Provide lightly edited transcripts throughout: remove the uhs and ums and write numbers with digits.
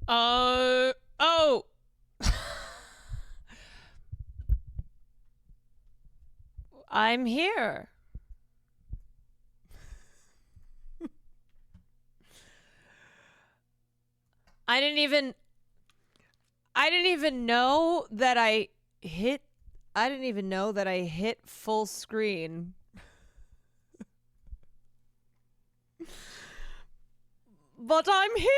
Oh. I'm here. I didn't even know that I didn't even know that I hit full screen. But I'm here.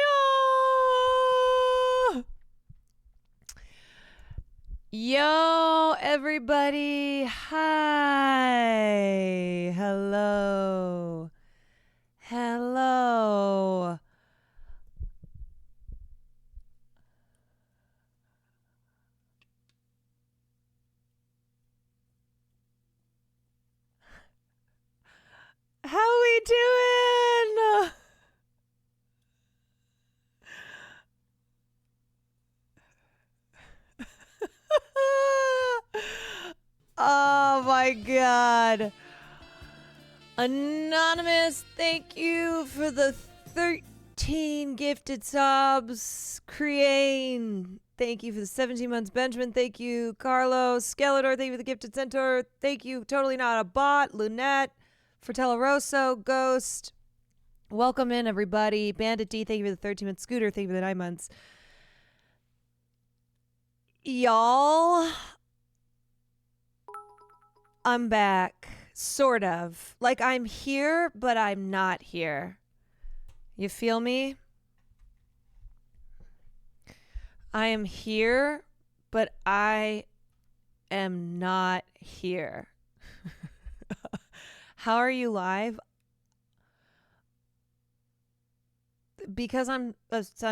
Yo, everybody. Hi. Hello. Hello. How we doing? Oh my god. Anonymous, thank you for the 13 gifted subs. Creane, thank you for the 17 months. Benjamin, thank you. Carlos, Skeletor, thank you for the gifted centaur. Thank you. Totally Not a Bot. Lunette, Fratello Rosso, Ghost. Welcome in, everybody. Bandit D, thank you for the 13 months. Scooter, thank you for the 9 months. Y'all, I'm back. Sort of. Like, I'm here, but I'm not here. You feel me? I am here, but I am not here. How are you live? Because I'm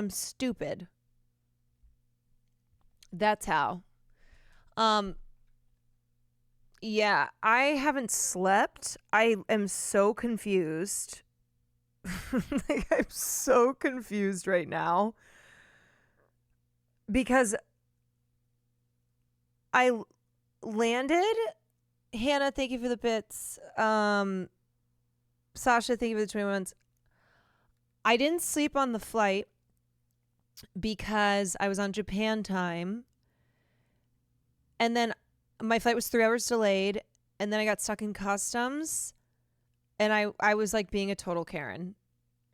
stupid. That's how. Yeah, I haven't slept. I am so confused. Like, I'm so confused right now. Because I landed. Hannah, thank you for the bits. Sasha, thank you for the 20 months. I didn't sleep on the flight because I was on Japan time. And then my flight was 3 hours delayed. And then I got stuck in customs. And I was like being a total Karen.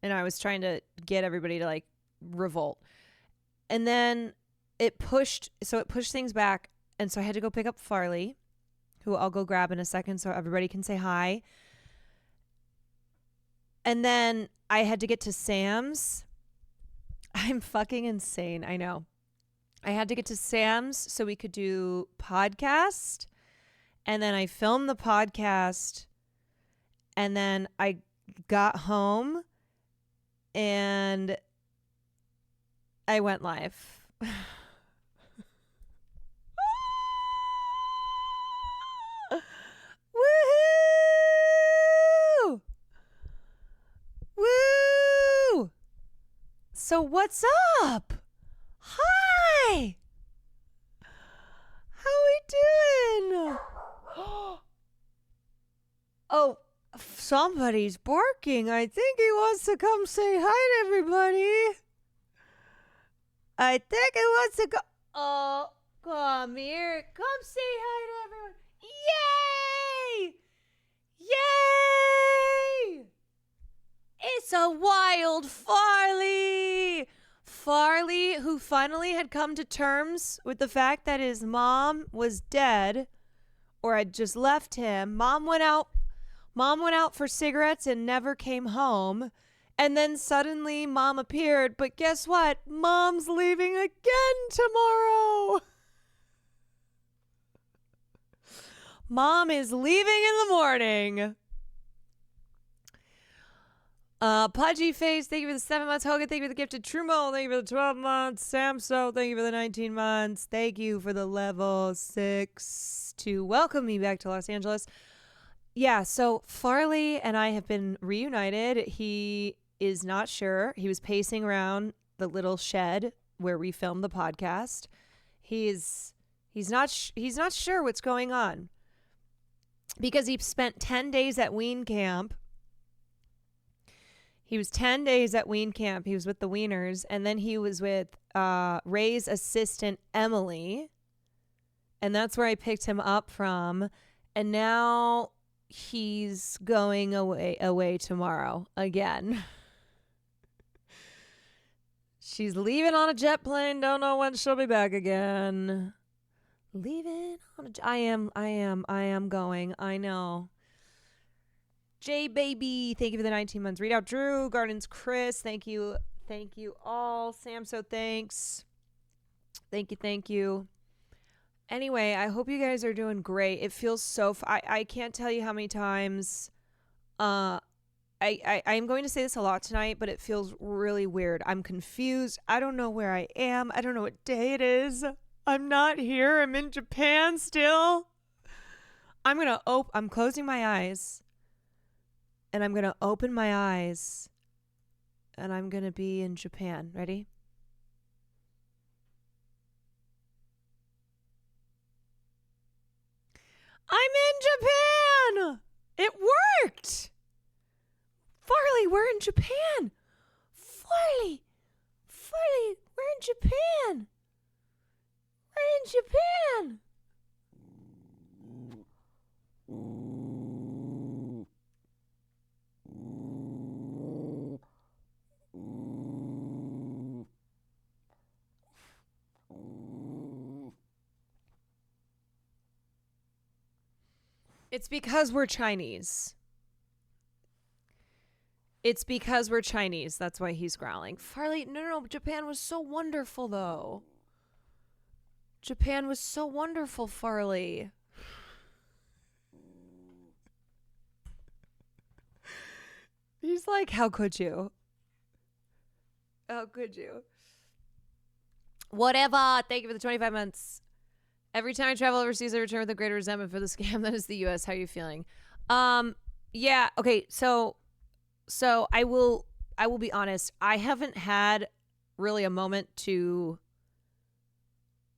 And I was trying to get everybody to like revolt. And then it pushed things back. And so I had to go pick up Farley, who I'll go grab in a second so everybody can say hi. And then I had to get to Sam's. I'm fucking insane. I know. I had to get to Sam's so we could do podcast. And then I filmed the podcast. And then I got home and I went live. Woohoo! Woo! So what's up? Hi! How we doing? Oh, somebody's barking. I think he wants to come say hi to everybody. I think he wants to go. Oh, come here. Come say hi to everyone. Yay! Yay! It's a wild Farley! Farley, who finally had come to terms with the fact that his mom was dead or had just left him. Mom went out for cigarettes and never came home. And then suddenly Mom appeared. But guess what? Mom's leaving again tomorrow. Mom is leaving in the morning. Pudgy Face, thank you for the 7 months. Hogan, thank you for the gifted Trumo. Thank you for the 12 months. Samso, thank you for the 19 months. Thank you for the level 6 to welcome me back to Los Angeles. Yeah, so Farley and I have been reunited. He is not sure. He was pacing around the little shed where we filmed the podcast. He's not sure what's going on because he spent 10 days at Ween Camp. He was 10 days at Ween Camp. He was with the Wieners. And then he was with Ray's assistant, Emily. And that's where I picked him up from. And now he's going away tomorrow again. She's leaving on a jet plane. Don't know when she'll be back again. Leaving on a I am going. I know. J Baby, thank you for the 19 months. Read out Drew, Gardens Chris, thank you. Thank you all. Sam, so thanks. Thank you. Anyway, I hope you guys are doing great. It feels so I can't tell you how many times I'm going to say this a lot tonight, but it feels really weird. I'm confused. I don't know where I am. I don't know what day it is. I'm not here. I'm in Japan still. I'm closing my eyes. And I'm going to open my eyes. And I'm going to be in Japan. Ready? I'm in Japan! It worked! Farley, we're in Japan! Farley, we're in Japan! We're in Japan! It's because we're Chinese. That's why he's growling. Farley, no. Japan was so wonderful, though. Japan was so wonderful, Farley. He's like, how could you? How could you? Whatever. Thank you for the 25 months. Every time I travel overseas, I return with a greater resentment for the scam that is the U.S. How are you feeling? Yeah. Okay. So I will be honest. I haven't had really a moment to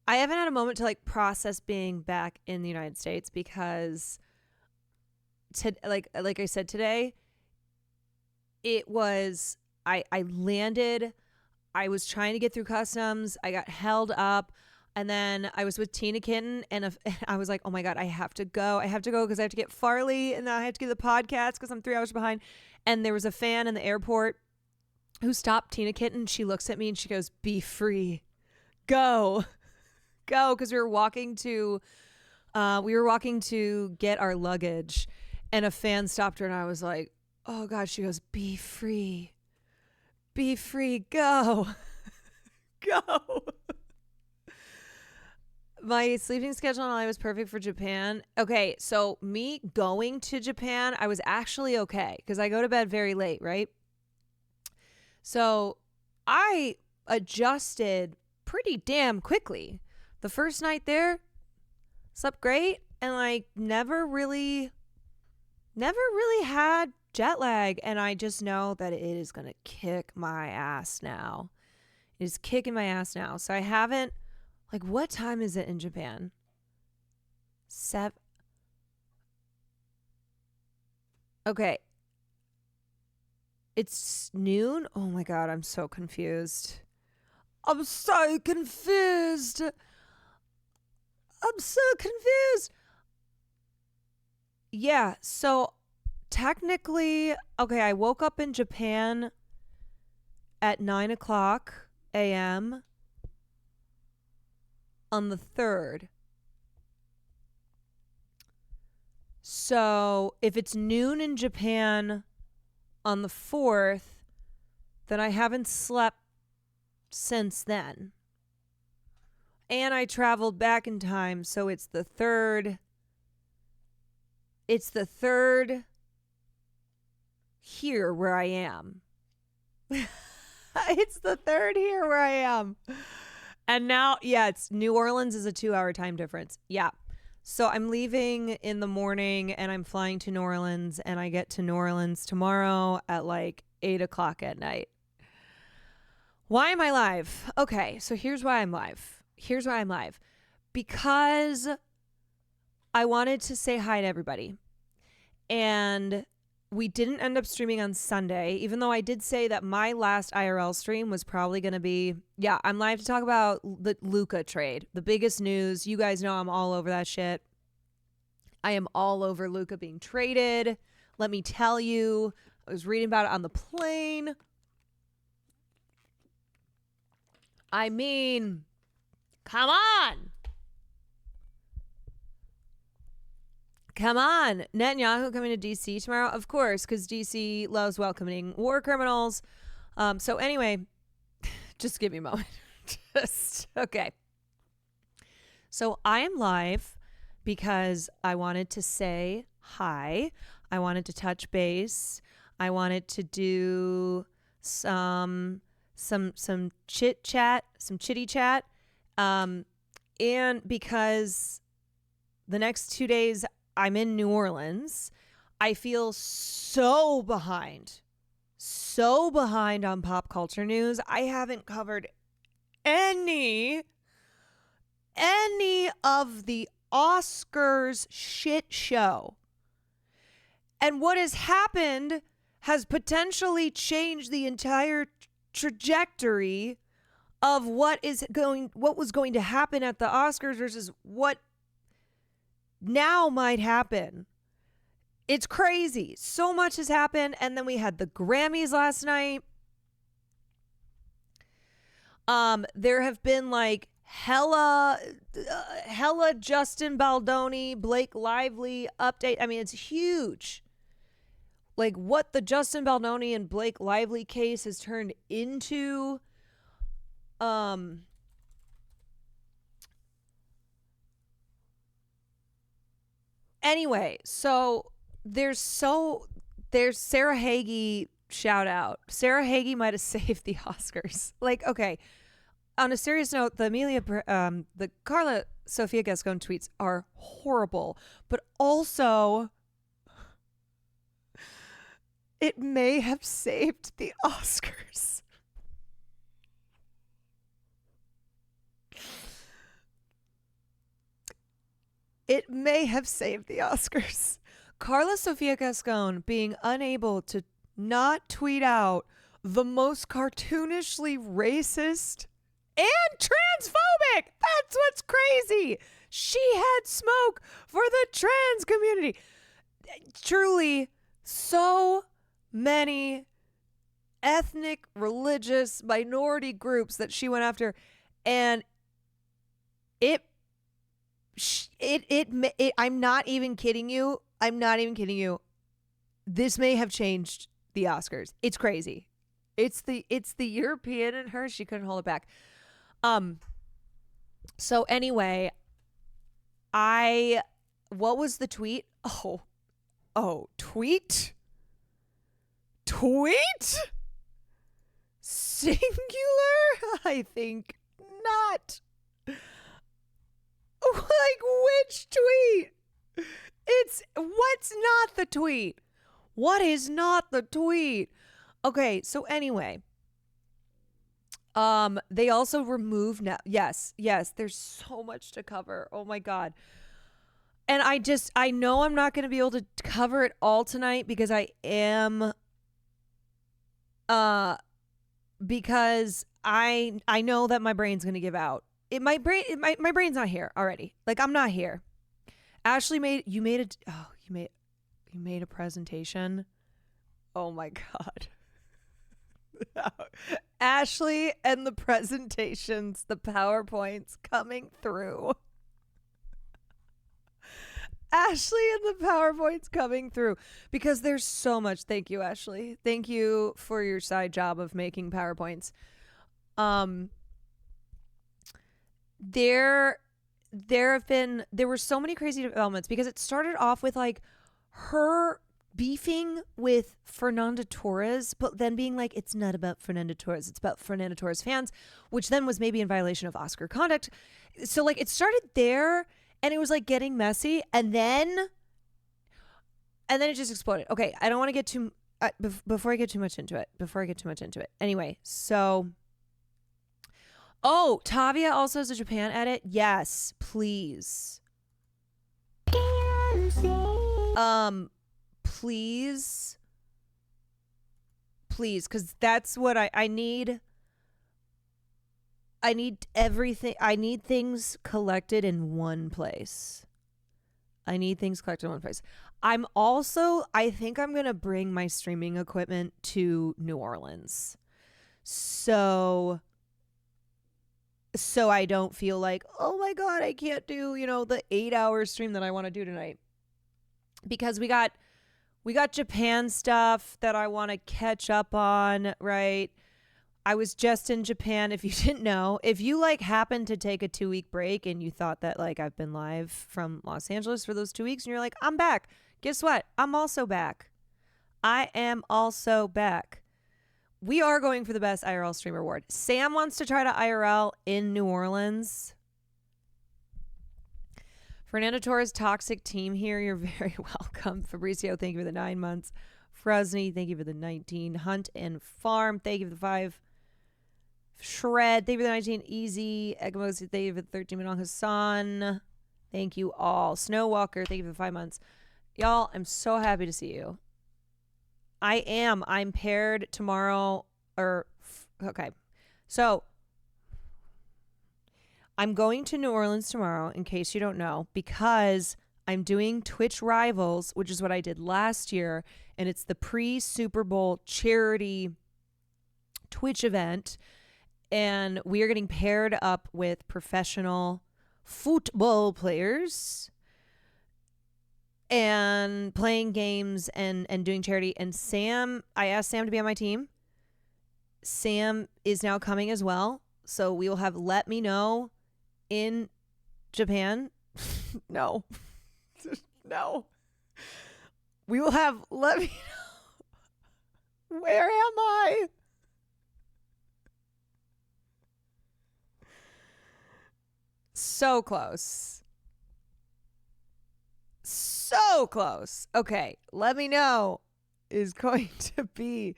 like process being back in the United States because like I said today, it was, I landed, I was trying to get through customs. I got held up. And then I was with Tina Kitten, and I was like, oh my God, I have to go because I have to get Farley, and then I have to get the podcast because I'm 3 hours behind. And there was a fan in the airport who stopped Tina Kitten. She looks at me and she goes, be free. Go. Because we were walking to get our luggage, and a fan stopped her, and I was like, oh God. She goes, be free. Go. Go. My sleeping schedule in LA was perfect for Japan. Okay, so me going to Japan, I was actually okay because I go to bed very late, right? So I adjusted pretty damn quickly. The first night there, slept great, and like never really had jet lag, and I just know that it is going to kick my ass now. It is kicking my ass now. So I haven't. Like, what time is it in Japan? 7. Okay. It's noon? Oh my God, I'm so confused. Yeah, so technically, okay, I woke up in Japan at 9:00 a.m. on the 3rd. So if it's noon in Japan on the 4th, then I haven't slept since then. And I traveled back in time, so it's the 3rd. It's the 3rd here where I am. It's the 3rd here where I am. And now, yeah, it's New Orleans is a 2-hour time difference. Yeah. So I'm leaving in the morning and I'm flying to New Orleans, and I get to New Orleans tomorrow at like 8:00 at night. Why am I live? Okay, so here's why I'm live. Because I wanted to say hi to everybody. And we didn't end up streaming on Sunday, even though I did say that my last IRL stream was probably going to be, I'm live to talk about the Luka trade, the biggest news. You guys know I'm all over that shit. I am all over Luka being traded. Let me tell you, I was reading about it on the plane. I mean, come on. Come on. Netanyahu coming to D.C. tomorrow? Of course, because D.C. loves welcoming war criminals. So anyway, just give me a moment. Okay. So I am live because I wanted to say hi. I wanted to touch base. I wanted to do some chit chat, some chitty chat. And because the next 2 days I'm in New Orleans, I feel so behind on pop culture news. I haven't covered any of the Oscars shit show. And what has happened has potentially changed the entire trajectory of what was going to happen at the Oscars versus what now might happen. It's crazy. So much has happened. And then we had the Grammys last night. There have been like hella Justin Baldoni, Blake Lively update. I mean, it's huge. Like what the Justin Baldoni and Blake Lively case has turned into. Anyway, so there's Sarah Hagi shout out. Sarah Hagi might have saved the Oscars. Like, okay. On a serious note, the Carla Sofia Gascon tweets are horrible, but also it may have saved the Oscars. It may have saved the Oscars. Carla Sofia Gascon being unable to not tweet out the most cartoonishly racist and transphobic. That's what's crazy. She had smoke for the trans community. Truly, so many ethnic, religious, minority groups that she went after, and I'm not even kidding you. This may have changed the Oscars. It's crazy. It's the European in her. She couldn't hold it back. So anyway, what was the tweet? Tweet? Singular? I think not. Like, which tweet? What's not the tweet? What is not the tweet? Okay, so anyway, they also removed now. Yes, there's so much to cover. Oh my God. And I know I'm not going to be able to cover it all tonight because because I know that my brain's going to give out. My brain's not here already. Like, I'm not here. Ashley made a presentation. Oh my God. Ashley and the presentations, the PowerPoints coming through. Ashley and the PowerPoints coming through because there's so much. Thank you, Ashley. Thank you for your side job of making PowerPoints. There were so many crazy developments because it started off with like her beefing with Fernando Torres, but then being like, it's not about Fernando Torres, it's about Fernando Torres fans, which then was maybe in violation of Oscar conduct. So like it started there and it was like getting messy, and then it just exploded. Okay, I don't want to get too before I get too much into it. Anyway, so Tavia also has a Japan edit. Yes, please. Please please, because that's what I need. I need everything. I need things collected in one place. I think I'm going to bring my streaming equipment to New Orleans. So I don't feel like, oh my God, I can't do, the 8-hour stream that I want to do tonight. Because we got Japan stuff that I want to catch up on, right? I was just in Japan, if you didn't know. If you happened to take a 2-week break and you thought that I've been live from Los Angeles for those 2 weeks and you're like, I'm back. Guess what? I'm also back. I am also back. We are going for the best IRL streamer award. Sam wants to try to IRL in New Orleans. Fernando Torres, toxic team here. You're very welcome. Fabricio, thank you for the 9 months. Fresney, thank you for the 19. Hunt and Farm, thank you for the 5. Shred, thank you for the 19. Easy. Egamos, thank you for the 13. Manong Hassan, thank you all. Snowwalker, thank you for the 5 months. Y'all, I'm so happy to see you. I'm paired tomorrow. Okay. So, I'm going to New Orleans tomorrow, in case you don't know, because I'm doing Twitch Rivals, which is what I did last year, and it's the pre-Super Bowl charity Twitch event, and we are getting paired up with professional football players and playing games and doing charity. And I asked Sam to be on my team. Sam is now coming as well, so we will have Let Me Know in Japan. No. We will have Let Me Know. Where am I? So close. Okay, Let Me Know is going to be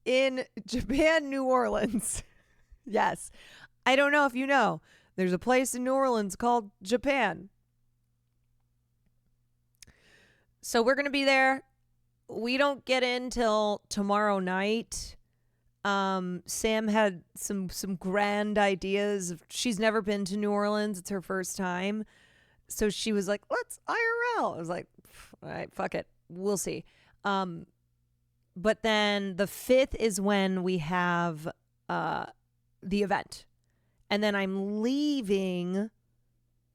in Japan, New Orleans. Yes. I don't know if you know. There's a place in New Orleans called Japan. So we're going to be there. We don't get in till tomorrow night. Sam had some grand ideas. She's never been to New Orleans. It's her first time. So she was like, let's IRL. I was like, all right, fuck it. We'll see. But then the 5th is when we have the event. And then I'm leaving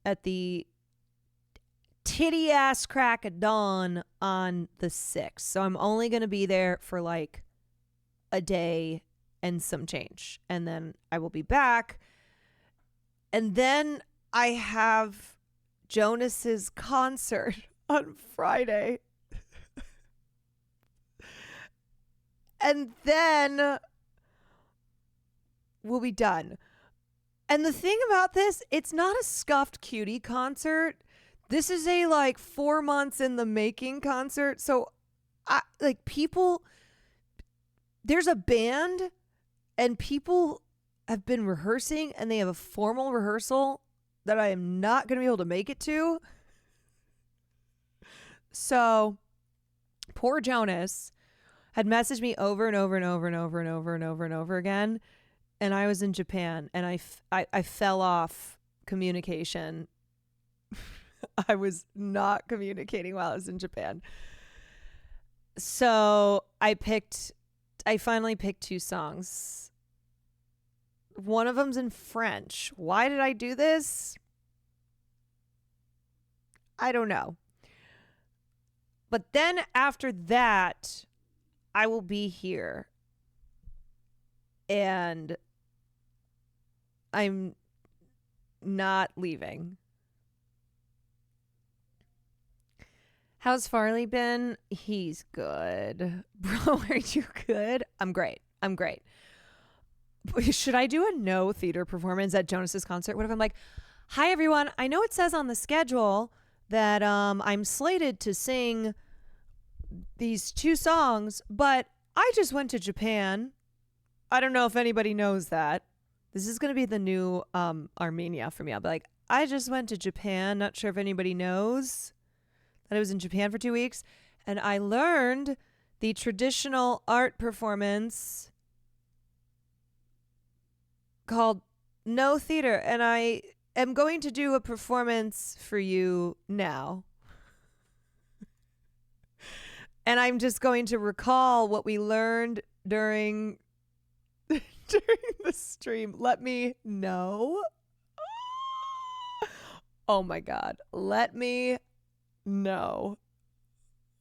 at the titty ass crack of dawn on the 6th. So I'm only going to be there for a day and some change. And then I will be back. And then I have Jonas's concert on Friday. And then we'll be done. And the thing about this, it's not a Scuffed Cutie concert. This is a 4 months in the making concert. So people, there's a band and people have been rehearsing and they have a formal rehearsal that I am not going to be able to make it to. So poor Jonas had messaged me over and over and over and over and over and over and over again. And I was in Japan and I fell off communication. I was not communicating while I was in Japan. So I finally picked 2 songs. One of them's in French. Why did I do this? I don't know. But then after that, I will be here. And I'm not leaving. How's Farley been? He's good. Bro, are you good? I'm great. Should I do a no theater performance at Jonas's concert? What if I'm like, hi, everyone. I know it says on the schedule that I'm slated to sing these 2 songs, but I just went to Japan. I don't know if anybody knows that. This is going to be the new Armenia for me. I'll be like, I just went to Japan. Not sure if anybody knows that I was in Japan for 2 weeks. And I learned the traditional art performance called No Theater, and I am going to do a performance for you now. And I'm just going to recall what we learned during the stream. Let me know. Oh my God. Let me know.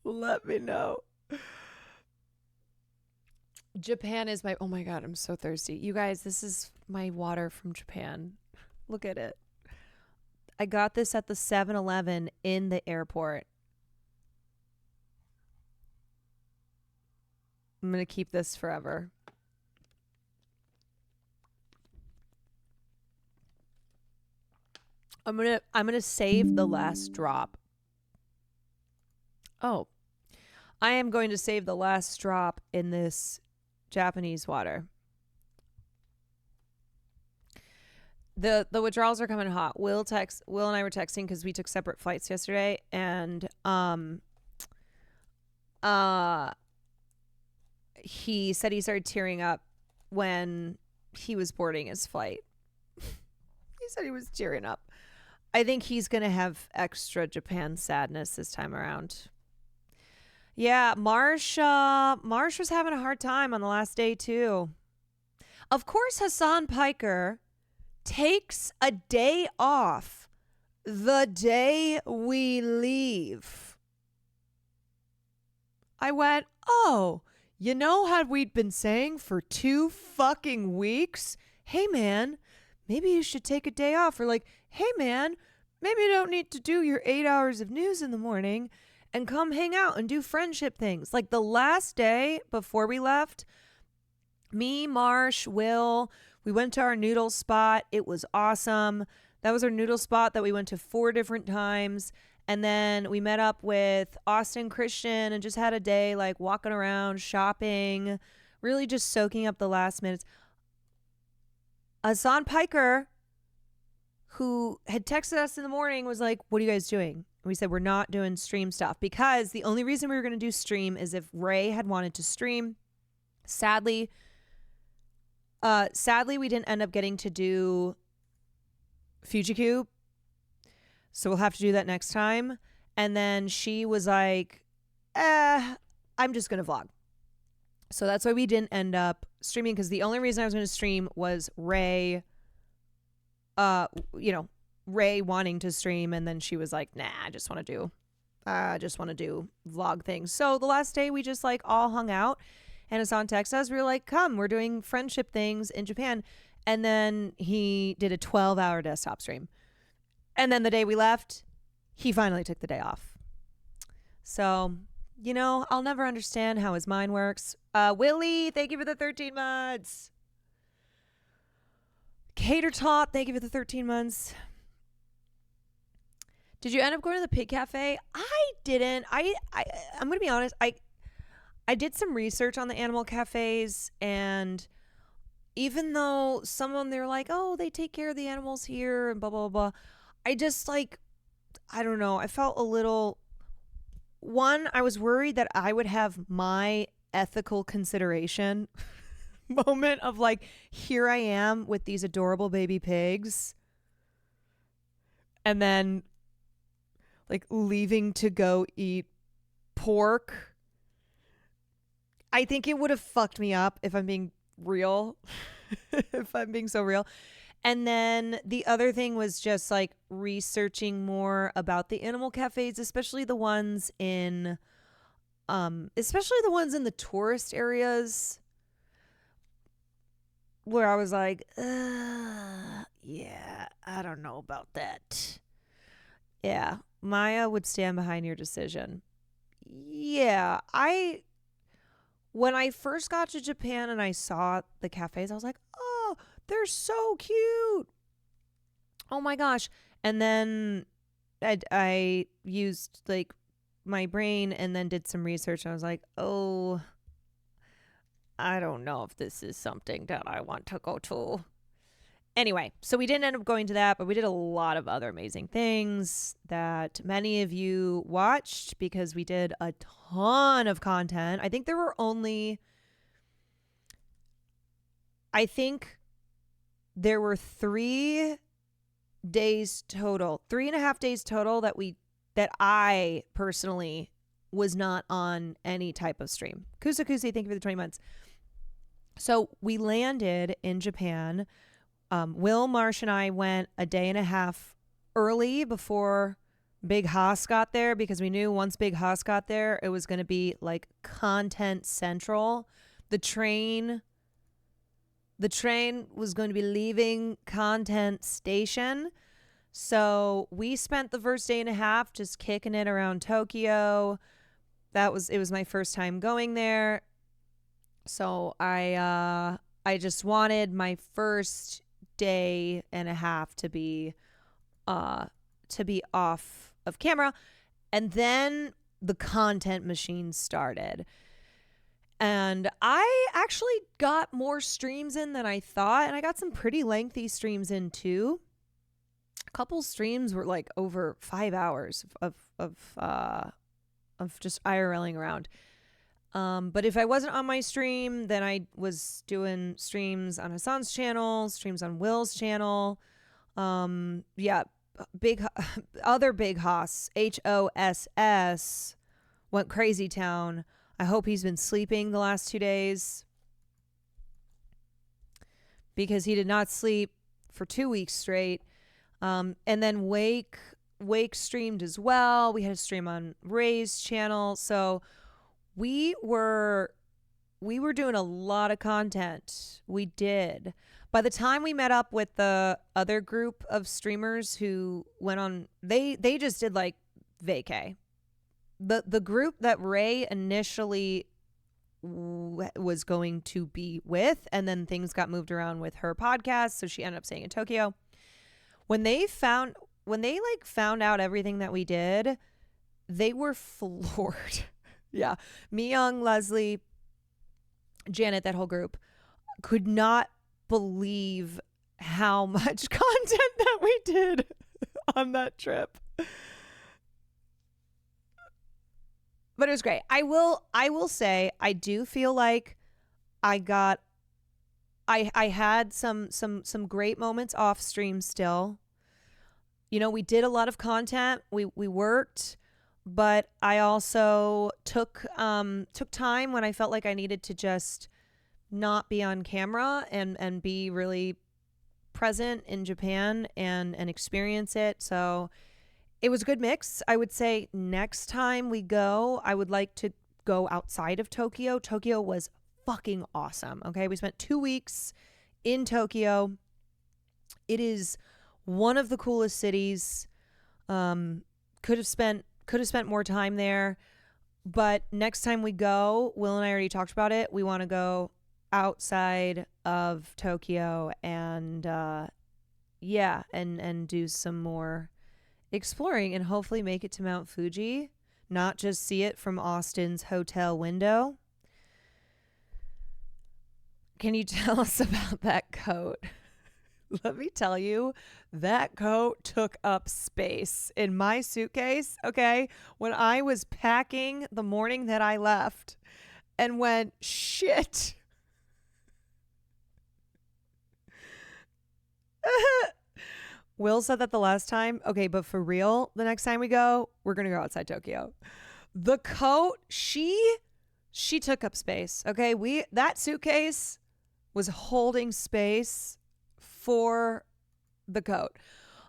Let me know. Japan is my, oh my God, I'm so thirsty. You guys, this is my water from Japan. Look at it. I got this at the 7-Eleven in the airport. I'm going to keep this forever. I'm going to save the last drop. Oh. I am going to save the last drop in this Japanese water. The withdrawals are coming hot. Will and I were texting because we took separate flights yesterday, and he said he started tearing up when he was boarding his flight. He said he was tearing up. I think he's going to have extra Japan sadness this time around. Yeah, Marsh was having a hard time on the last day too. Of course, Hassan Piker takes a day off the day we leave. I went, oh, you know how we'd been saying for 2 fucking weeks? Hey, man, maybe you should take a day off. Or like, hey, man, maybe you don't need to do your 8 hours of news in the morning and come hang out and do friendship things. Like the last day before we left, me, Marsh, Will, we went to our noodle spot. It was awesome. That was our noodle spot that we went to 4 different times. And then we met up with Austin Christian and just had a day like walking around, shopping, really just soaking up the last minutes. Hassan Piker, who had texted us in the morning, was like, what are you guys doing? And we said, we're not doing stream stuff, because the only reason we were going to do stream is if Ray had wanted to stream. Sadly, we didn't end up getting to do FujiCube. So we'll have to do that next time. And then she was like, I'm just going to vlog. So that's why we didn't end up streaming, because the only reason I was going to stream was Ray, Ray wanting to stream. And then she was like, nah, I just want to do vlog things. So the last day we just like all hung out, and Hassan texted us. We were like, come, we're doing friendship things in Japan. And then he did a 12-hour desktop stream. And then the day we left, he finally took the day off. So, I'll never understand how his mind works. Willie, thank you for the 13 months. Cater Tot, thank you for the 13 months. Did you end up going to the pig cafe? I didn't. I'm going to be honest. I did some research on the animal cafes, and even though some of them, they're like, oh, they take care of the animals here and blah, blah, blah. I just I don't know. I felt a little, I was worried that I would have my ethical consideration moment of like, here I am with these adorable baby pigs, and then like leaving to go eat pork. I think it would have fucked me up, if I'm being real, if I'm being so real. And then the other thing was just like researching more about the animal cafes, especially the ones in the tourist areas, where I was like, yeah, I don't know about that. Yeah, Maya would stand behind your decision. Yeah, when I first got to Japan and I saw the cafes, I was like, oh, they're so cute. Oh my gosh. And then I used like my brain and then did some research. And I was like, oh, I don't know if this is something that I want to go to. Anyway, so we didn't end up going to that, but we did a lot of other amazing things that many of you watched because we did a ton of content. I think there were 3 days total, 3.5 days total that I personally was not on any type of stream. Kusakusi, thank you for the 20 months. So we landed in Japan. Will, Marsh, and I went a day and a half early before Big Haas got there because we knew once Big Haas got there, it was going to be like content central. The train was going to be leaving Content Station. So we spent the first day and a half just kicking it around Tokyo. It was my first time going there. So I just wanted my first day and a half to be off of camera. And then the content machine started. And I actually got more streams in than I thought. And I got some pretty lengthy streams in too. A couple streams were like over 5 hours of just IRLing around. But if I wasn't on my stream, then I was doing streams on Hassan's channel, streams on Will's channel. Other Big Hoss, HOSS, went crazy town. I hope he's been sleeping the last 2 days because he did not sleep for 2 weeks straight. And then Wake streamed as well. We had a stream on Ray's channel. So we were doing a lot of content. We did. By the time we met up with the other group of streamers who went on, they just did like vacay. The group that Ray initially was going to be with, and then things got moved around with her podcast, so she ended up staying in Tokyo. When they found out everything that we did, they were floored. Yeah. Myung, Leslie, Janet, that whole group could not believe how much content that we did on that trip. But it was great. I will say I do feel like I had some great moments off stream still. You know, we did a lot of content. We worked, but I also took time when I felt like I needed to just not be on camera and be really present in Japan and experience it. So it was a good mix. I would say next time we go, I would like to go outside of Tokyo. Tokyo was fucking awesome. Okay. We spent 2 weeks in Tokyo. It is one of the coolest cities. Could have spent more time there, but next time we go, Will and I already talked about it. We want to go outside of Tokyo and do some more exploring and hopefully make it to Mount Fuji, not just see it from Austin's hotel window. Can you tell us about that coat? Let me tell you, that coat took up space in my suitcase, okay? When I was packing the morning that I left and went, shit. Will said that the last time. Okay, but for real, the next time we go, we're going to go outside Tokyo. The coat, she took up space, okay? That suitcase was holding space for the coat.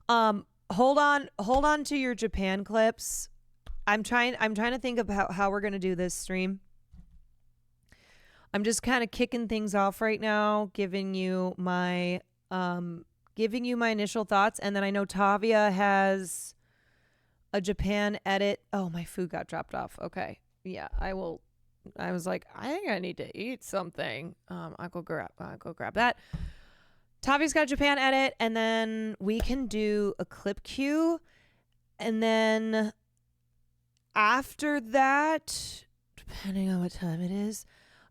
Hold on to your Japan clips. I'm trying to think about how we're going to do this stream. I'm just kind of kicking things off right now, giving you my initial thoughts, and then I know Tavia has a Japan edit. Oh, my food got dropped off. Okay. Yeah, I was like, I think I need to eat something. I'll go grab that. Tavia's got a Japan edit, and then we can do a clip queue, and then after that, depending on what time it is,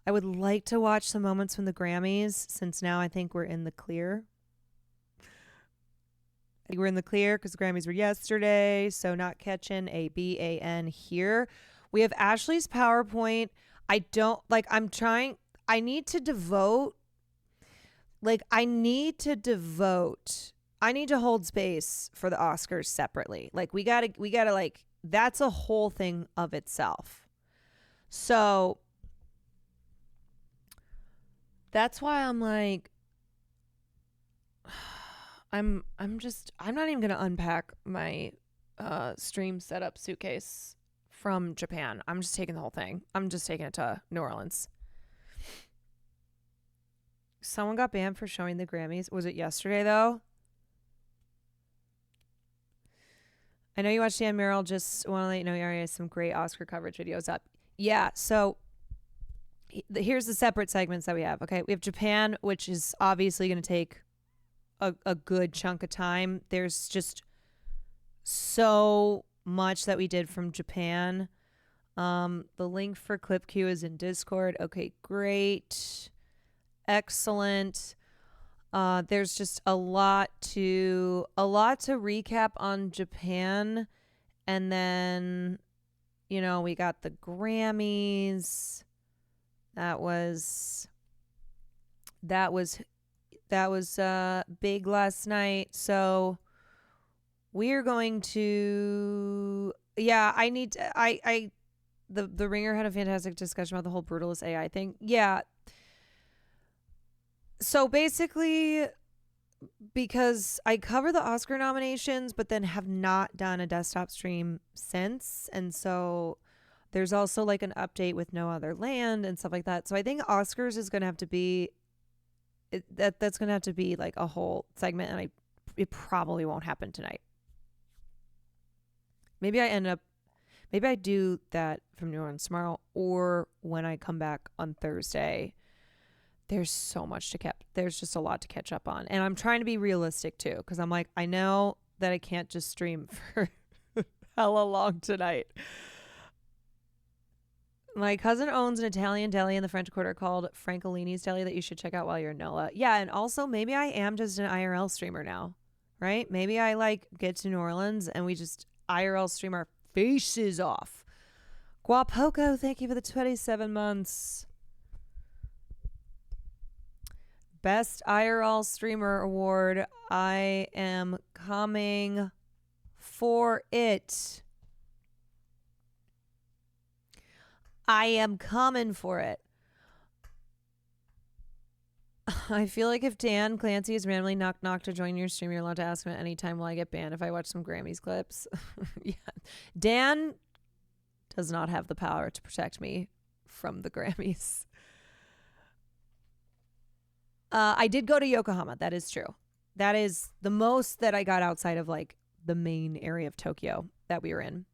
I would like to watch some moments from the Grammys, since now I think we're in the clear. Like we're in the clear because the Grammys were yesterday, so not catching a BAN here. We have Ashley's PowerPoint. I need to devote. I need to hold space for the Oscars separately. Like we gotta like, that's a whole thing of itself. So that's why I'm like, I'm not even gonna unpack my stream setup suitcase from Japan. I'm just taking the whole thing. I'm just taking it to New Orleans. Someone got banned for showing the Grammys. Was it yesterday though? I know you watched Dan Merrill. Just want to let you know he has some great Oscar coverage videos up. Yeah, so here's the separate segments that we have. Okay, we have Japan, which is obviously going to take a good chunk of time. There's just so much that we did from Japan. The link for Clip Q is in Discord. Okay, great. Excellent. There's just a lot to recap on Japan. And then, we got the Grammys. That was big last night. So we're going to, the Ringer had a fantastic discussion about the whole brutalist AI thing. Yeah. So basically, because I cover the Oscar nominations, but then have not done a desktop stream since. And so there's also like an update with No Other Land and stuff like that. So I think Oscars is going to have to be, that's going to have to be like a whole segment. And it probably won't happen tonight. Maybe I do that from New Orleans tomorrow, or when I come back on Thursday. There's so much there's just a lot to catch up on. And I'm trying to be realistic too, because I'm like, I know that I can't just stream for hella long tonight. My cousin owns an Italian deli in the French Quarter called Francolini's Deli that you should check out while you're in NOLA. Yeah, and also maybe I am just an IRL streamer now, right? Maybe I like get to New Orleans and we just IRL stream our faces off. Guapoco, thank you for the 27 months. Best IRL Streamer Award. I am coming for it. I am coming for it. I feel like if Dan Clancy is randomly knock to join your stream, you're allowed to ask him at any time, will I get banned if I watch some Grammys clips? Yeah. Dan does not have the power to protect me from the Grammys. I did go to Yokohama. That is true. That is the most that I got outside of like the main area of Tokyo that we were in.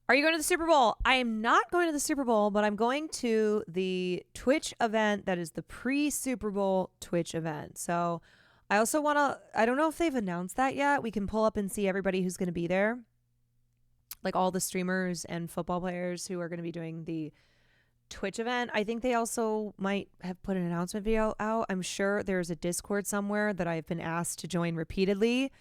Are you going to the Super Bowl? I am not going to the Super Bowl, but I'm going to the Twitch event that is the pre-Super Bowl Twitch event. So I also want to, I don't know if they've announced that yet. We can pull up and see everybody who's going to be there. Like all the streamers and football players who are going to be doing the Twitch event. I think they also might have put an announcement video out. I'm sure there's a Discord somewhere that I've been asked to join repeatedly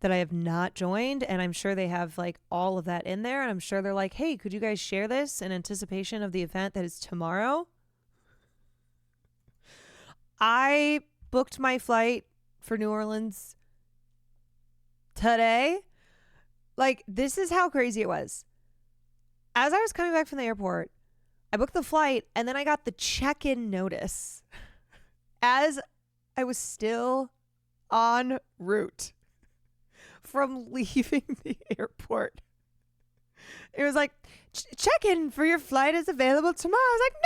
that I have not joined, and I'm sure they have like all of that in there, and I'm sure they're like, hey, could you guys share this in anticipation of the event that is tomorrow? I booked my flight for New Orleans today. Like, this is how crazy it was. As I was coming back from the airport, I booked the flight, and then I got the check-in notice as I was still en route from leaving the airport. It was like, check-in for your flight is available tomorrow. I was like,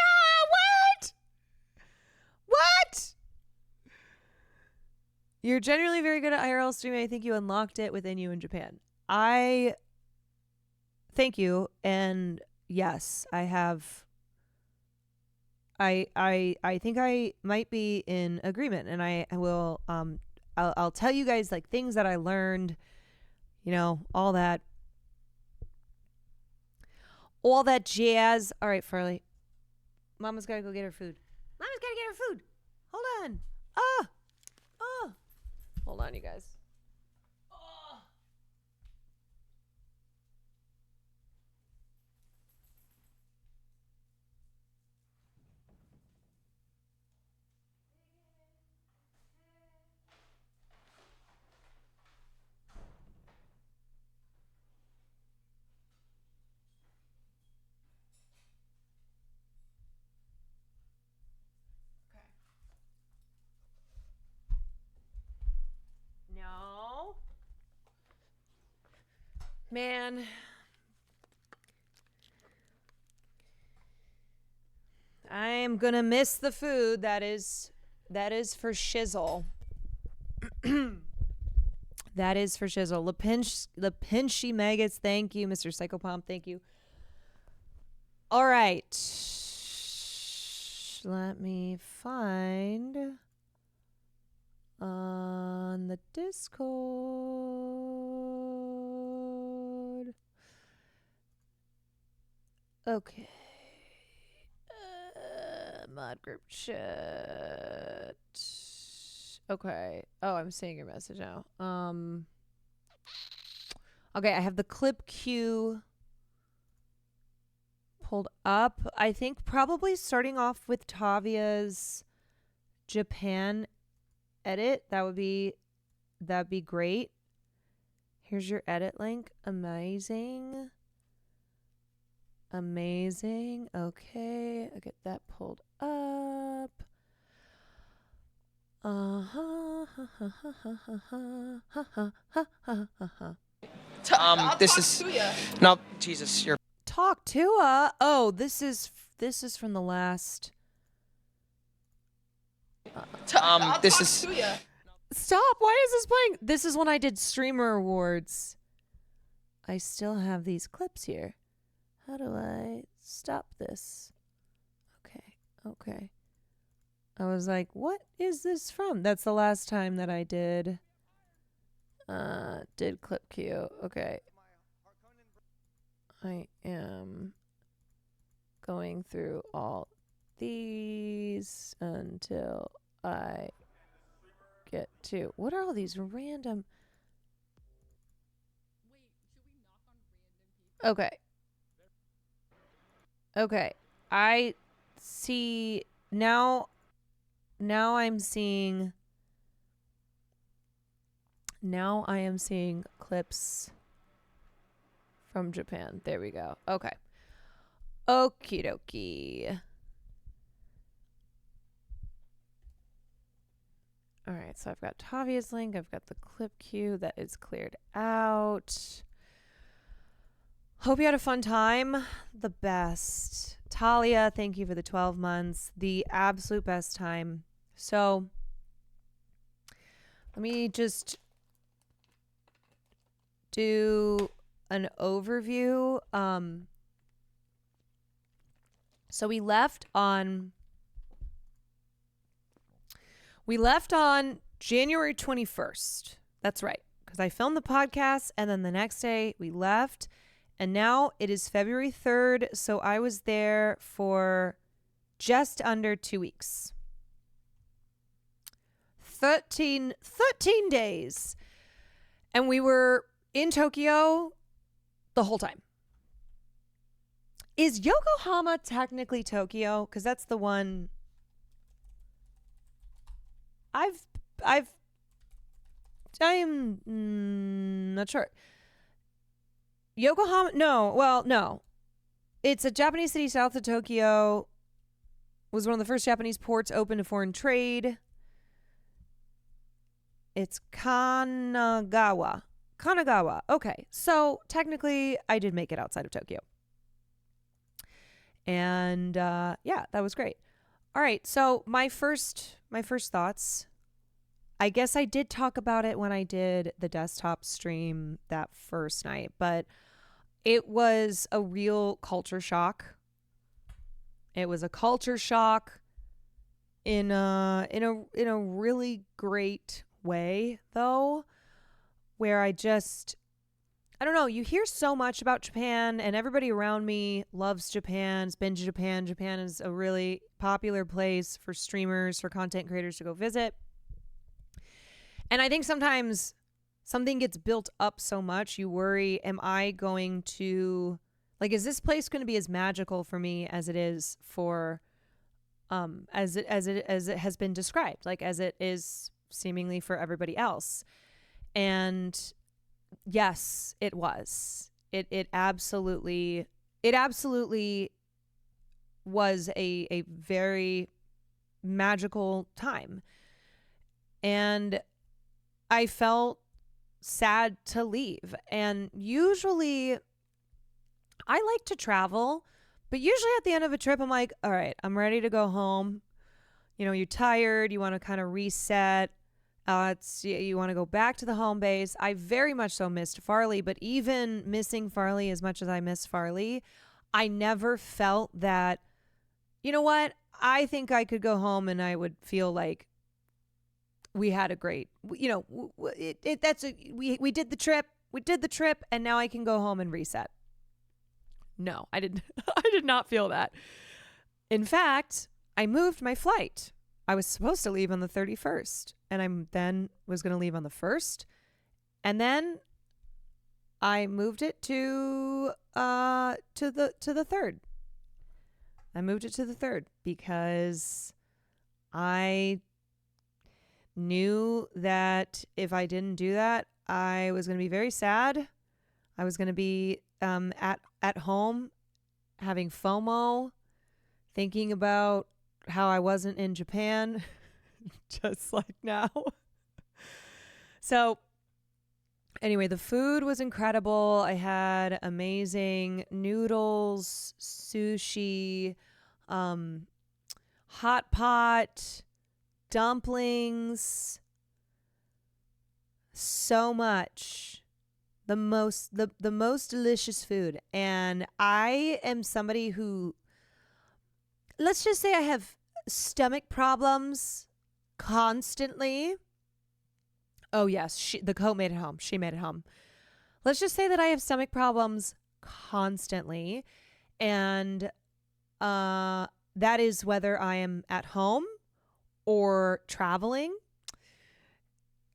no, what? You're generally very good at IRL streaming. I think you unlocked it within you in Japan. I thank you. And yes, I have. I think I might be in agreement, and I will I'll tell you guys like things that I learned, all that jazz. All right, Farley. Mama's got to go get her food. Hold on. Hold on, you guys. Man, I am gonna miss the food. That is for shizzle. That is for shizzle. The pinchy maggots. Thank you, Mr. Psychopomp. Thank you. All right. Let me find on the Discord. Okay. Mod group chat. Okay. Oh, I'm seeing your message now. Okay, I have the clip queue pulled up. I think probably starting off with Tavia's Japan edit. That'd be great. Here's your edit link. Amazing. Okay, I get that pulled up. This is no Jesus. You're Talk to Oh, this is from the last. This is. Stop! Why is this playing? This is when I did streamer awards. I still have these clips here. How do I stop this? Okay. I was like, what is this from? That's the last time that I did clip queue. Okay. I am going through all these until I get to. What are all these random? Okay. I see now I am seeing clips from Japan. There we go. Okay. Okie dokie. All right, so I've got Tavia's link. I've got the clip queue that is cleared out. Hope you had a fun time. The best. Talia, thank you for the 12 months. The absolute best time. So let me just do an overview. So we left on January 21st. That's right, because I filmed the podcast and then the next day we left, and now it is February 3rd, so I was there for just under 2 weeks. 13 days. And we were in Tokyo the whole time. Is Yokohama technically Tokyo? Because that's the one I am not sure. Yokohama? No. It's a Japanese city south of Tokyo. Was one of the first Japanese ports open to foreign trade. It's Kanagawa. Okay, so technically I did make it outside of Tokyo. And yeah, that was great. All right, so my first thoughts. I guess I did talk about it when I did the desktop stream that first night, but it was a real culture shock. It was a culture shock in a really great way, though, where I don't know, you hear so much about Japan, and everybody around me loves Japan, has been to Japan. Japan is a really popular place for streamers, for content creators to go visit. And I think sometimes something gets built up so much, you worry, am I going to, like, is this place going to be as magical for me as it is for, as it has been described, like as it is seemingly for everybody else? And yes, it was. It absolutely was a very magical time. And I felt sad to leave. And usually I like to travel, but usually at the end of a trip, I'm like, all right, I'm ready to go home. You know, you're tired. You want to kind of reset. You want to go back to the home base. I very much so missed Farley, but even missing Farley as much as I miss Farley, I never felt that, you know what? I think I could go home and I would feel like we had a great, you know, we did the trip. We did the trip and now I can go home and reset. No, I didn't. I did not feel that. In fact, I moved my flight. I was supposed to leave on the 31st and I then was going to leave on the 1st. And then I moved it to the 3rd. I moved it to the 3rd because I knew that if I didn't do that, I was going to be very sad. I was going to be at home having FOMO, thinking about how I wasn't in Japan, just like now. So anyway, the food was incredible. I had amazing noodles, sushi, hot pot, dumplings, so much. The most delicious food. And I am somebody who, let's just say I have stomach problems constantly. Oh yes, the coat made it home. She made it home. Let's just say that I have stomach problems constantly. And that is whether I am at home or traveling.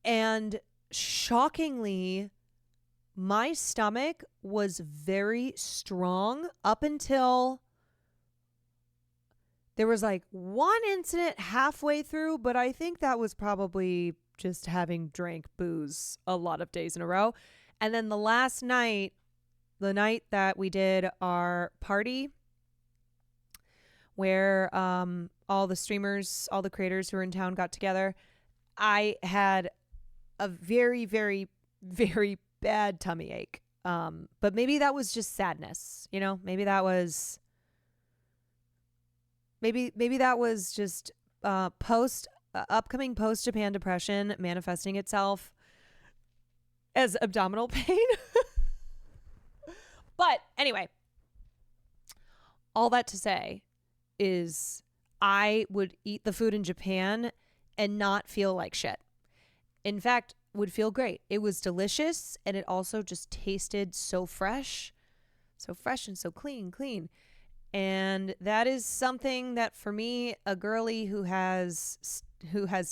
And shockingly, my stomach was very strong up until there was like one incident halfway through, but I think that was probably just having drank booze a lot of days in a row. And then the last night, the night that we did our party where all the streamers, all the creators who were in town got together, I had a very, very, very bad tummy ache. But maybe that was just sadness, you know? Maybe that was just upcoming post Japan depression manifesting itself as abdominal pain. But anyway, all that to say is I would eat the food in Japan and not feel like shit. In fact, would feel great. It was delicious and it also just tasted so fresh and so clean. And that is something that for me, a girly who has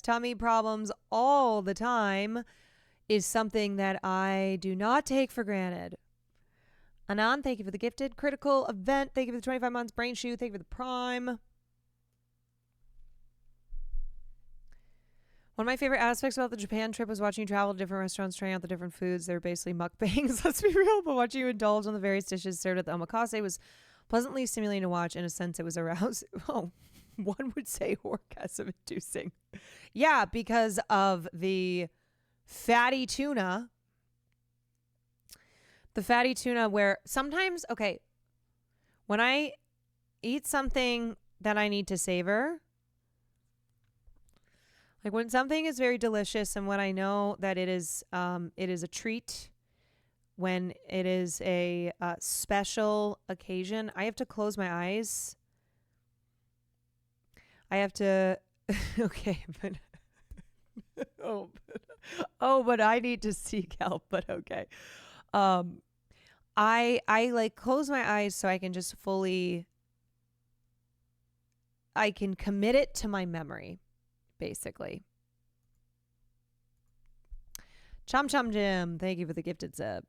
tummy problems all the time, is something that I do not take for granted. Anan, thank you for the gifted. Critical Event, thank you for the 25 months. Brain Shoe, thank you for the Prime. One of my favorite aspects about the Japan trip was watching you travel to different restaurants, trying out the different foods. They were basically mukbangs, let's be real, but watching you indulge on the various dishes served at the omakase was pleasantly stimulating to watch. In a sense, it was arousing. Oh, one would say orgasm inducing. Yeah, because of the fatty tuna. The fatty tuna where sometimes, okay, when I eat something that I need to savor, like when something is very delicious and when I know that it is a treat, when it is a special occasion, I have to close my eyes. I have to, okay, but, but I need to seek help, but okay. I like close my eyes so I can just I can commit it to my memory, basically. Chum Chum Jim, thank you for the gifted sub.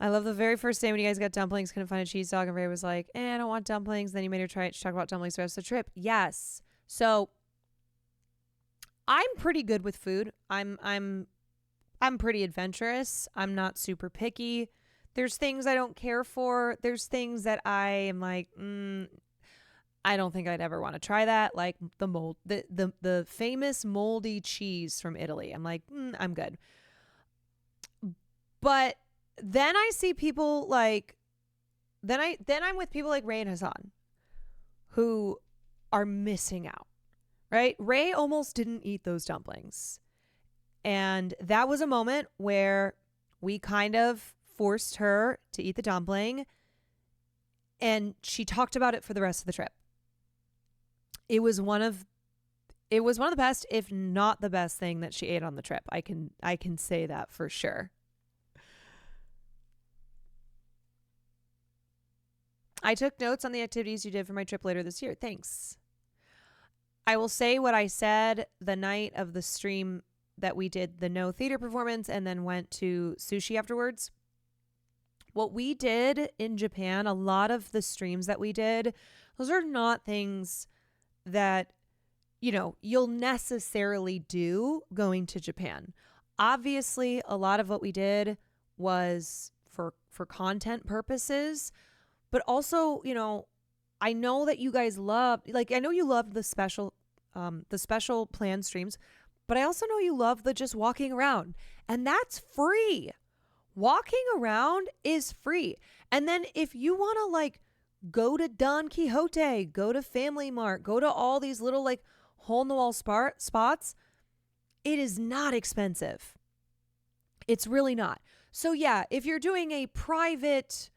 I love the very first day when you guys got dumplings, couldn't find a cheese dog, and Ray was like, I don't want dumplings. Then you made her try it. She talked about dumplings the rest of the trip. Yes. So I'm pretty good with food. I'm pretty adventurous. I'm not super picky. There's things I don't care for. There's things that I am like, I don't think I'd ever want to try that. Like the famous moldy cheese from Italy. I'm like, I'm good. But then I see people like, then I'm with people like Ray and Hassan who are missing out, right? Ray almost didn't eat those dumplings. And that was a moment where we kind of forced her to eat the dumpling, and she talked about it for the rest of the trip. It was one of the best, if not the best thing that she ate on the trip. I can say that for sure. I took notes on the activities you did for my trip later this year. Thanks. I will say what I said the night of the stream that we did the no theater performance and then went to sushi afterwards. What we did in Japan, a lot of the streams that we did, those are not things that, you know, you'll necessarily do going to Japan. Obviously, a lot of what we did was for content purposes, but also, you know, I know that you guys love, like, I know you love the special planned streams, but I also know you love the just walking around, and that's free. Walking around is free. And then if you want to like go to Don Quixote, go to Family Mart, go to all these little like hole in the wall spots, it is not expensive. It's really not. So yeah, if you're doing a private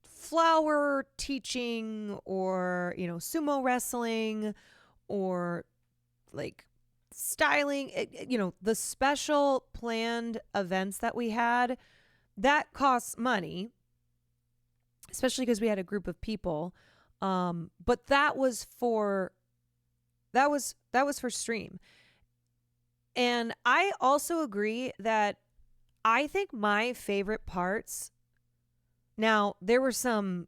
flower teaching or, you know, sumo wrestling or like styling, you know, the special planned events that we had, that costs money, especially because we had a group of people. But that was for stream. And I also agree that I think my favorite parts, now there were some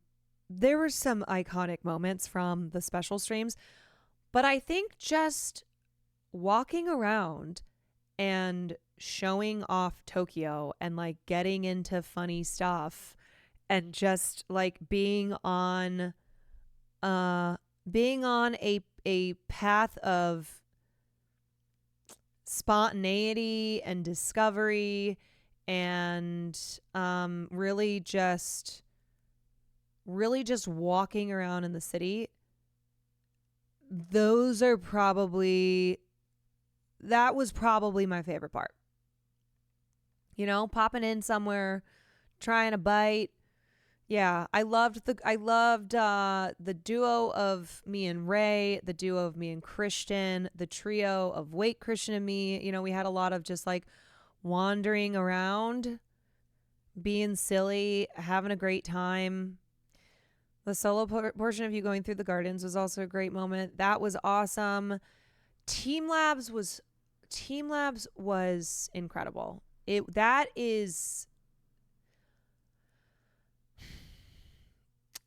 iconic moments from the special streams, but I think just walking around and showing off Tokyo and like getting into funny stuff and just like being on a path of spontaneity and discovery and really just walking around in the city, that was probably my favorite part. You know, popping in somewhere, trying a bite. Yeah, I loved the duo of me and Ray, the duo of me and Christian, the trio of Wake, Christian, and me. You know, we had a lot of just like wandering around, being silly, having a great time. The solo portion of you going through the gardens was also a great moment. That was awesome. Team Labs was incredible.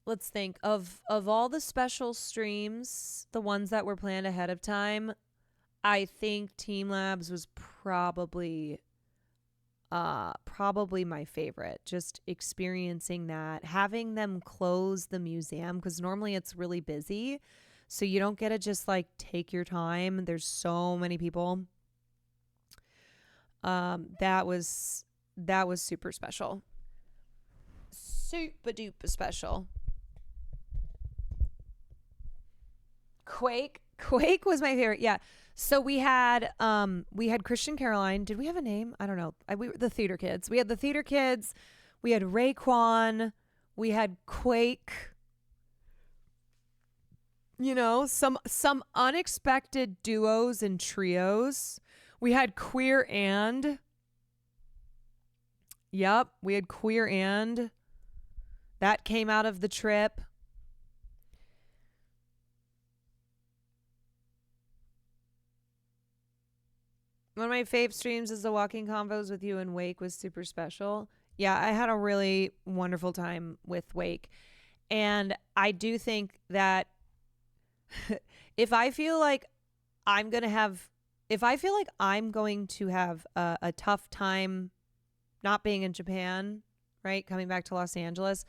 Let's think of all the special streams, the ones that were planned ahead of time. I think Team Labs was probably my favorite. Just experiencing that, having them close the museum, because normally it's really busy, so you don't get to just like take your time. There's so many people. That was super special. Super duper special. Quake was my favorite. Yeah. So we had Christian Caroline. Did we have a name? I don't know. We were the theater kids. We had the theater kids. We had Raekwon. We had Quake. You know, some unexpected duos and trios. We had Queer and. Yep, we had Queer and. That came out of the trip. One of my fave streams is the walking convos with you and Wake was super special. Yeah, I had a really wonderful time with Wake. And I do think that if I feel like I'm going to have a tough time not being in Japan, right, coming back to Los Angeles,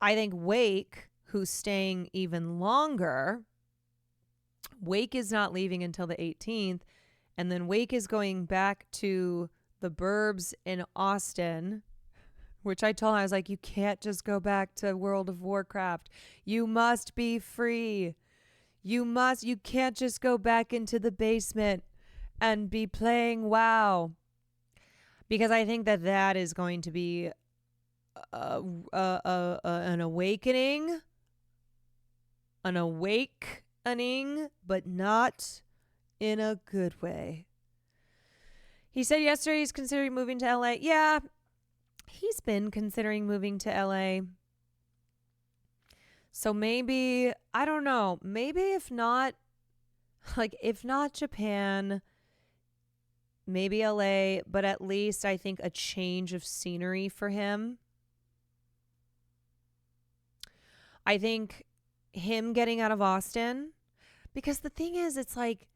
I think Wake, who's staying even longer, Wake is not leaving until the 18th. And then Wake is going back to the burbs in Austin, which I told him, I was like, you can't just go back to World of Warcraft. You must be free. You can't just go back into the basement and be playing WoW. Because I think that is going to be an awakening. An awakening, but not in a good way. He said yesterday he's considering moving to LA. Yeah, he's been considering moving to LA. So maybe, I don't know, maybe if not Japan, maybe LA, but at least I think a change of scenery for him. I think him getting out of Austin, because the thing is, it's like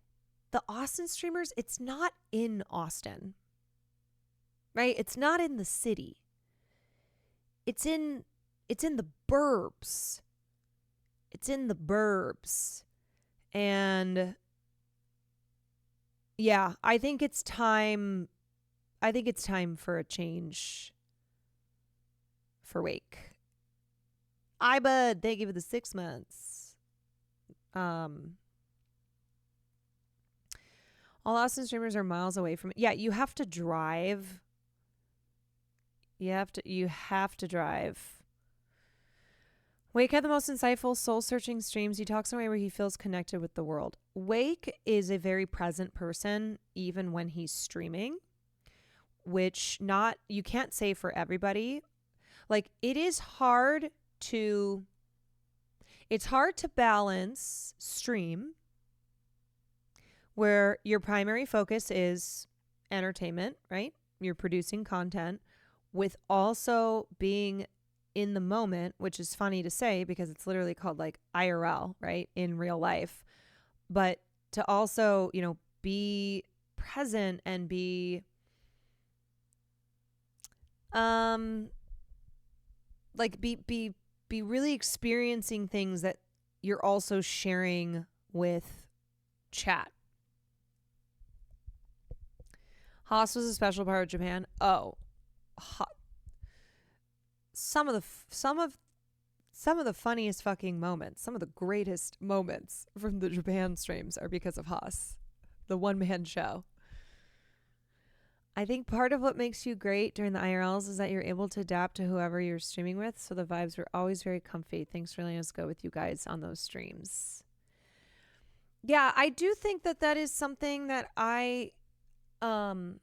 the Austin streamers, it's not in Austin, right? It's not in the city. It's in the burbs. It's in the burbs. And yeah, I think it's time for a change for Wake. Bud, thank you for the 6 months. All Austin streamers are miles away from it. Yeah, you have to drive. You have to drive. Wake had the most insightful, soul-searching streams. He talks in a way where he feels connected with the world. Wake is a very present person, even when he's streaming, which you can't say for everybody. Like, it's hard to balance stream where your primary focus is entertainment, right? You're producing content, with also being in the moment, which is funny to say because it's literally called like IRL, right? In real life. But to also, be present and be be really experiencing things that you're also sharing with chat. Haas was a special part of Japan. Oh, some of the funniest fucking moments, some of the greatest moments from the Japan streams are because of Haas, the one-man show. I think part of what makes you great during the IRLs is that you're able to adapt to whoever you're streaming with, so the vibes were always very comfy. Thanks for letting us go with you guys on those streams. Yeah, I do think that is something that I can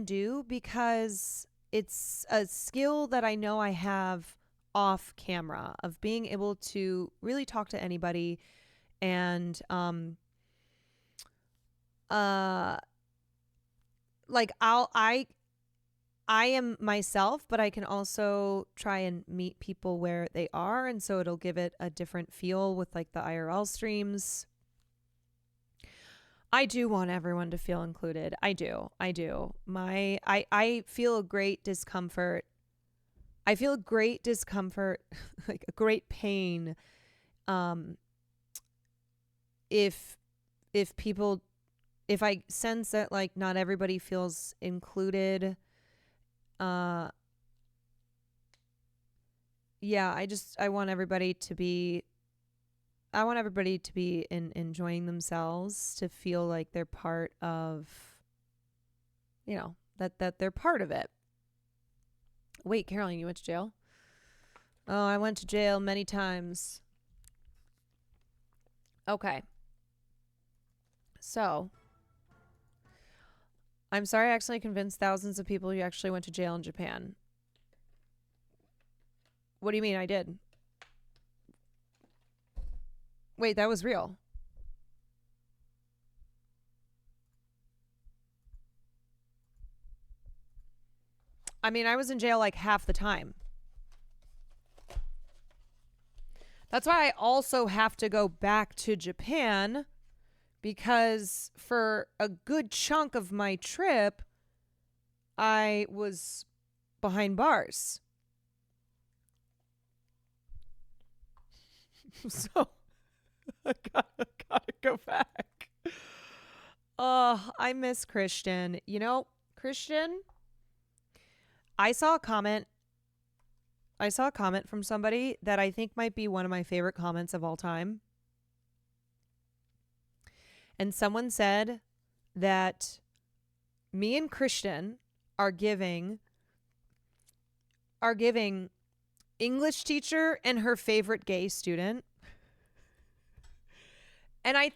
do, because it's a skill that I know I have off camera, of being able to really talk to anybody and like I am myself, but I can also try and meet people where they are, and so it'll give it a different feel with like the IRL streams. I do want everyone to feel included. I do. I feel a great discomfort. Like a great pain. If I sense that like not everybody feels included, yeah, I want everybody to be enjoying themselves, to feel like they're part of, that they're part of it. Wait, Caroline, you went to jail? Oh, I went to jail many times. Okay. So, I'm sorry I accidentally convinced thousands of people you actually went to jail in Japan. What do you mean I did? Wait, that was real. I mean, I was in jail like half the time. That's why I also have to go back to Japan, because for a good chunk of my trip, I was behind bars. So I gotta go back. Oh, I miss Christian. You know, Christian, I saw a comment from somebody that I think might be one of my favorite comments of all time. And someone said that me and Christian are giving English teacher and her favorite gay student. And I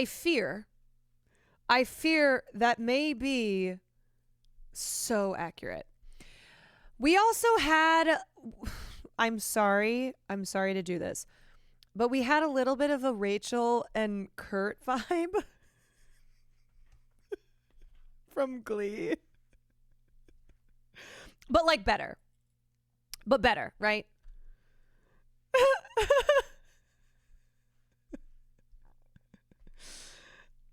fear that may be so accurate. We also had, I'm sorry to do this, but we had a little bit of a Rachel and Kurt vibe from Glee. But like better. But better, right?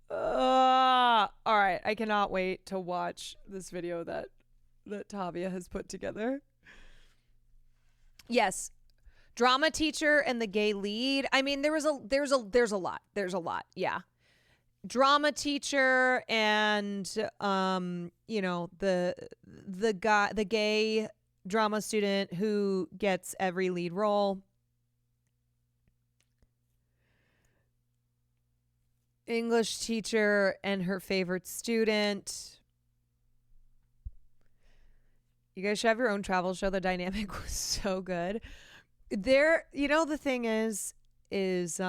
All right, I cannot wait to watch this video that Tavia has put together. Yes, drama teacher and the gay lead. I mean, there's a lot. Yeah, drama teacher and you know, the gay drama student who gets every lead role. English teacher and her favorite student. You guys should have your own travel show. The dynamic was so good. There, you know, the thing is there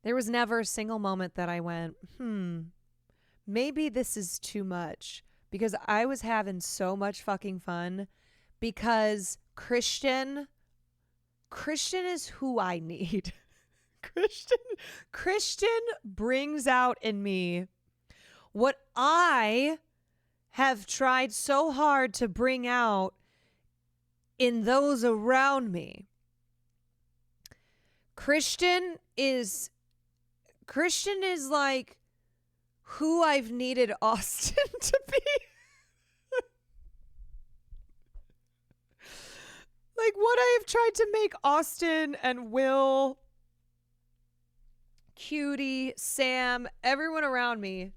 was never a single moment that I went, maybe this is too much, because I was having so much fucking fun, because Christian is who I need. Christian brings out in me what I have tried so hard to bring out in those around me. Christian is like who I've needed Austin to be. Like what I have tried to make Austin and Will, Cutie, Sam, everyone around me.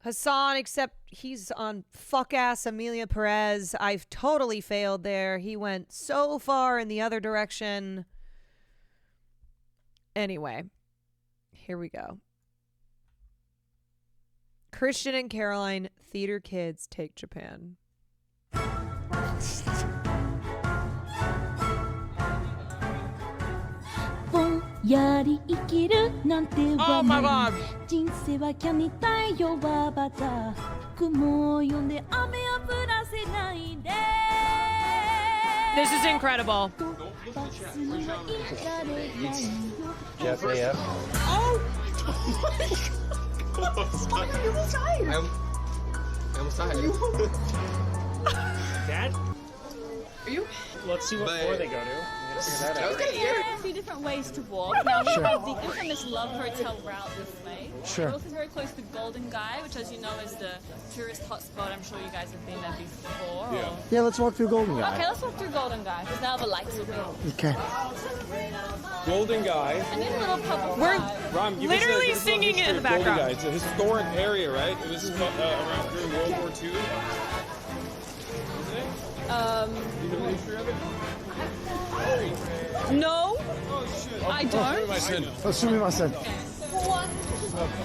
Hassan, except he's on fuck-ass Amelia Perez. I've totally failed there. He went so far in the other direction. Anyway, here we go. Christian and Caroline, theater kids, take Japan. Oh my god! This is incredible. Jeff, yeah. Oh my god, you're almost tired. I almost tired. Dad? Are you? Let's see what floor they go to. I'm gonna figure that out. Okay, There are a few different ways to walk. Now we have the infamous Love Hotel route this way. Sure. We're also very close to Golden Guy, which, as you know, is the tourist hotspot. I'm sure you guys have been there before. Yeah. Yeah, let's walk through Golden Guy. Okay, let's walk through Golden Guy because now the lights will be on. Okay. Golden Guy. And then a little pub. We're Ron, give literally us a singing it in the Golden background. Guy. It's a historic area, right? It was around during World War II. Um, Do you know the history of it? no, Oh, shit. I don't. My son. Oh, show me my son. But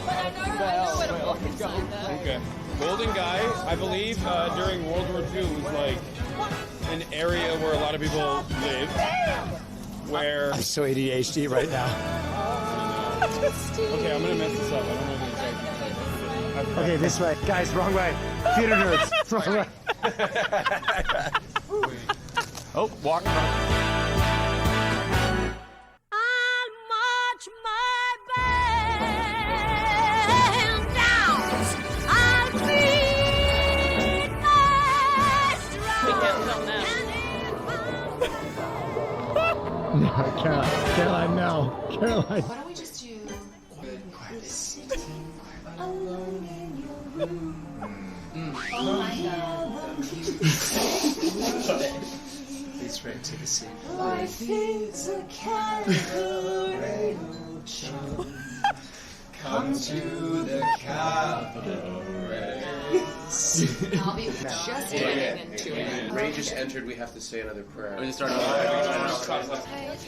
I know where to walk inside there. Okay. Golden Guy, I believe, during World War II was like an area where a lot of people lived. Where. I'm so ADHD right now. Okay, I'm gonna mess this up. I don't know the exact. Okay, this way. Guys, wrong way. Theater nerds. Wrong way. Oh, walk. I'll march my band down. I'll beat my We can't film that. No, Caroline, no. Caroline. Why don't we just do alone in your room? Oh my god. That's right, take a seat. Life is a cabaret. Come to the cabaret. I'll be just getting into it. Ray just entered, we have to say another prayer. We just start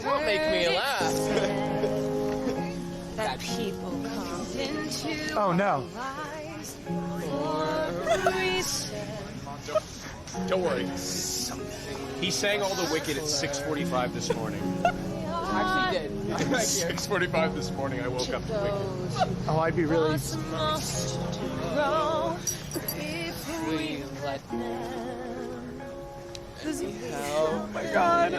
Don't make me laugh. That people come into Oh no. lives for a reason. Don't worry. He sang all the Wicked at 6:45 this morning. Actually did. 6:45 this morning, I woke up to Wicked. Oh, I'd be really. Must go if we let them. Oh my God.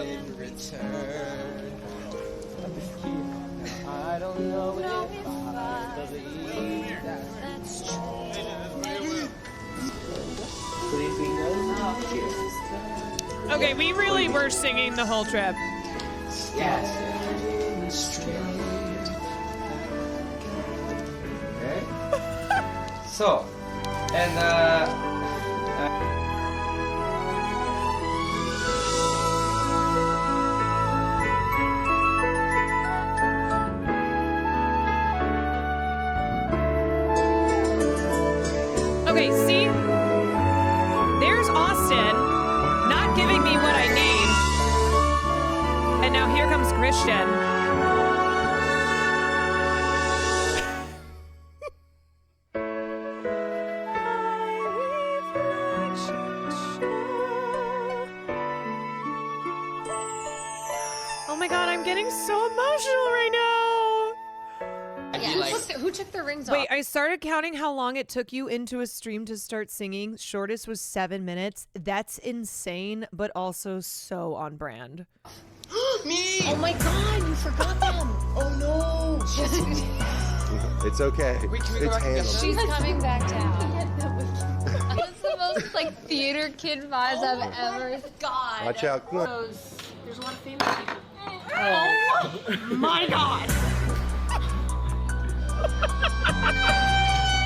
I don't know if I believe that's true. Okay, we really were singing the whole trip. Okay. So, and Okay, see? There's Austin not giving me what I need. And now here comes Christian. Oh my God, I'm getting so emotional right now. Who took the rings Wait, I started counting how long it took you into a stream to start singing. Shortest was 7 minutes. That's insane, but also so on brand. me! Oh my God, you forgot them. Oh no! It's okay. Wait, can we go It's back handled. She's coming back down. That's the most like theater kid vibes I've ever. God. Watch out. Come on. There's a lot of famous people. Oh my God.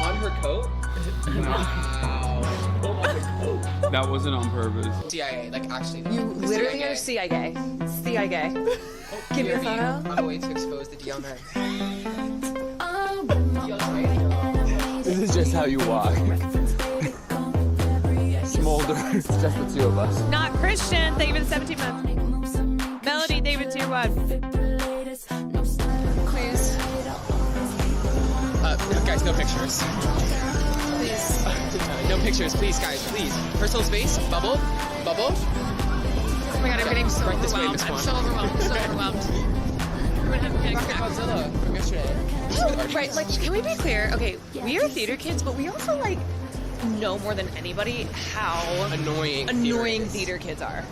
On her coat? Wow. That wasn't on purpose. CIA, like actually. You literally are CIA. CIA. Give me a photo. On the way to expose the DL men. This is just how you walk. Smolder. It's just the two of us. Not Christian. Thank you for the 17 months. Melody, thank you for tier 1. Please. Guys, no pictures. Please. No pictures, please, guys, please. Personal space, bubble, bubble. Oh my God, I'm getting so Right this way, overwhelmed. Miss I'm Kwan. so overwhelmed. So overwhelmed. Rocket Godzilla from yesterday. Right, like, can we be clear? Okay, we are theater kids, but we also, like, know more than anybody how Annoying theater kids are.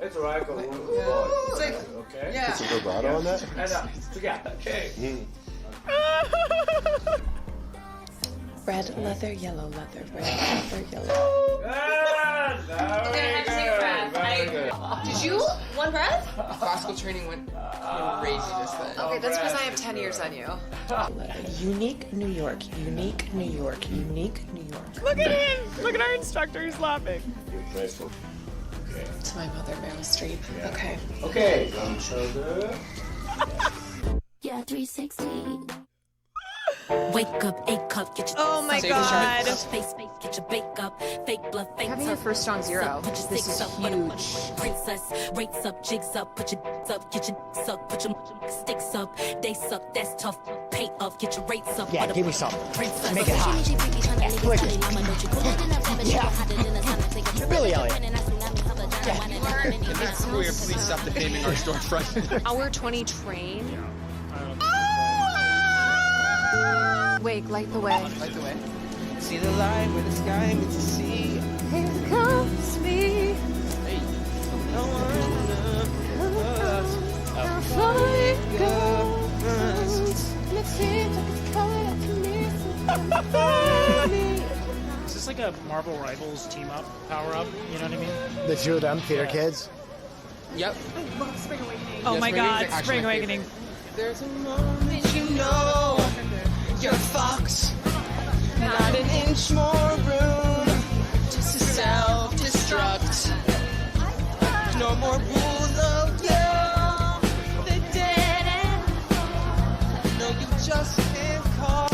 It's alright. Okay. Yeah. Put some vibrato on that. Okay. Red leather, yellow leather, red leather, yellow. Okay, I have to take a breath. Did you? One breath? Classical training went crazy just then. Okay, that's because I have 10 years on you. Unique New York, unique New York, unique New York. Look at him. Look at our instructor. He's laughing. To my mother, Meryl Streep. Okay. Okay. One shoulder. Yeah, 360. Wake up, 8 cup, get your Oh my God. face, get your bake up, fake blood, fake Having your first strong zero. Put your This six is up, huge. Princess, rates up, jigs up, put your up, get your suck, put your sticks up, they suck, that's tough, pay up, get your rates up. Yeah, give me some. Princess. Make it hot. Yeah. Billy Elliot. The next square, please stop defaming our storefront. Hour 20 train. Wake, light the way. Light the way. See the light where the sky meets the sea. Here comes me. Hey. How far it goes. And it seems like it's coming up to me. Is this like a Marvel Rivals team up, power up? You know what I mean? The two of them, theater kids. Yep. Oh Yes, my Spring God. Awakening is actually Spring my Awakening. There's a moment you know you're fucked. Not an inch more room to self-destruct. No more rules of the dead end. No, you just can't call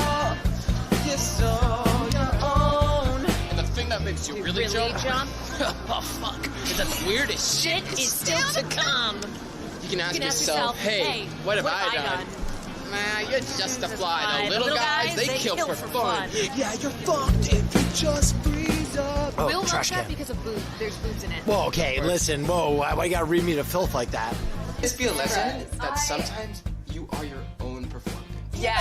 your soul your own. And the thing that makes you really jump? Oh, fuck. Is that the weirdest shit is still to come. You can ask yourself, hey, what have I done? Nah, you're just a fly. The little guys, they kill for fun. Yeah, you're fucked if you just freeze up. Oh, Will trash loves that can. because of there's boobs in it. Whoa, okay, listen. Whoa, why you gotta read me to filth like that? Just be a lesson that sometimes you are your own performer. Yeah.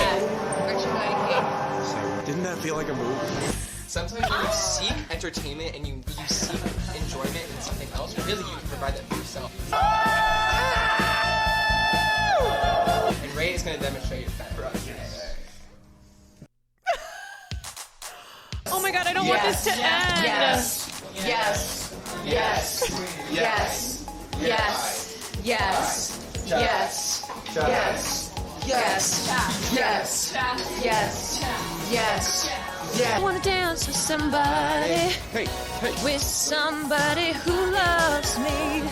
Aren't you like, Didn't that feel like a movie? Sometimes when you seek entertainment and you seek enjoyment in something else, really you can provide that for yourself. And Ray is going to demonstrate that for us. Oh my god, I don't want this to end. Yes. Yes. Yes. Yes. Yes. Yes. Yes. Yes. Yes. Yes. Yes. Yes. I wanna dance with somebody, with somebody who loves me.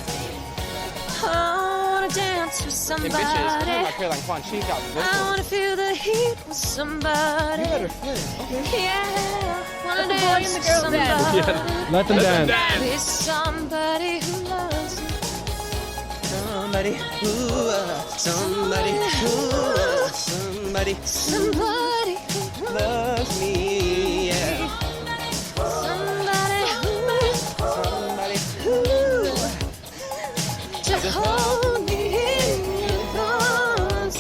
I wanna dance with somebody. I wanna feel the heat with somebody. Yeah, wanna dance with somebody. Let them dance. With somebody who loves me. Somebody who somebody Somebody who loves me. Yeah. Somebody who just hold me in your arms.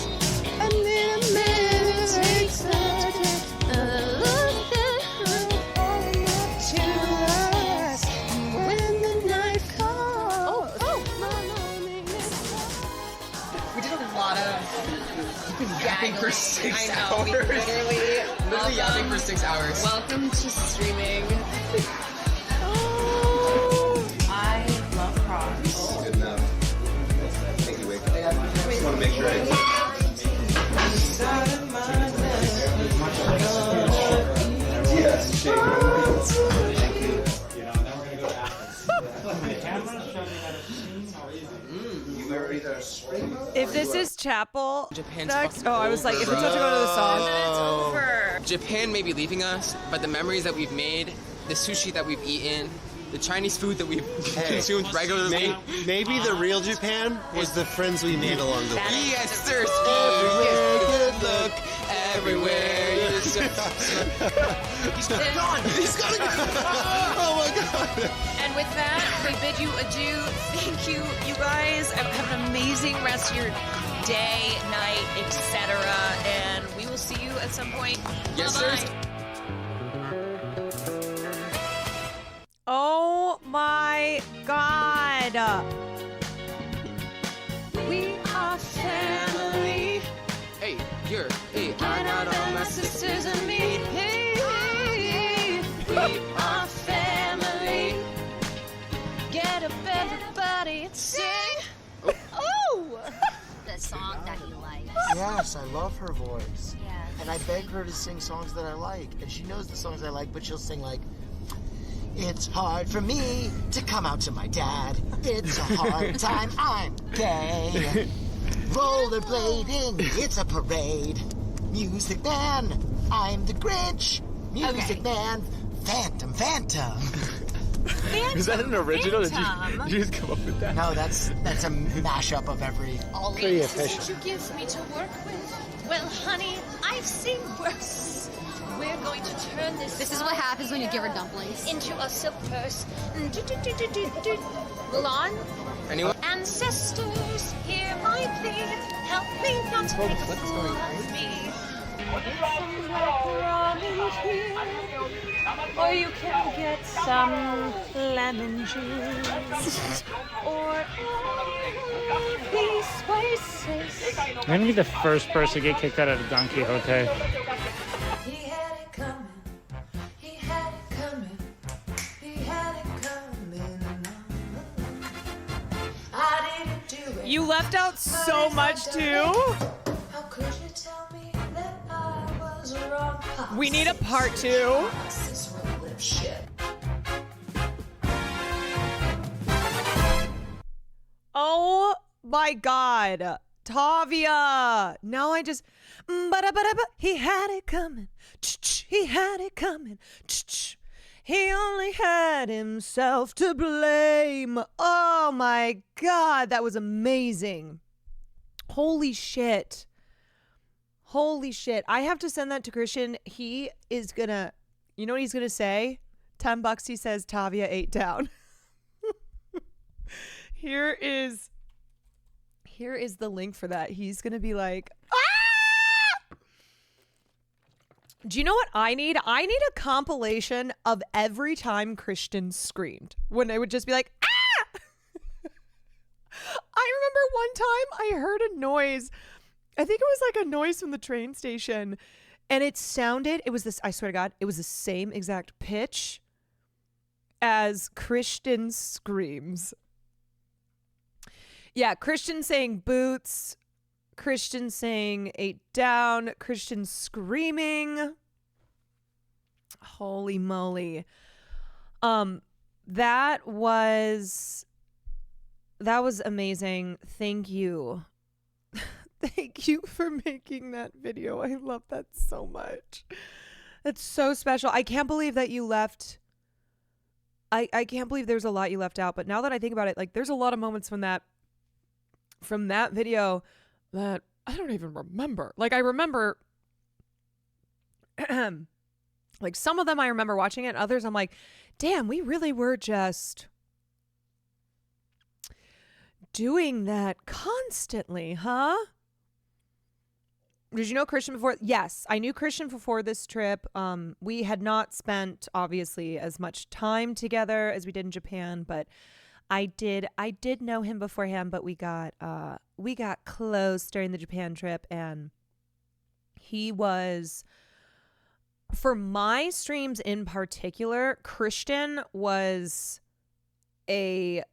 And then maybe takes that to us when the night comes. We did a lot of Yapping for 6 I know, hours. we literally yapping for 6 hours. Welcome to streaming. I love Crocs. Good enough. Thank you, Wick. I just want to make sure Yes, shake. Thank you. If this is Chapel Japan's next, fucking I was like, if over, it's such a go to the song. It's over. Japan may be leaving us, but the memories that we've made, the sushi that we've eaten, the Chinese food that we've consumed regularly. Maybe the real Japan was the friends we made along the way. Yes, sir. Everywhere you look, everywhere you He's gone. He's gonna go. Oh my god. And with that, we bid you adieu. Thank you, you guys. Have an amazing rest of your day, night, etc. And we will see you at some point. Yes, Bye-bye. sir. Oh my god. We are family. Hey, you're. Hey, I got all my sisters and me. Hey, we are family. Get up, everybody, and sing. Oh! the song that you like. Yes, I love her voice. Yeah. And I beg her to sing songs that I like. And she knows the songs I like, but she'll sing like, it's hard for me to come out to my dad. It's a hard time, I'm gay. Rollerblading, it's a parade. Music Man, I'm the Grinch. Music Man, Phantom. Is that an original? Did you just come up with that? No, that's a mashup of every. Pretty efficient. You give me to work with. Well, honey, I've seen worse. We're going to turn this This is what happens when you give her dumplings. into a silk purse. Mulan, Anyone? ancestors, hear my plea. Help me not to make a fool of me. Or you can get some lemon juice. Or these spices. I'm gonna be the first person to get kicked out of Don Quixote. He had it coming. He had it coming. He had it coming. I didn't do it. You left out so much too. How could you tell me that I was wrong? We need a part 2. This really live shit. Oh my God. Tavia. Now I just. He had it coming. He had it coming. He only had himself to blame. Oh my God. That was amazing. Holy shit. Holy shit. I have to send that to Christian. He is gonna. You know what he's gonna say? $10 he says Tavia 8 down. Here is the link for that. He's gonna be like, ah! Do you know what I need? I need a compilation of every time Christian screamed. When I would just be like, ah! I remember one time I heard a noise. I think it was like a noise from the train station. And it was this, I swear to God, it was the same exact pitch as Christian screams. Yeah, Christian saying boots, Christian saying 8 down, Christian screaming. Holy moly. That was amazing. Thank you. Thank you for making that video. I love that so much. That's so special. I can't believe that you left. I can't believe there's a lot you left out, but now that I think about it, like there's a lot of moments from that video that I don't even remember. Like I remember like some of them I remember watching it, others I'm like, damn, we really were just doing that constantly, huh? Did you know Christian before? Yes, I knew Christian before this trip. We had not spent obviously as much time together as we did in Japan, but I did know him beforehand, but we got close during the Japan trip, and he was, for my streams in particular, Christian was like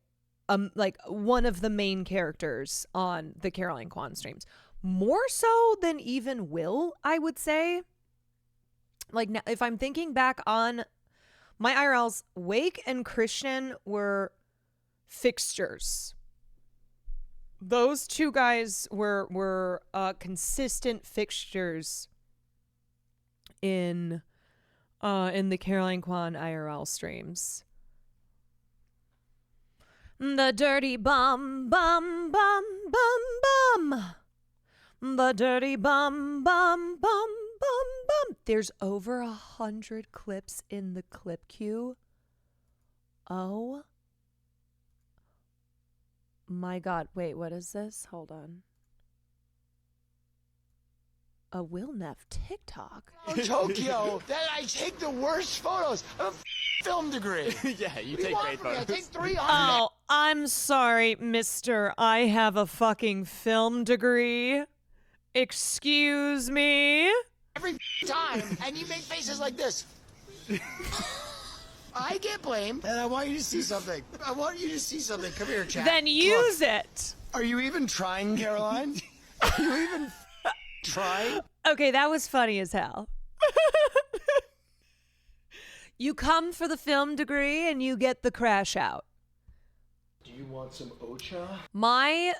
one of the main characters on the Caroline Kwan streams. More so than even Will, I would say. Like now, if I'm thinking back on my IRLs, Wake and Christian were fixtures. Those two guys were consistent fixtures in the Caroline Kwan IRL streams. The dirty bum bum bum bum bum. The dirty bum bum bum bum bum. There's over 100 clips in the clip queue. Oh my God. Wait, what is this? Hold on. A Will Neff TikTok. Tokyo, that I take the worst photos. I have a film degree. Yeah, you take great I photos. take 300. Oh, I'm sorry, mister. I have a fucking film degree. Excuse me? Every time, and you make faces like this. I get blamed, and I want you to see something. Come here, chat. Then use it. Are you even trying, Caroline? Are you even trying? Okay, that was funny as hell. You come for the film degree and you get the crash out. Do you want some Ocha? My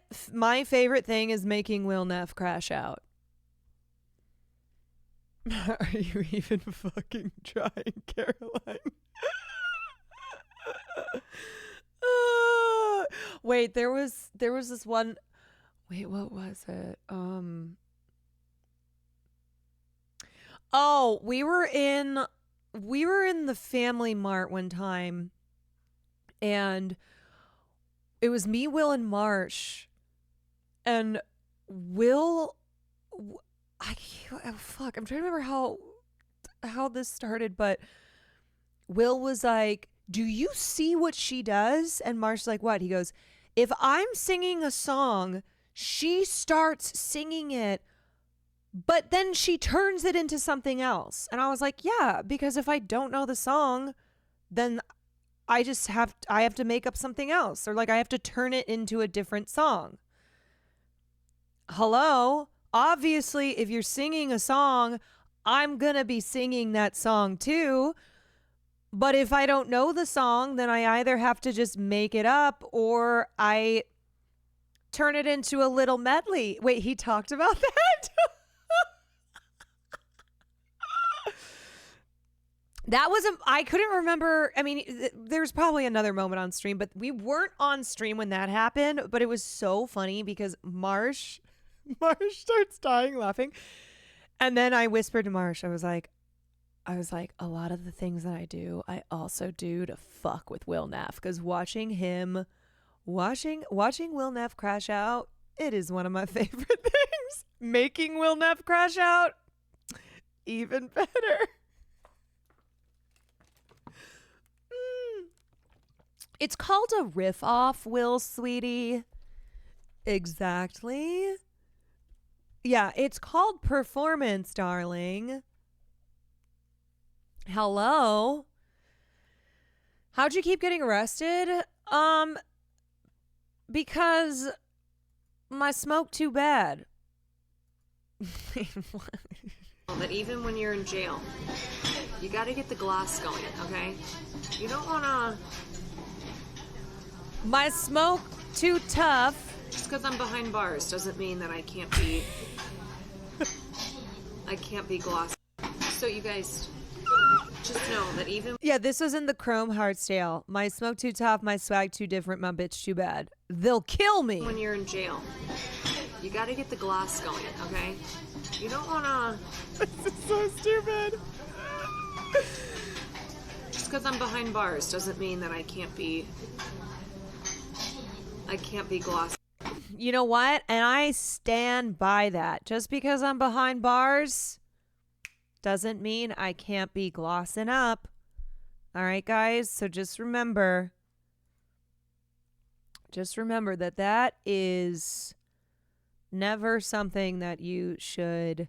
favorite thing is making Will Neff crash out. Are you even fucking trying, Caroline? Wait, there was this one. Wait, what was it? Oh, we were in the Family Mart one time, and it was me, Will, and Marsh, and Will. Fuck, I'm trying to remember how this started, but Will was like, "Do you see what she does?" And Marsh's like, "What?" He goes, "If I'm singing a song, she starts singing it, but then she turns it into something else." And I was like, "Yeah, because if I don't know the song, then I have to make up something else, or like I have to turn it into a different song." Hello? Obviously, if you're singing a song, I'm going to be singing that song too. But if I don't know the song, then I either have to just make it up or I turn it into a little medley. Wait, he talked about that? That was I couldn't remember. I mean, there's probably another moment on stream, but we weren't on stream when that happened. But it was so funny because Marsh starts dying laughing. And then I whispered to Marsh, I was like, a lot of the things that I do, I also do to fuck with Will Neff. Because watching Will Neff crash out, it is one of my favorite things. Making Will Neff crash out, even better. It's called a riff off, Will, sweetie. Exactly. Yeah, it's called performance, darling. Hello. How'd you keep getting arrested? Because my smoke too bad. That even when you're in jail, you got to get the gloss going, okay? You don't want to... My smoke too tough. Just because I'm behind bars doesn't mean that I can't be... I can't be glossy. So you guys just know that even... Yeah, this was in the Chrome Hardstale. My smoke too tough, my swag too different, my bitch too bad. They'll kill me. When you're in jail, you got to get the gloss going, okay? You don't want to... This is so stupid. Just because I'm behind bars doesn't mean that I can't be glossy. You know what? And I stand by that. Just because I'm behind bars doesn't mean I can't be glossing up. All right, guys? So just remember that is never something that you should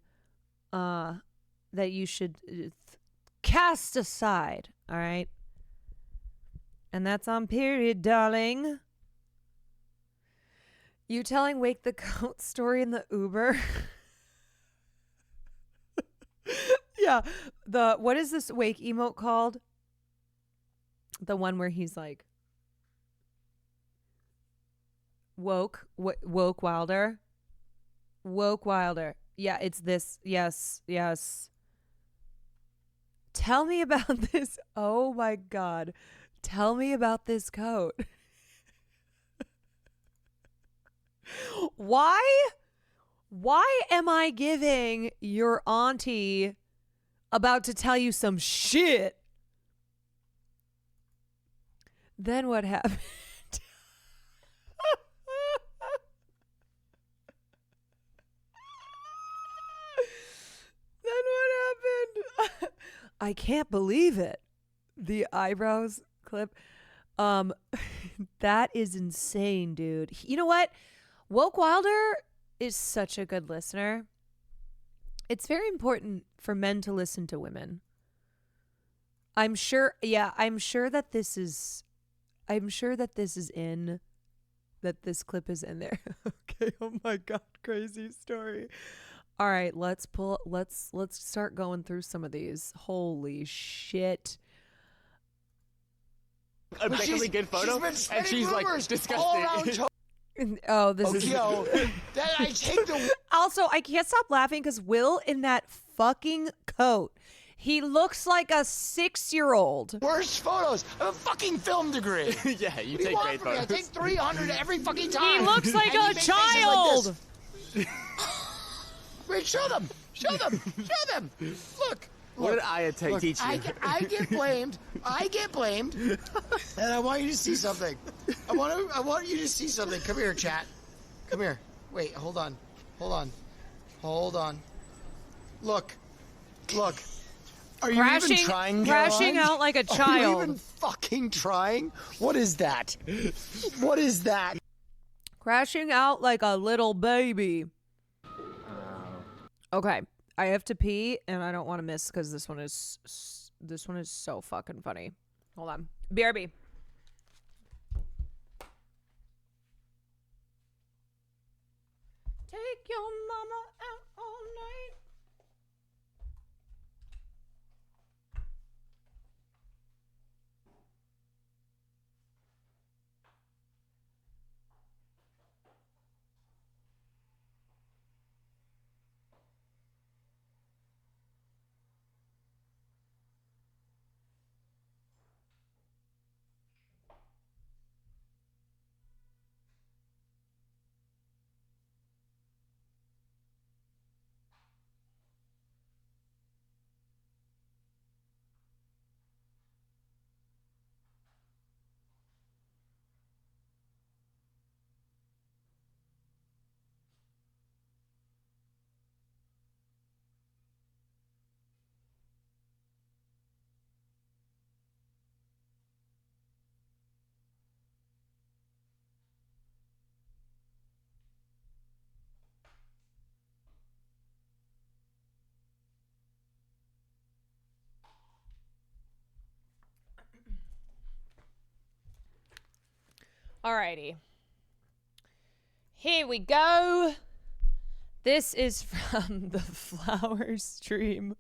cast aside, all right? And that's on period, darling. You telling Wake the Goat story in the Uber? Yeah. What is this Wake emote called? The one where he's like woke Wilder. Woke Wilder. Yeah, it's this. Yes. Tell me about this. Oh my God. Tell me about this coat. Why am I giving your auntie about to tell you some shit? Then what happened? Then what happened? I can't believe it. The eyebrows clip. That is insane, dude. You know what? Woke Wilder is such a good listener. It's very important for men to listen to women. I'm sure that this clip is in there. Okay, oh my God, crazy story. All right, let's start going through some of these. Holy shit. Objectively good photo, and she's like disgusting. Oh, this is... That I take the... Also, I can't stop laughing because Will in that fucking coat, he looks like a 6-year-old. Worst photos. I have a fucking film degree. Yeah, you What do take want great from me? I photos. take 300 every fucking time. He looks like And a he makes faces like child. this. Wait, show them. Look. What did Aya teach you? I get blamed. And I want you to see something. I want you to see something. Come here, chat. Come here. Wait, hold on. Look. Are you even trying, Caroline? Crashing out like a Are child. you even fucking trying? What is that? Crashing out like a little baby. Okay, I have to pee and I don't want to miss because this one is so fucking funny. Hold on. BRB. Take your mama out all night. Alrighty. Here we go. This is from the flower stream.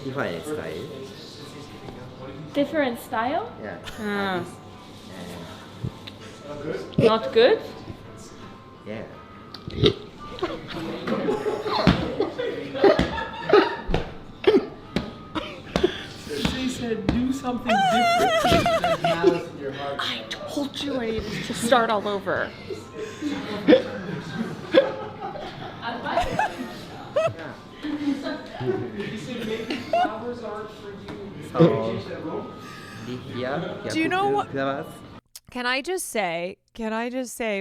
Different style. Different style? Yeah. Not good? Yeah. She said, do something different. I told you I needed to start all over. Do you know what? Can I just say,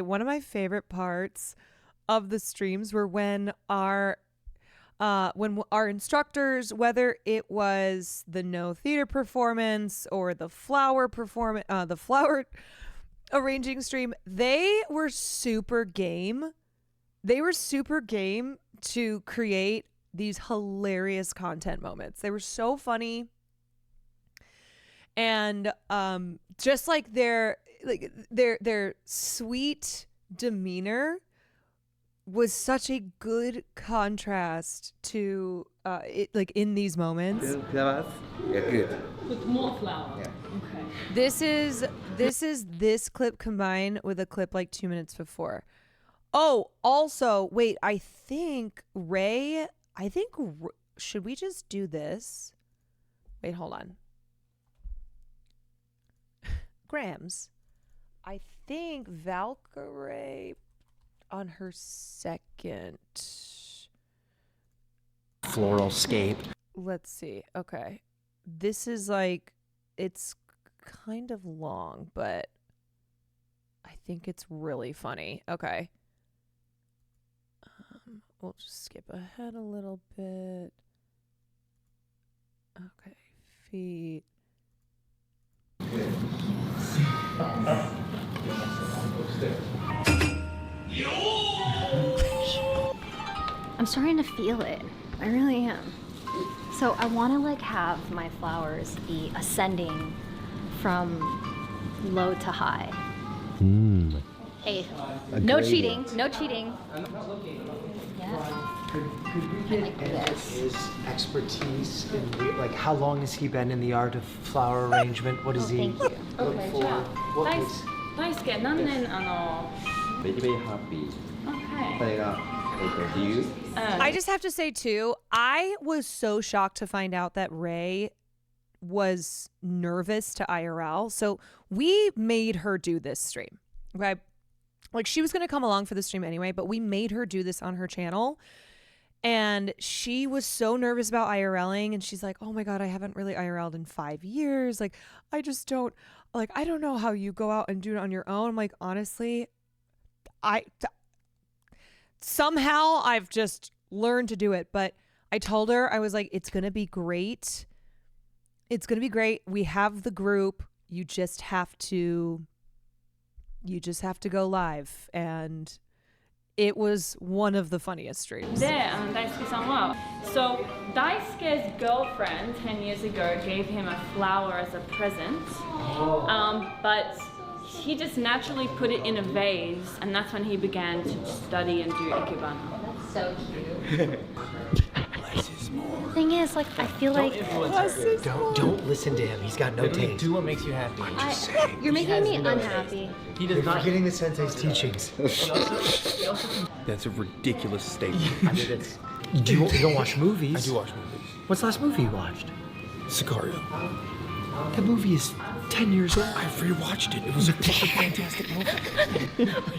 one of my favorite parts of the streams were when our instructors, whether it was the no theater performance or the flower performance, the flower arranging stream, they were super game. They were super game to create these hilarious content moments. They were so funny. And just like their sweet demeanor was such a good contrast to it, like in these moments. Yeah, good. With more flour. Yeah. Okay. This is this clip combined with a clip like 2 minutes before. Oh, also, wait, I think should we just do this? Wait, hold on. Grams. I think Valkyrie on her second floral scape. Let's see. Okay. This is like, it's kind of long, but I think it's really funny. Okay. We'll just skip ahead a little bit. Okay. Feet. I'm starting to feel it. I really am. So I want to like have my flowers be ascending from low to high. Hey, no cheating, no cheating. Could we get his expertise in like how long has he been in the art of flower arrangement? What does he thank you. look Okay, for? What was 大輔何年Very, very happy. Okay. これが、理由 I just have to say too, I was so shocked to find out that Ray was nervous to IRL. So we made her do this stream. Okay. Like she was going to come along for the stream anyway, but we made her do this on her channel. And she was so nervous about IRLing. And she's like, oh my God, I haven't really IRL'd in 5 years. Like, I just don't, like, I don't know how you go out and do it on your own. I'm like, honestly, somehow I've just learned to do it. But I told her, I was like, it's going to be great. It's going to be great. We have the group. You just have to go live. And it was one of the funniest streams. で、大輔さんは So, 大輔's girlfriend 10 years ago gave him a flower as a present, but he just naturally put it in a vase, and that's when he began to study and do ikebana. That's so cute. The thing is, like, I feel like Don't listen to him. He's got no taste. Do what makes you happy. You're making me unhappy. He You're does not. forgetting the sensei's teachings. That's a ridiculous statement. I mean, it's, You don't watch movies. I do watch movies. What's the last movie you watched? Sicario. That movie is 10 years old. I've rewatched it. It was a fantastic movie.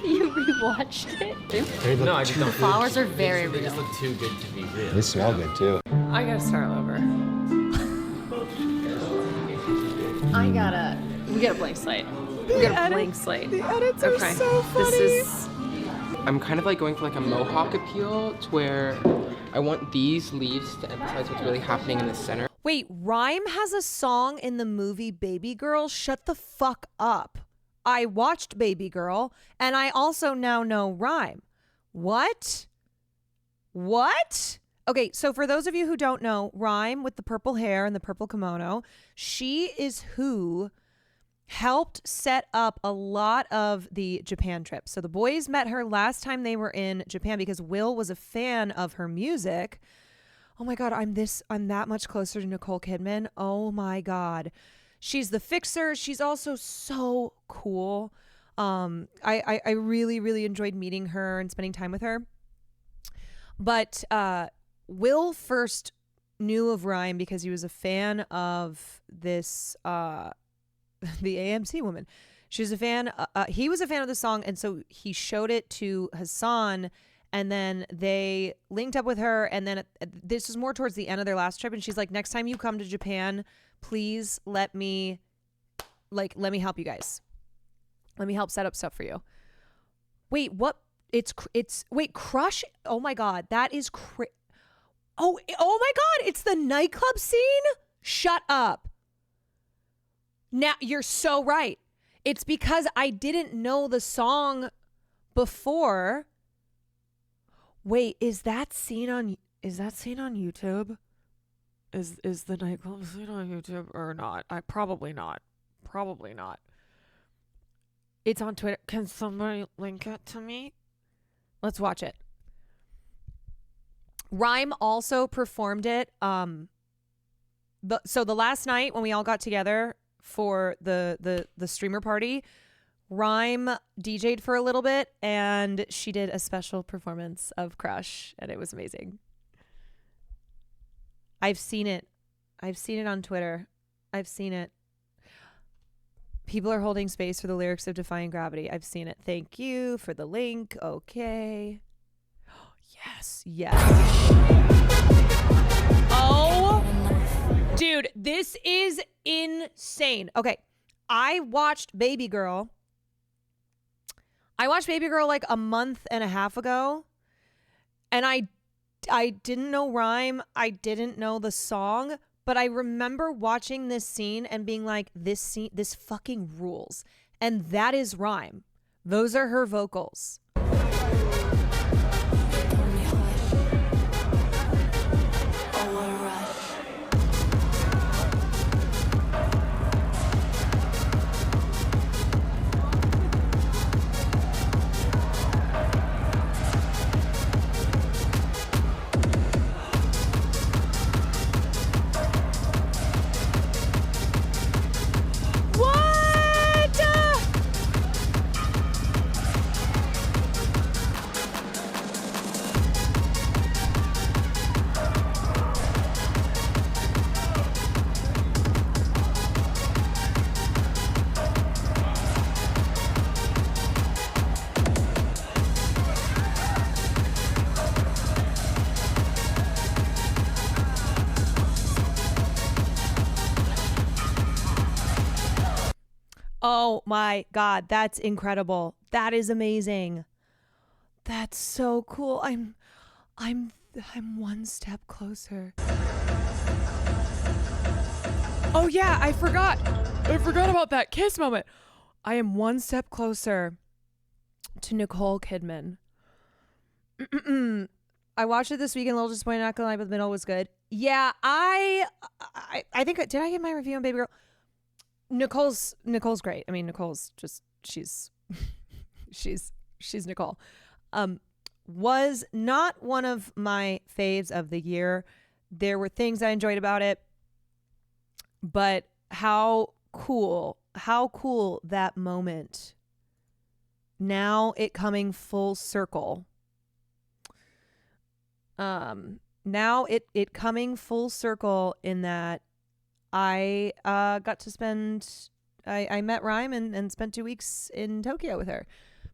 You rewatched it? no, I just don't. Flowers are very They real. just look too good to be real. They smell good too. I gotta start all over. We got a blank slate. We got a blank slate. The edits are so funny. This is. I'm kind of like going for like a mohawk appeal to where I want these leaves to emphasize what's really happening in the center. Wait, Rhyme has a song in the movie Baby Girl? Shut the fuck up. I watched Baby Girl, and I also now know Rhyme. What? Okay, Okay, so for those of you who don't know, Rhyme with the purple hair and the purple kimono, she is who helped set up a lot of the Japan trip. So the boys met her last time they were in Japan because Will was a fan of her music. Oh my God, I'm that much closer to Nicole Kidman. Oh my God. She's the fixer. She's also so cool. I really, really enjoyed meeting her and spending time with her. But Will first knew of Rhyme because he was a fan of this the AMC woman. She was a fan. He was a fan of the song, and so he showed it to Hassan, and then they linked up with her. And then this was more towards the end of their last trip, and she's like, "Next time you come to Japan, please let me help you guys. Let me help set up stuff for you." Wait, what? Wait, Crush. Oh my God, that is oh my God, it's the nightclub scene. Shut up. Now, you're so right. It's because I didn't know the song before. Wait, is that scene on YouTube? Is the nightclub scene on YouTube or not? Probably not. Probably not. It's on Twitter. Can somebody link it to me? Let's watch it. Rhyme also performed it. So the last night when we all got together for the streamer party, Rhyme DJ'd for a little bit, and she did a special performance of Crush, and it was amazing. I've seen it on Twitter. I've seen it. People are holding space for the lyrics of Defying Gravity. I've seen it. Thank you for the link. Okay. Yes. Oh, dude, this is insane. Okay, I watched Baby Girl. Like a month and a half ago, and I didn't know Rhyme. I didn't know the song, but I remember watching this scene and being like, this fucking rules. And that is Rhyme. Those are her vocals. Oh my God, that's incredible. That is amazing. That's so cool. I'm one step closer. Oh yeah, I forgot about that kiss moment. I am one step closer to Nicole Kidman. I watched it this weekend, a little disappointed, not gonna lie, but the middle was good. Yeah, I think, did I get my review on Baby Girl? Nicole's great. I mean, Nicole's just, she's Nicole. Was not one of my faves of the year. There were things I enjoyed about it, but how cool that moment. Now it coming full circle. Now it coming full circle in that I got to spend, I met Rhyme and spent 2 weeks in Tokyo with her.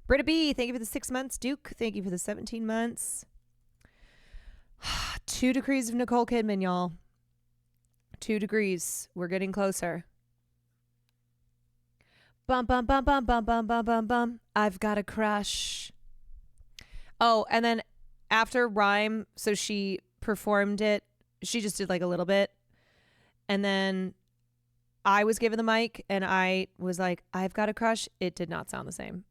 Britta B, thank you for the 6 months. Duke, thank you for the 17 months. 2 degrees of Nicole Kidman, y'all. 2 degrees. We're getting closer. Bum, bum, bum, bum, bum, bum, bum, bum, bum. I've got a crush. Oh, and then after Rhyme, so she performed it. She just did like a little bit. And then I was given the mic and I was like, I've got a crush. It did not sound the same.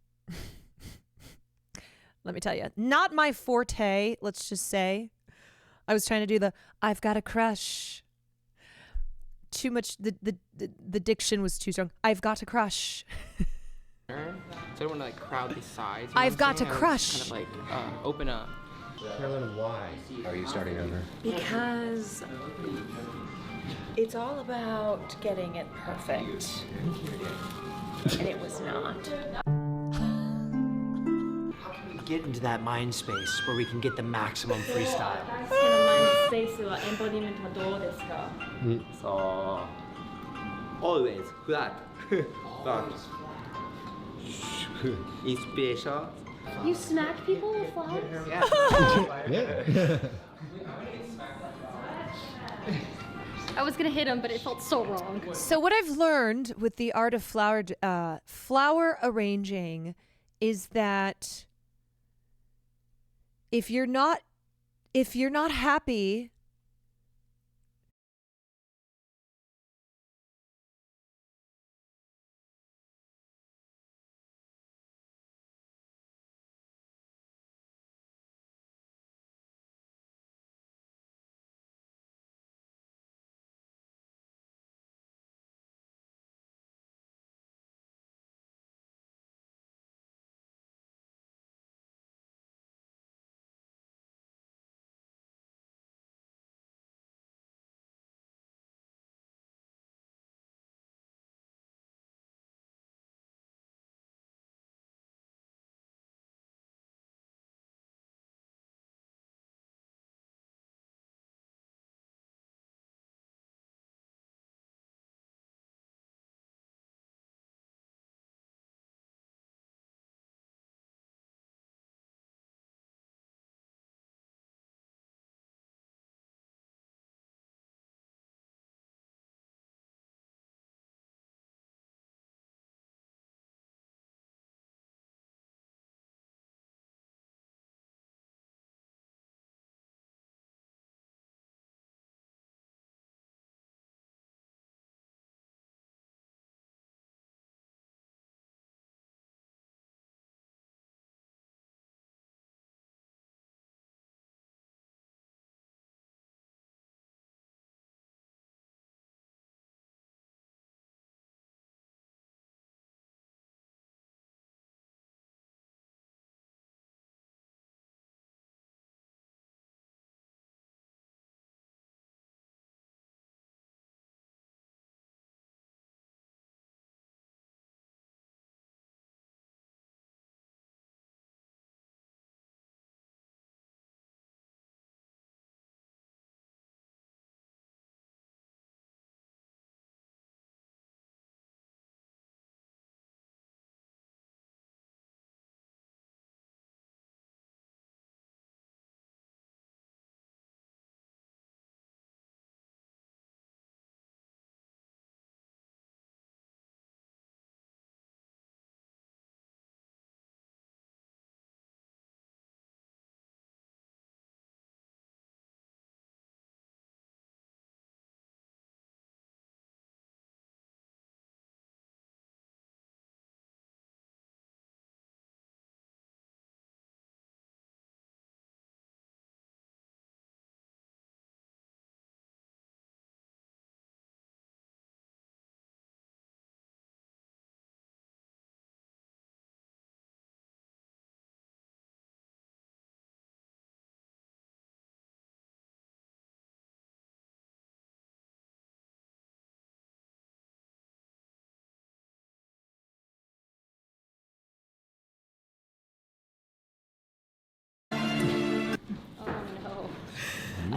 Let me tell you, not my forte, let's just say. I was trying to do the I've got a crush. Too much. The diction was too strong. I've got a crush. So I don't want to like crowd these sides. I've got a I would crush. just kind of like open up. Carolyn, why are you starting over? Because it's all about getting it perfect. And it was not. Get into that mind space where we can get the maximum freestyle. 大好きなマインドスペースはエンボディメントはどうですか？So, always flat. But inspiration. You smack people with flowers? Yeah. I was gonna hit him, but it felt so wrong. So what I've learned with the art of flower arranging is that if you're not happy,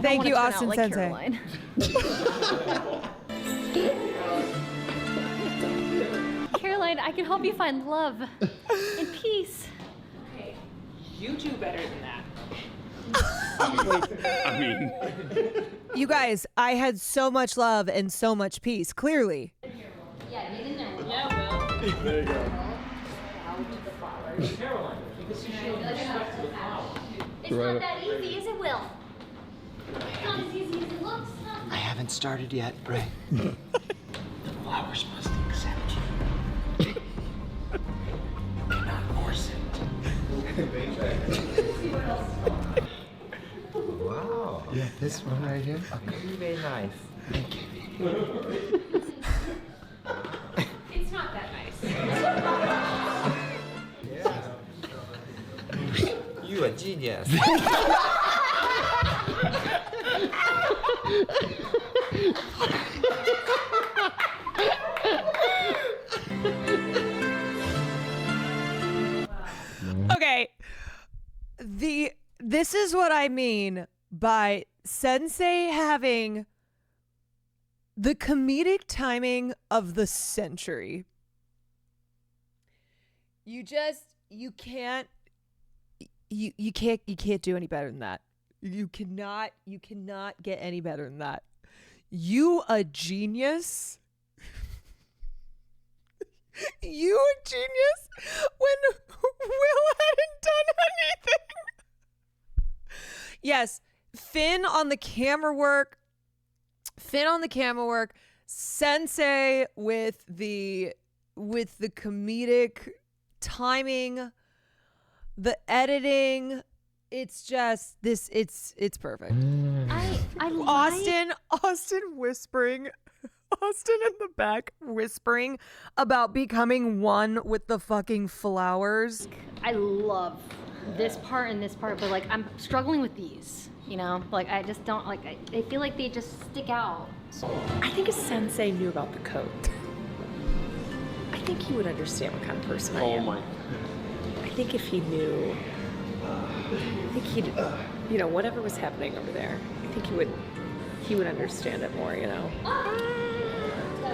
Thank you, Austin like Sensei. Caroline. Caroline, I can help you find love and peace. Hey, you do better than that. I mean, You guys, I had so much love and so much peace, clearly. Yeah, get in there. Yeah, Will. there you go. Caroline, you can see she respects the flower. It's not that easy, is it, Will? It's not as easy as it looks. I haven't started yet, Ray. The flowers must accept you. You cannot force it. Wow. Yeah, this one right here. Okay, very nice. Thank you. It's not that nice. You a genius. Okay. This is what I mean by Sensei having the comedic timing of the century. You can't do any better than that. You cannot get any better than that. You a genius. You a genius when Will hadn't done anything. Yes, Finn on the camera work. Sensei with the comedic timing, the editing. It's just this. It's perfect. Austin whispering. Austin in the back whispering about becoming one with the fucking flowers. I love this part and this part, but like I'm struggling with these, you know? Like I just don't like, I feel like they just stick out. I think if Sensei knew about the coat, I think he would understand what kind of person I am. I think if he knew, I think he'd, whatever was happening over there, I think he would understand it more,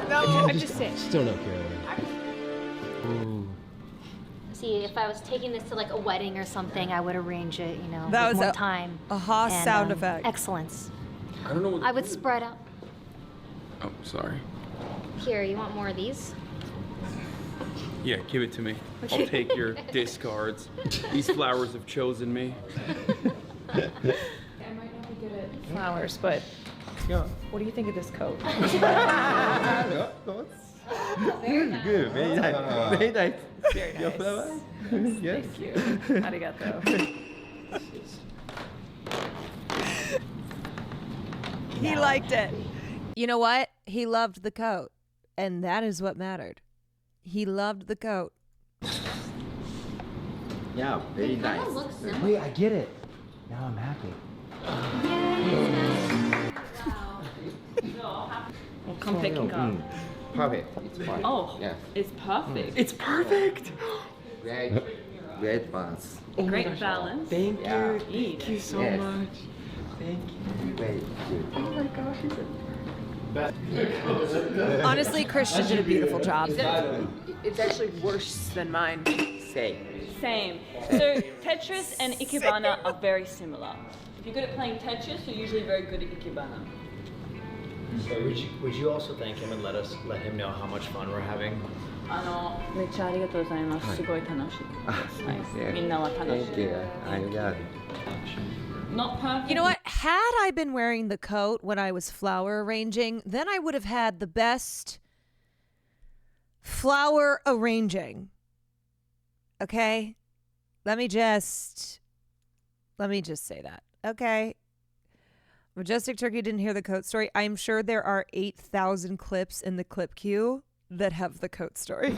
I'm just saying. Still no Caroline. See, if I was taking this to like a wedding or something, I would arrange it, That with was more time. a Haas and, sound effect. Excellence. I don't know what I would spread out. Oh, sorry. Here, you want more of these? Yeah, give it to me. I'll take your discards. These flowers have chosen me. I might not be good at flowers, but what do you think of this coat? Very good. Very nice. Very nice. Very Your nice. flowers? Yes. Thank you. Arigato. He liked it. You know what? He loved the coat, and that is what mattered. He loved the coat. Yeah, very nice. Wait, I get it. Now I'm happy. Well, come pick it up. Perfect. It's fine. Oh, Yes. it's perfect. It's perfect. Great balance. Great balance. Thank Yeah. you. Thank you so Yes. much. Thank you. Very good. Oh my gosh, he's Honestly, Christian did a beautiful job. It's actually worse than mine. Same. So Tetris and Ikebana are very similar. If you're good at playing Tetris, you're usually very good at Ikebana. Would you also thank him and let him know how much fun we're having? めっちゃありがとうございます。すごい楽しい。みんなは楽しい。 Thank you. I got it. Not perfect. You know what? Had I been wearing the coat when I was flower arranging, then I would have had the best flower arranging. Okay? Let me just say that. Okay? Majestic Turkey didn't hear the coat story. I'm sure there are 8,000 clips in the clip queue that have the coat story.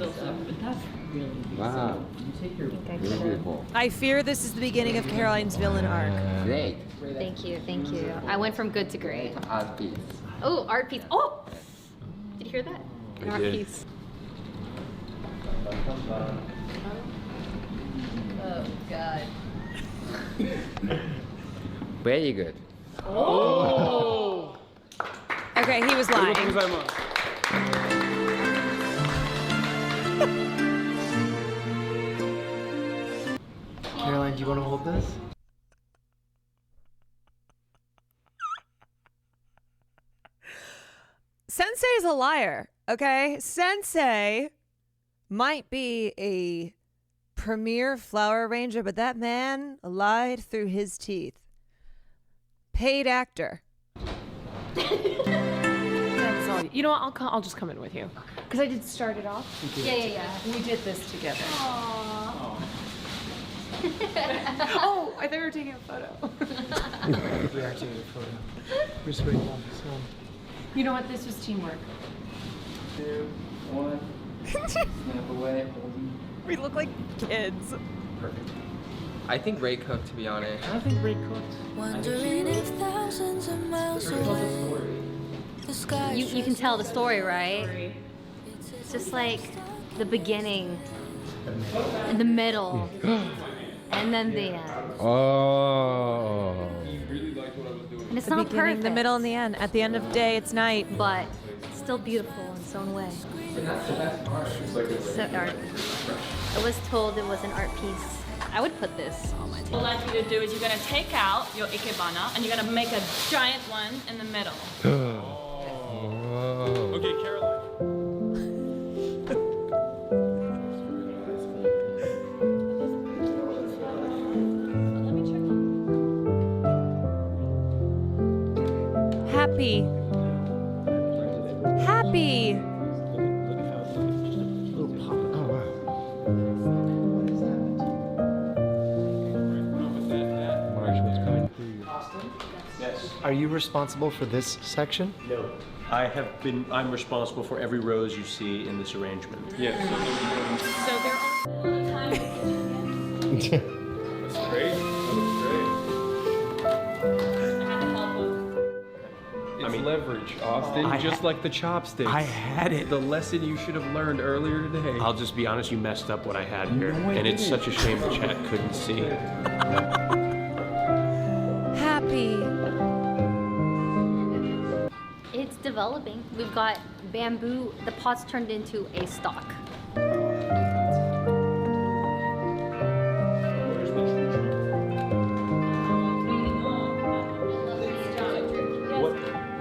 Wow. Beautiful. I fear this is the beginning of Caroline's villain arc. Great. Thank you, thank you. I went from good to great. Art piece. Oh, art piece. Oh! Did you hear that? An art did. piece. Oh, God. Very good. Oh! Okay, he was lying. Caroline, do you want to hold this? Sensei is a liar, okay? Sensei might be a premier flower arranger, but that man lied through his teeth. Paid actor. That's all. You know what? I'll just come in with you. Because I did start it off. Yeah. We did this together. Aww. Oh, I thought we were taking a photo. reacting to the photo. We're just waiting on this one. You know what? This was teamwork. 2, 1. Snap away. We look like kids. Perfect. I think Ray cooked, to be honest. I don't think Ray cooked. Wondering if thousands of miles away, the sky You can tell the story, right? It's just like the beginning, the middle, and then the end. Oh. And it's The not beginning, perfect. the middle, and the end. At the end of the day, it's night. But it's still beautiful in its own way. And that's the best part. So art. I was told it was an art piece. I would put this on my What table. I'd like you to do is you're gonna take out your ikebana and you're gonna make a giant one in the middle. Okay, Caroline. Happy. Happy. Yes. Are you responsible for this section? No. I'm responsible for every rose you see in this arrangement. Yes. So there are That's great. It's leverage, Austin, just like the chopsticks. I had it. The lesson you should have learned earlier today. I'll just be honest, you messed up what I had here. No, I and it's didn't. such a shame the chat couldn't see. Happy. It's developing. We've got bamboo. The pot's turned into a stalk.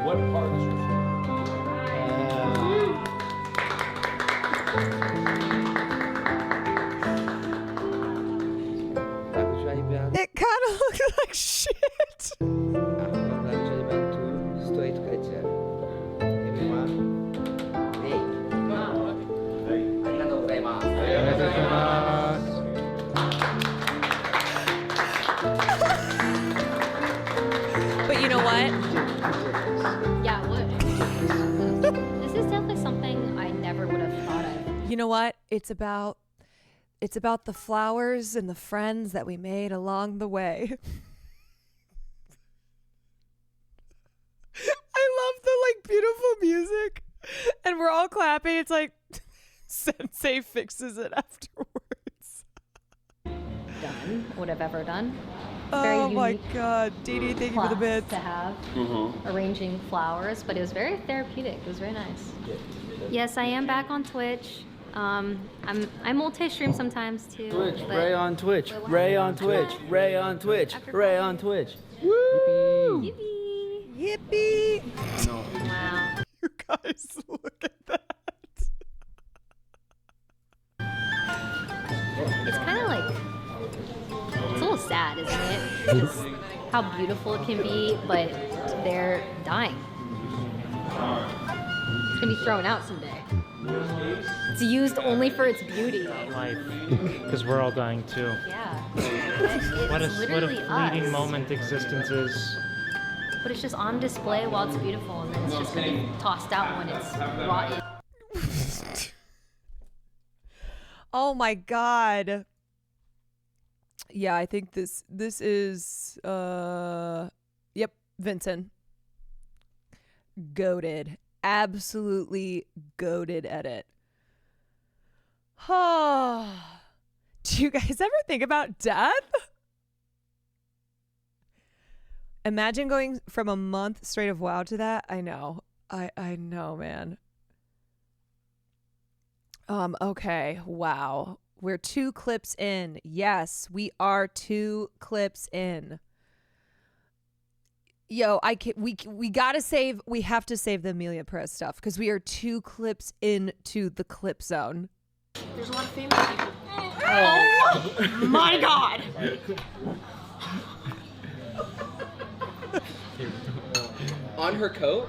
What part is It kind of looks like shit. But you know what? Yeah, it would. This is definitely something I never would have thought of. You know what? It's about the flowers and the friends that we made along the way. I love the like beautiful music. And we're all clapping. It's like Sensei fixes it afterwards. Done. Would have ever done. Very Oh my unique god. Dee Dee, thank you for the class bits. to have arranging flowers, but it was very therapeutic. It was very nice. Yes, I am back on Twitch. I multi-stream sometimes too. Twitch, but- Ray on Twitch, Ray on Twitch, Ray on Twitch, Ray on Twitch. Woo! Yippee! Yippee! Wow. You guys, look at that. It's kind of like, it's a little sad, isn't it? Just how beautiful it can be, but they're dying. It's gonna be thrown out someday. It's used only for its beauty. Life. Because we're all dying too. Yeah. What a It's literally fleeting us. moment existence is. But it's just on display while it's beautiful, and then it's just gonna be tossed out when it's rotten. Oh my god. Yeah, I think this is yep, Vincent. Goated. Absolutely goated at it. Do you guys ever think about death? Imagine going from a month straight of WoW to that. I know. I know, man. Okay. Wow. We're 2 clips in. Yes, we are 2 clips in. Yo, we gotta save. We have to save the Amelia Perez stuff because we are 2 clips into the clip zone. There's a lot of famous people. Oh my god! On her coat?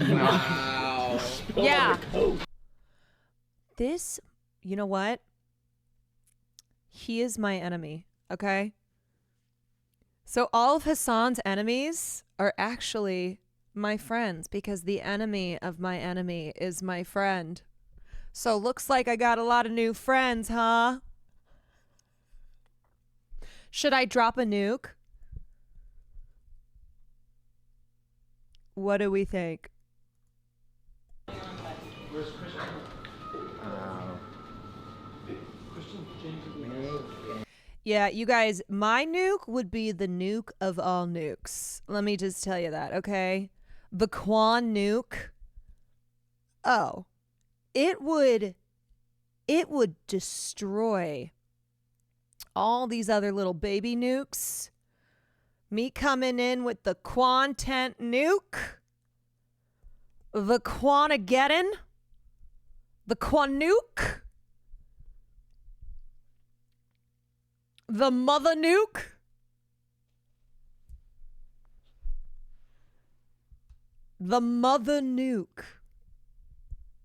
Wow. Yeah. This, you know what? He is my enemy, okay? So all of Hassan's enemies are actually my friends because the enemy of my enemy is my friend. So looks like I got a lot of new friends, huh? Should I drop a nuke? What do we think? Where's Christian? Yeah, you guys, my nuke would be the nuke of all nukes. Let me just tell you that, okay? The Quan nuke. Oh, it would destroy all these other little baby nukes. Me coming in with the Quantent nuke. The Quanageddon. The Quan nuke. The mother nuke. The mother nuke.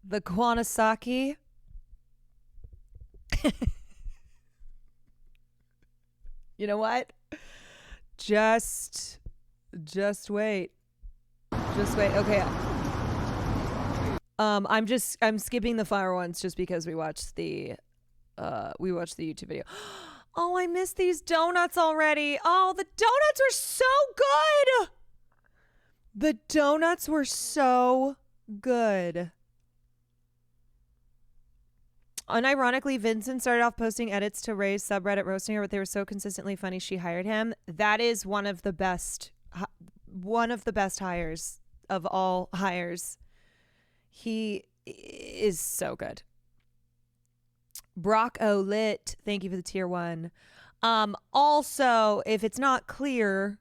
The Kwanasaki. You know what? Just wait. Just wait. Okay. I'm skipping the fire ones just because we watched the YouTube video. Oh, I missed these donuts already. Oh, the donuts were so good. The donuts were so good. Unironically, Vincent started off posting edits to Ray's subreddit roasting her, but they were so consistently funny she hired him. That is one of the best hires of all hires. He is so good. Brock O Lit, thank you for the tier 1. Also, if it's not clear,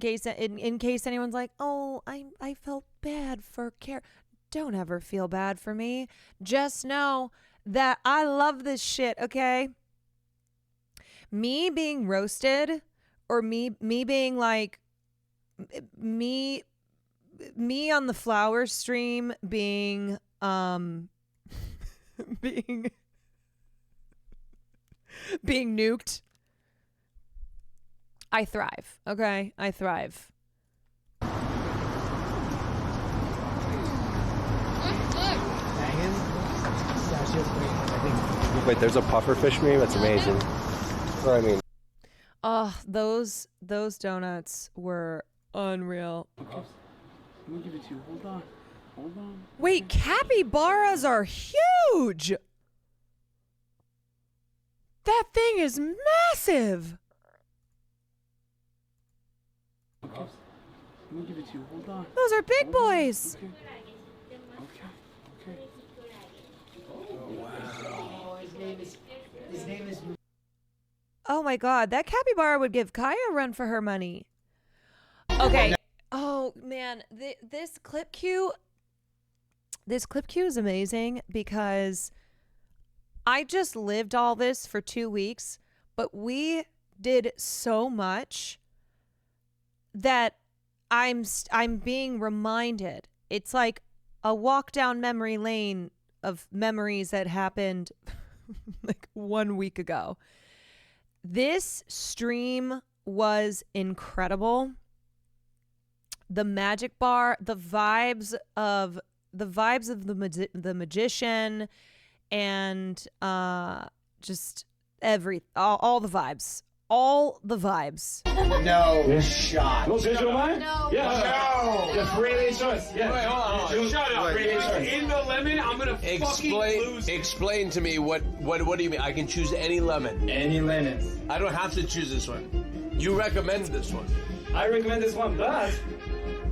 in case anyone's like, oh, I felt bad for Care. Don't ever feel bad for me. Just know that I love this shit, okay? Me being roasted or me being like me on the flower stream being being nuked. I thrive, okay? I thrive. Wait, there's a pufferfish meme? That's amazing. Or I mean... Oh, those donuts were unreal. Okay. Let me give it to you. Hold on. Hold on. Wait, capybaras are huge! That thing is massive! Okay. Let me give it to you. Hold on. Those are big boys! Okay. Okay. Wow. His name is... Oh my god, that capybara would give Kaya a run for her money. Okay. Oh man, this clip queue is amazing because I just lived all this for 2 weeks, but we did so much that I'm being reminded. It's like a walk down memory lane of memories that happened like 1 week ago. This stream was incredible. The magic bar, the vibes of the magician, and just all the vibes. All the vibes. No shot. No digital mind? No. Yeah. No. The free choice. Yeah. Wait, hold on. Shut up. Wait. In the lemon, I'm gonna fucking lose. Explain to me what do you mean? I can choose any lemon. Any lemons. I don't have to choose this one. You recommend this one. I recommend this one, but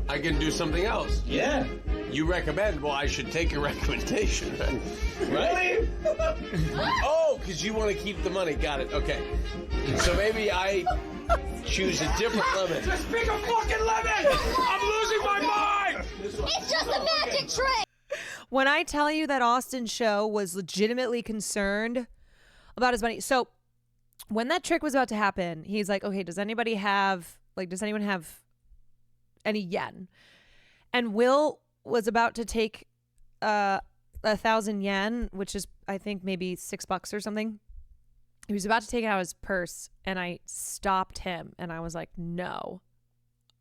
I can do something else. yeah. You recommend, well, I should take your recommendation, right? Really? Oh, because you want to keep the money. Got it. Okay. So maybe I choose a different lemon. Just pick a fucking lemon! I'm losing my mind! It's just a magic trick! When I tell you that Austin's show was legitimately concerned about his money. So when that trick was about to happen, he's like, okay, does anyone have any yen? And Will was about to take 1,000 yen, which is I think maybe $6 or something. He was about to take out his purse, and I stopped him, and I was like, no,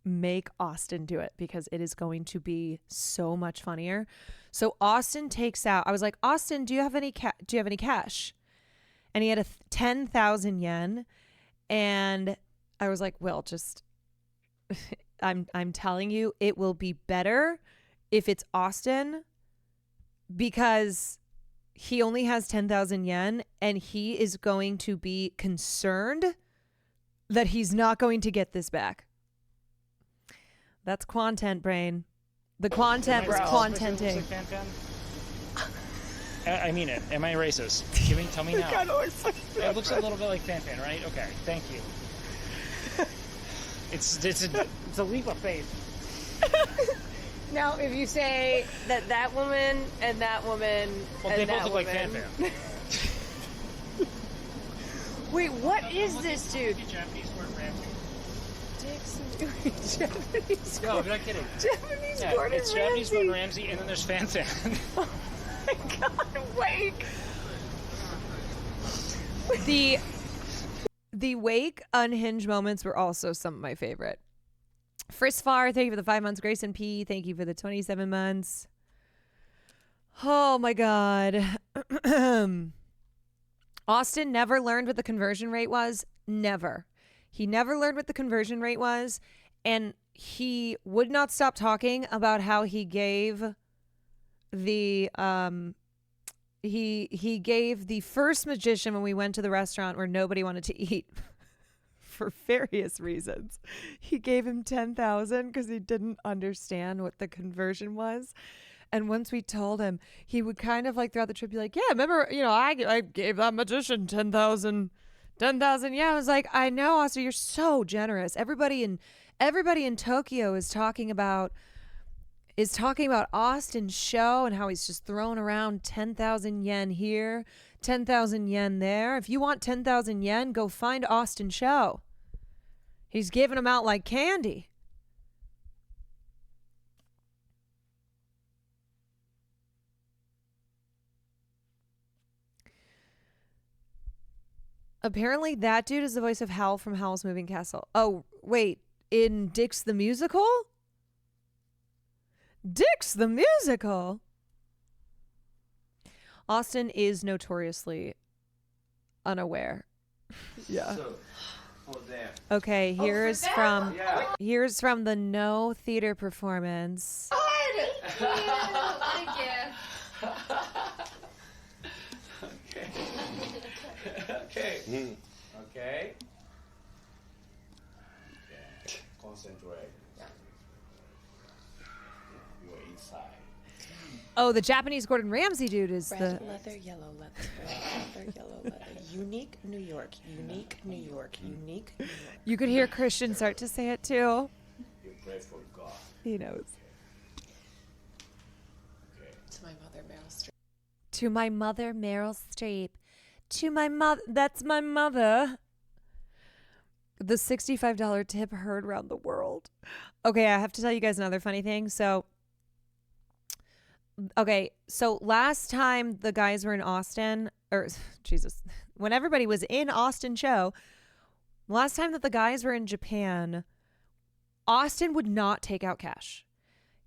make Austin do it because it is going to be so much funnier. So Austin takes out, I was like, Austin, do you have any cash? And he had 10,000 yen. And I was like, well, just, I'm telling you, it will be better if it's Austin because he only has 10,000 yen and he is going to be concerned that he's not going to get this back. That's content, brain. The content was contenting. I mean it. Am I racist? Tell me now. It looks a little bit like Fan Fan, right? Okay, thank you. It's a leap of faith. Now, if you say that woman and that woman and they that both look like Fan Fan. Wait, what is this dude? Japanese word Ramsey. Japanese. No, I'm not kidding. Japanese Yeah, Gordon it's Japanese Ramsay. Gordon Ramsay, and then there's Fan Fan. Oh my God, Wake. The Wake unhinged moments were also some of my favorite. Frisfar, thank you for the 5 months. Grayson P, thank you for the 27 months. Oh my God. Austin never learned what the conversion rate was. Never. He never learned what the conversion rate was. And he would not stop talking about how he gave the he gave the first magician when we went to the restaurant where nobody wanted to eat for various reasons. He gave him 10,000 because he didn't understand what the conversion was. And once we told him, he would kind of like throughout the trip be like, yeah, remember, I gave that magician 10,000. Yeah, I was like, I know, Austin, you're so generous. Everybody in Tokyo is talking about Austin's show and how he's just throwing around 10,000 yen here, 10,000 yen there. If you want 10,000 yen, go find Austin show. He's giving them out like candy. Apparently that dude is the voice of Hal from Howl's Moving Castle. Oh, wait, in Dick's the Musical? Dick's the Musical. Austin is notoriously unaware. Yeah. Okay, here's from the No Theater Performance. Okay. Okay. Concentrate. You're inside. Oh, the Japanese Gordon Ramsay dude is Red the leather, yellow leather, red leather, yellow leather. Unique New York, unique New York, unique New York. You could hear Christian start to say it too. You pray for God. He knows. To my mother, Meryl Streep. To my mother, Meryl Streep. To my mother, that's my mother. The $65 tip heard around the world. Okay, I have to tell you guys another funny thing. So last time the guys were in Austin, or Jesus, when everybody was in Austin show, last time that the guys were in Japan, Austin would not take out cash.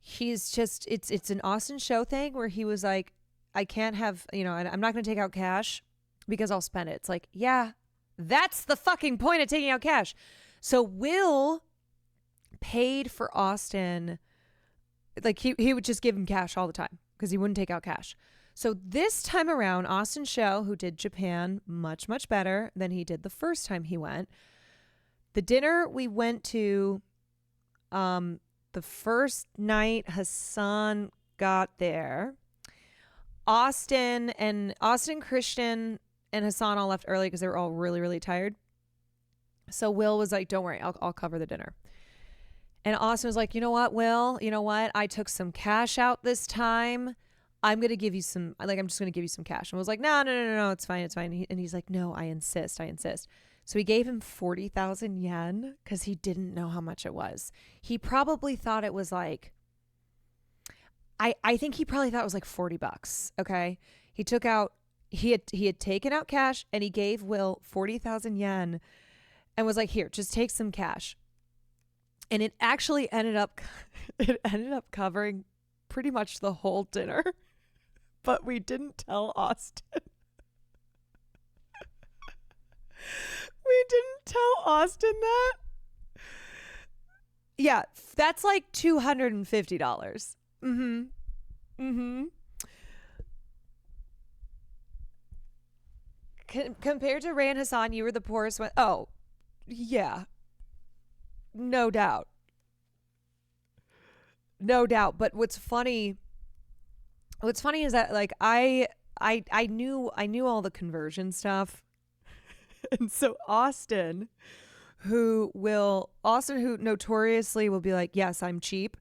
He's just, it's an Austin show thing where he was like, I can't have, I'm not going to take out cash because I'll spend it. It's like, yeah, that's the fucking point of taking out cash. So Will paid for Austin. Like he would just give him cash all the time because he wouldn't take out cash. So this time around, Austin Show, who did Japan much, much better than he did the first time he went. The dinner we went to, the first night Hassan got there, Austin, Christian, and Hassan all left early because they were all really, really tired. So Will was like, don't worry, I'll cover the dinner. And Austin was like, you know what, Will? You know what? I took some cash out this time. I'm going to give you some, I'm just going to give you some cash. And I was like, no, it's fine. And he's like, no, I insist. So he gave him 40,000 yen because he didn't know how much it was. He probably thought it was like, I think he probably thought it was like $40. Okay. He took out he had taken out cash and he gave Will 40,000 yen and was like, here, just take some cash. And it actually ended up covering pretty much the whole dinner, but we didn't tell Austin. We didn't tell Austin that. Yeah, that's like $250. Mm-hmm. Mm-hmm. Compared to Ray and Hassan, you were the poorest one. Oh, yeah. No doubt. No doubt. But what's funny is that like I knew all the conversion stuff. And so Austin, who notoriously will be like, yes, I'm cheap.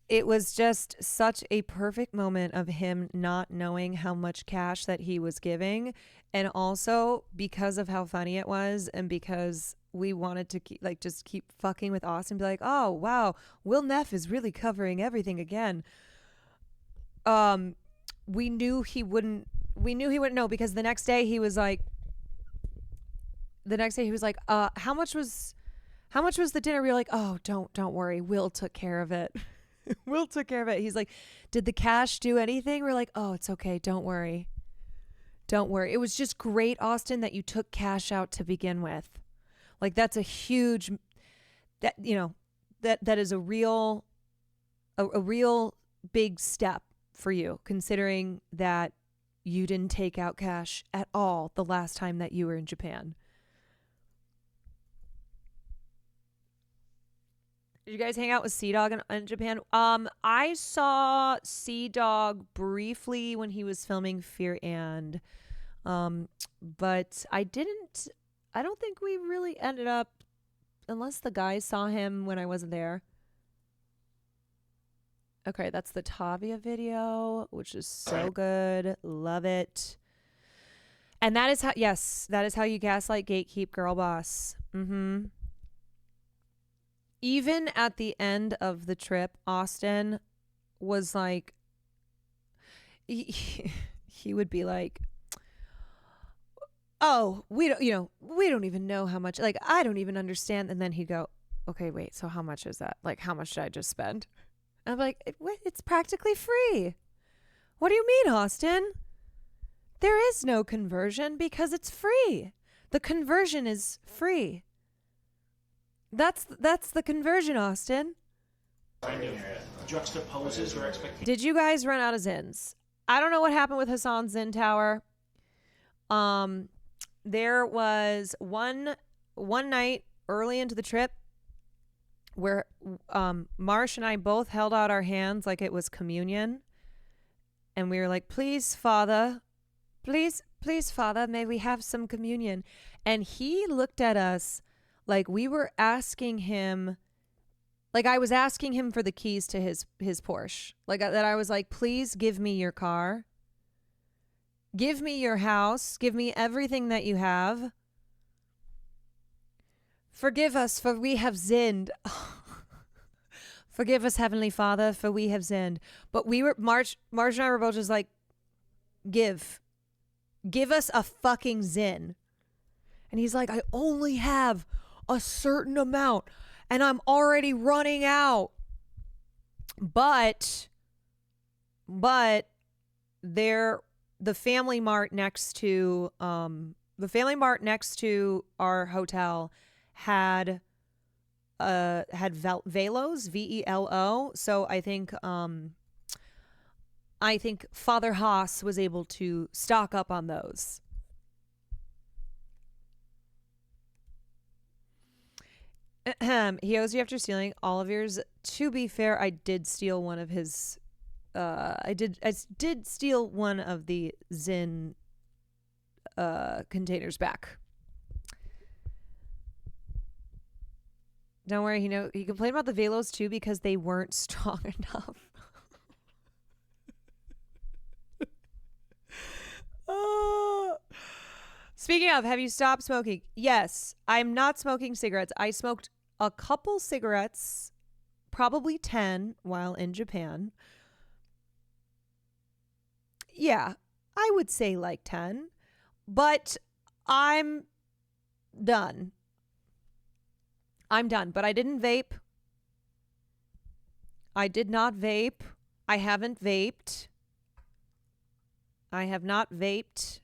It was just such a perfect moment of him not knowing how much cash that he was giving. And also because of how funny it was and because we wanted to keep fucking with Austin, be like, oh, wow, Will Neff is really covering everything again. We knew he wouldn't know because the next day he was like, how much was the dinner? We were like, oh, don't worry. Will took care of it. Will took care of it. He's like, did the cash do anything? We're like, oh, it's okay. Don't worry. Don't worry. It was just great, Austin, that you took cash out to begin with. Like that's a huge, that is a real big step for you, considering that you didn't take out cash at all the last time that you were in Japan. Did you guys hang out with Sea-Dog in Japan? I saw Sea-Dog briefly when he was filming Fear and, but I don't think we really ended up, unless the guys saw him when I wasn't there. Okay, that's the Tavia video, which is so good. Love it. And that is how you gaslight, gatekeep, girl boss. Mm-hmm. Even at the end of the trip, Austin was like, he would be like, oh, we don't even know how much, like, I don't even understand. And then he'd go, okay, wait, so how much is that? Like, how much did I just spend? And I'm like, it's practically free. What do you mean, Austin? There is no conversion because it's free. The conversion is free. That's the conversion, Austin. Juxtaposes or expectations. Did you guys run out of Zins? I don't know what happened with Hassan's Zin Tower. There was one night early into the trip where Marsh and I both held out our hands like it was communion. And we were like, please, Father, may we have some communion? And he looked at us like we were asking him, like I was asking him for the keys to his Porsche. Like that I was like, please give me your car. Give me your house. Give me everything that you have. Forgive us, for we have sinned. Forgive us, Heavenly Father, for we have sinned. But Marge and I were both just like, give us a fucking zin. And he's like, I only have a certain amount and I'm already running out. But the Family Mart next to our hotel had Velos, VELO. So I think Father Haas was able to stock up on those. He owes you after stealing all of yours. To be fair, I did steal one of his. I did steal one of the Zin containers back. Don't worry, he complained about the Velos too because they weren't strong enough. Speaking of, have you stopped smoking? Yes, I'm not smoking cigarettes. I smoked a couple cigarettes, probably 10, while in Japan. Yeah, I would say like 10, but I'm done. I'm done, but I didn't vape. I did not vape. I haven't vaped. I have not vaped.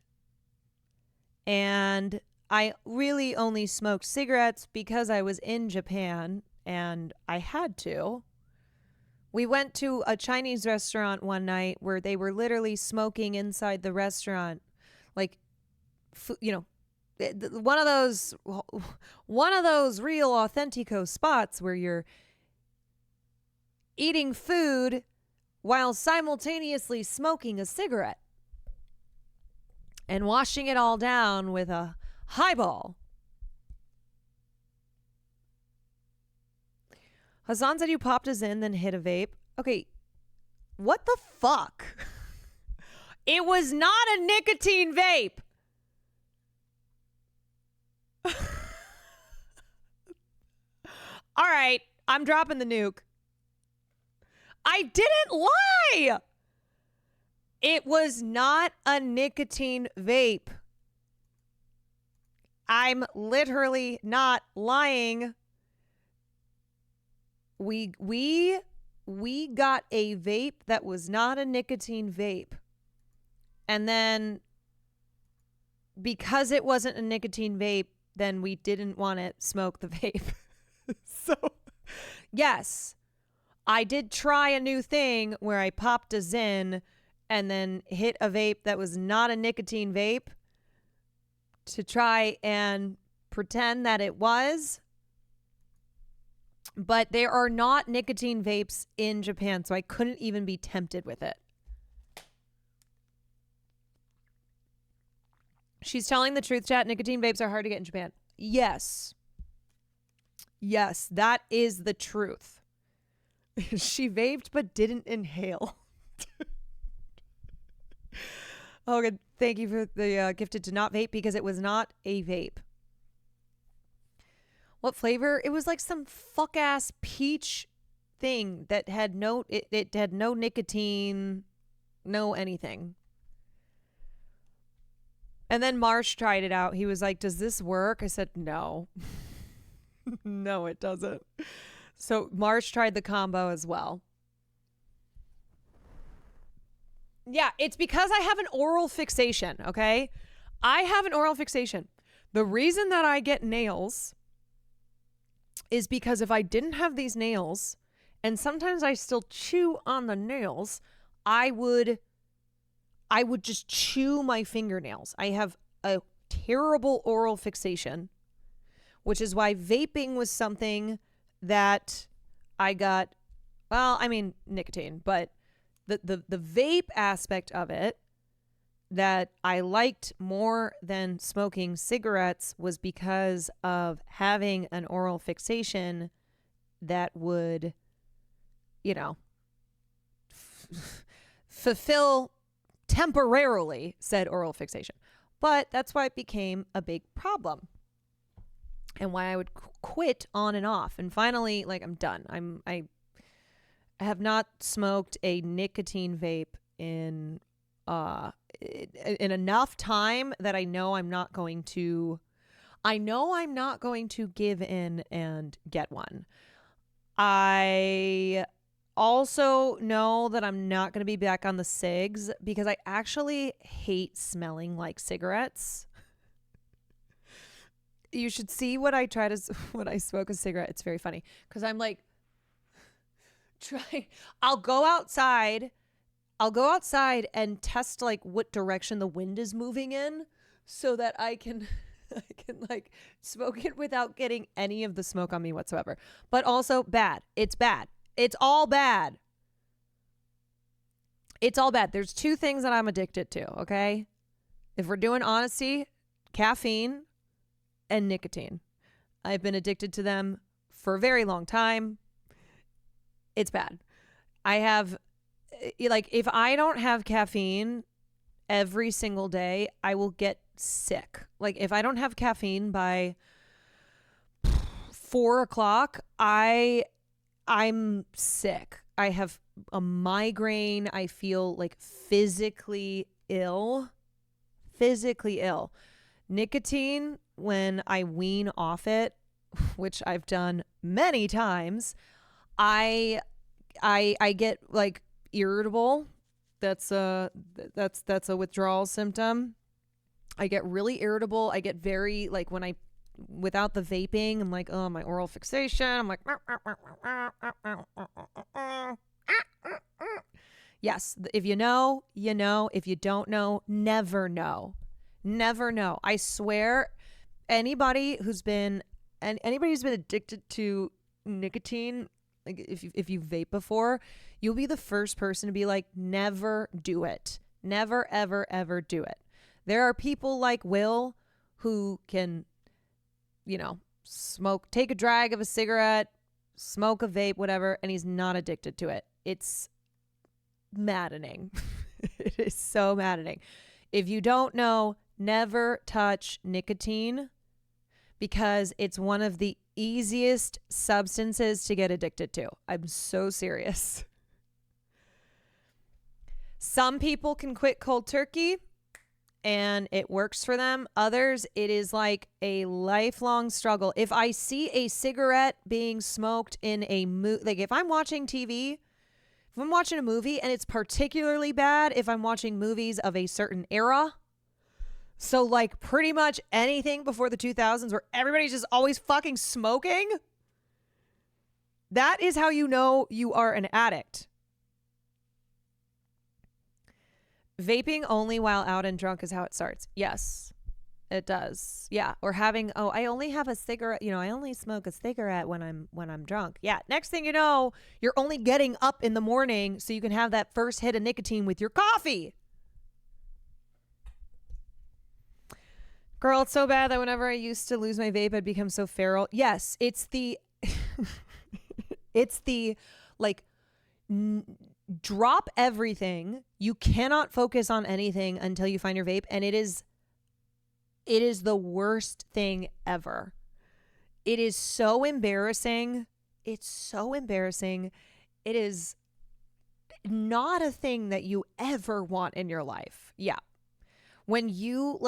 And I really only smoked cigarettes because I was in Japan and I had to. We went to a Chinese restaurant one night where they were literally smoking inside the restaurant. Like, you know, one of those real authentico spots where you're eating food while simultaneously smoking a cigarette and washing it all down with a highball. Hassan said you popped his in, then hit a vape. Okay, what the fuck? It was not a nicotine vape. All right, I'm dropping the nuke. I didn't lie. It was not a nicotine vape. I'm literally not lying. We got a vape that was not a nicotine vape. And then because it wasn't a nicotine vape, then we didn't want to smoke the vape. So, yes, I did try a new thing where I popped a Zyn and then hit a vape that was not a nicotine vape to try and pretend that it was. But there are not nicotine vapes in Japan, so I couldn't even be tempted with it. She's telling the truth, chat. Nicotine vapes are hard to get in Japan. Yes. Yes, that is the truth. She vaped but didn't inhale. Oh, good. Thank you for the gifted to not vape because it was not a vape. What flavor? It was like some fuck ass peach thing that had it had no nicotine, no anything. And then Marsh tried it out. He was like, "Does this work?" I said, "No." No, it doesn't. So Marsh tried the combo as well. Yeah, it's because I have an oral fixation, okay? I have an oral fixation. The reason that I get nails is because if I didn't have these nails, and sometimes I still chew on the nails, I would just chew my fingernails. I have a terrible oral fixation, which is why vaping was something that I got, well, I mean, nicotine, but the vape aspect of it that I liked more than smoking cigarettes was because of having an oral fixation that would, you know, fulfill temporarily said oral fixation. But that's why it became a big problem and why I would quit on and off. And finally, like, I'm done. I have not smoked a nicotine vape in enough time that I know I'm not going to give in and get one. I also know that I'm not going to be back on the cigs because I actually hate smelling like cigarettes. You should see when I smoke a cigarette. It's very funny because I'm like, I'll go outside and test like what direction the wind is moving in so that I can like smoke it without getting any of the smoke on me whatsoever. But also bad. It's bad. It's all bad. It's all bad. There's two things that I'm addicted to, okay? If we're doing honesty, caffeine and nicotine. I've been addicted to them for a very long time. It's bad. I have, like, if I don't have caffeine every single day, I will get sick. Like, if I don't have caffeine by 4 o'clock, I'm sick. I have a migraine. I feel like physically ill. Nicotine, when I wean off it, which I've done many times, I get like irritable. That's a withdrawal symptom. I get really irritable. I get very like without the vaping, I'm like, oh, my oral fixation. I'm like, yes, if you know, you know. If you don't know, never know. Never know. I swear, anybody who's been addicted to nicotine, like if you vape before, you'll be the first person to be like, never do it. Never, ever, ever do it. There are people like Will who can, smoke, take a drag of a cigarette, smoke a vape, whatever, and he's not addicted to it. It's maddening. It is so maddening. If you don't know, never touch nicotine because it's one of the easiest substances to get addicted to. I'm so serious. Some people can quit cold turkey and it works for them. Others, it is like a lifelong struggle. If I see a cigarette being smoked in a movie, like if I'm watching TV, if I'm watching a movie and it's particularly bad, if I'm watching movies of a certain era, so like pretty much anything before the 2000s where everybody's just always fucking smoking, that is how you know you are an addict. Vaping only while out and drunk is how it starts. Yes, it does. Yeah. Or having, I only have a cigarette, I only smoke a cigarette when I'm drunk. Yeah. Next thing you know, you're only getting up in the morning so you can have that first hit of nicotine with your coffee. Girl, it's so bad that whenever I used to lose my vape, I'd become so feral. Yes, it's the drop everything. You cannot focus on anything until you find your vape, and it is the worst thing ever. It is so embarrassing. It's so embarrassing. It is not a thing that you ever want in your life. Yeah. When you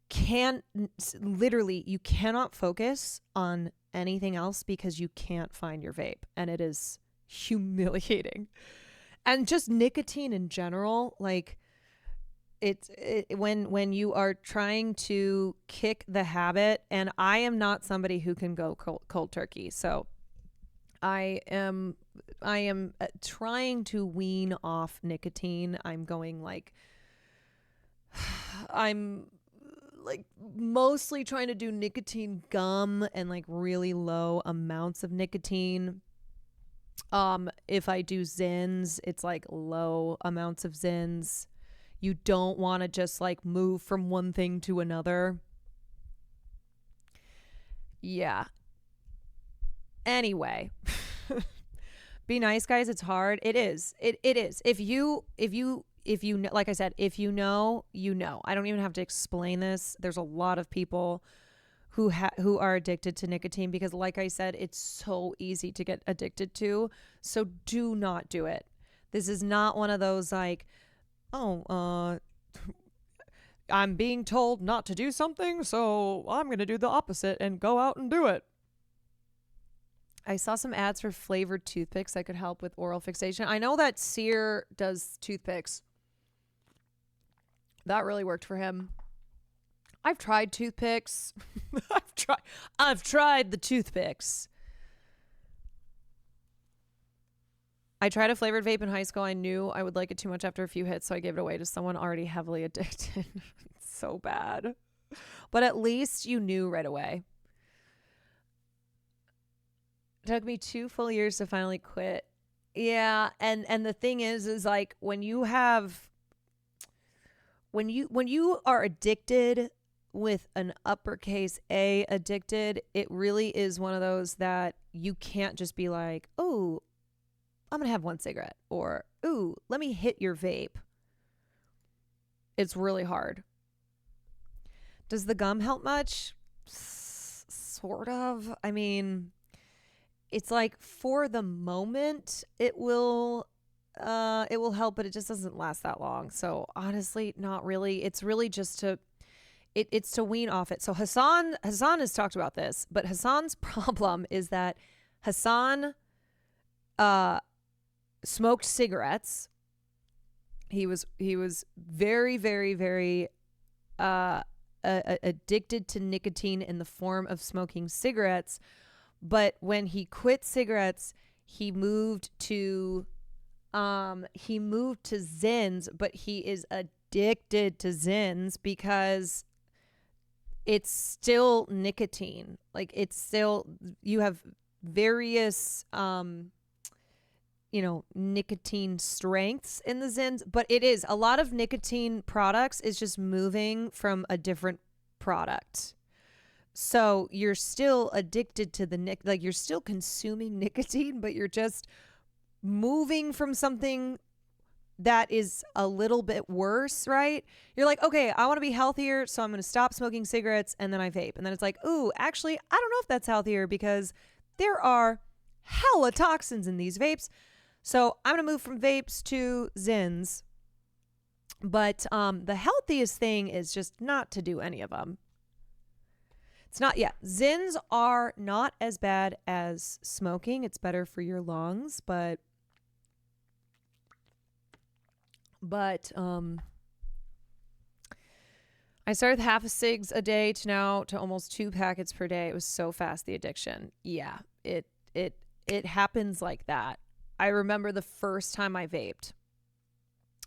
you cannot focus on anything else because you can't find your vape, and it is humiliating. And just nicotine in general, like when you are trying to kick the habit, and I am not somebody who can go cold turkey, so I am trying to wean off nicotine. I'm mostly trying to do nicotine gum and like really low amounts of nicotine. If I do Zins, it's like low amounts of Zins. You don't want to just like move from one thing to another. Yeah. Anyway, be nice, guys. It's hard. It is. It is. If you, like I said, if you know, you know. I don't even have to explain this. There's a lot of people who are addicted to nicotine because, like I said, it's so easy to get addicted to. So do not do it. This is not one of those like, I'm being told not to do something, so I'm going to do the opposite and go out and do it. I saw some ads for flavored toothpicks that could help with oral fixation. I know that Sear does toothpicks. That really worked for him. I've tried toothpicks. I've tried the toothpicks. I tried a flavored vape in high school. I knew I would like it too much after a few hits, so I gave it away to someone already heavily addicted. It's so bad. But at least you knew right away. It took me 2 full years to finally quit. Yeah, and the thing is like when you are addicted with an uppercase A, addicted, it really is one of those that you can't just be like, oh, I'm going to have one cigarette, or, ooh, let me hit your vape. It's really hard. Does the gum help much? Sort of. I mean, it's like for the moment, it will it will help, but it just doesn't last that long. So honestly, not really. It's really just to it's to wean off it. So Hassan has talked about this, but Hassan's problem is that Hassan smoked cigarettes. He was very, very, very addicted to nicotine in the form of smoking cigarettes. But when he quit cigarettes, he moved to Zins, but he is addicted to Zins because it's still nicotine. Like it's still, you have various nicotine strengths in the Zins, but it is a lot of nicotine products is just moving from a different product. So you're still addicted to the like you're still consuming nicotine, but you're just moving from something that is a little bit worse, right? You're like, okay, I want to be healthier, so I'm going to stop smoking cigarettes, and then I vape. And then it's like, ooh, actually, I don't know if that's healthier because there are hella toxins in these vapes. So I'm going to move from vapes to Zins. But the healthiest thing is just not to do any of them. It's not, yeah. Zins are not as bad as smoking. It's better for your lungs, but I started with half a cigs a day to now to almost 2 packets per day. It was so fast, the addiction. Yeah, it happens like that. I remember the first time I vaped,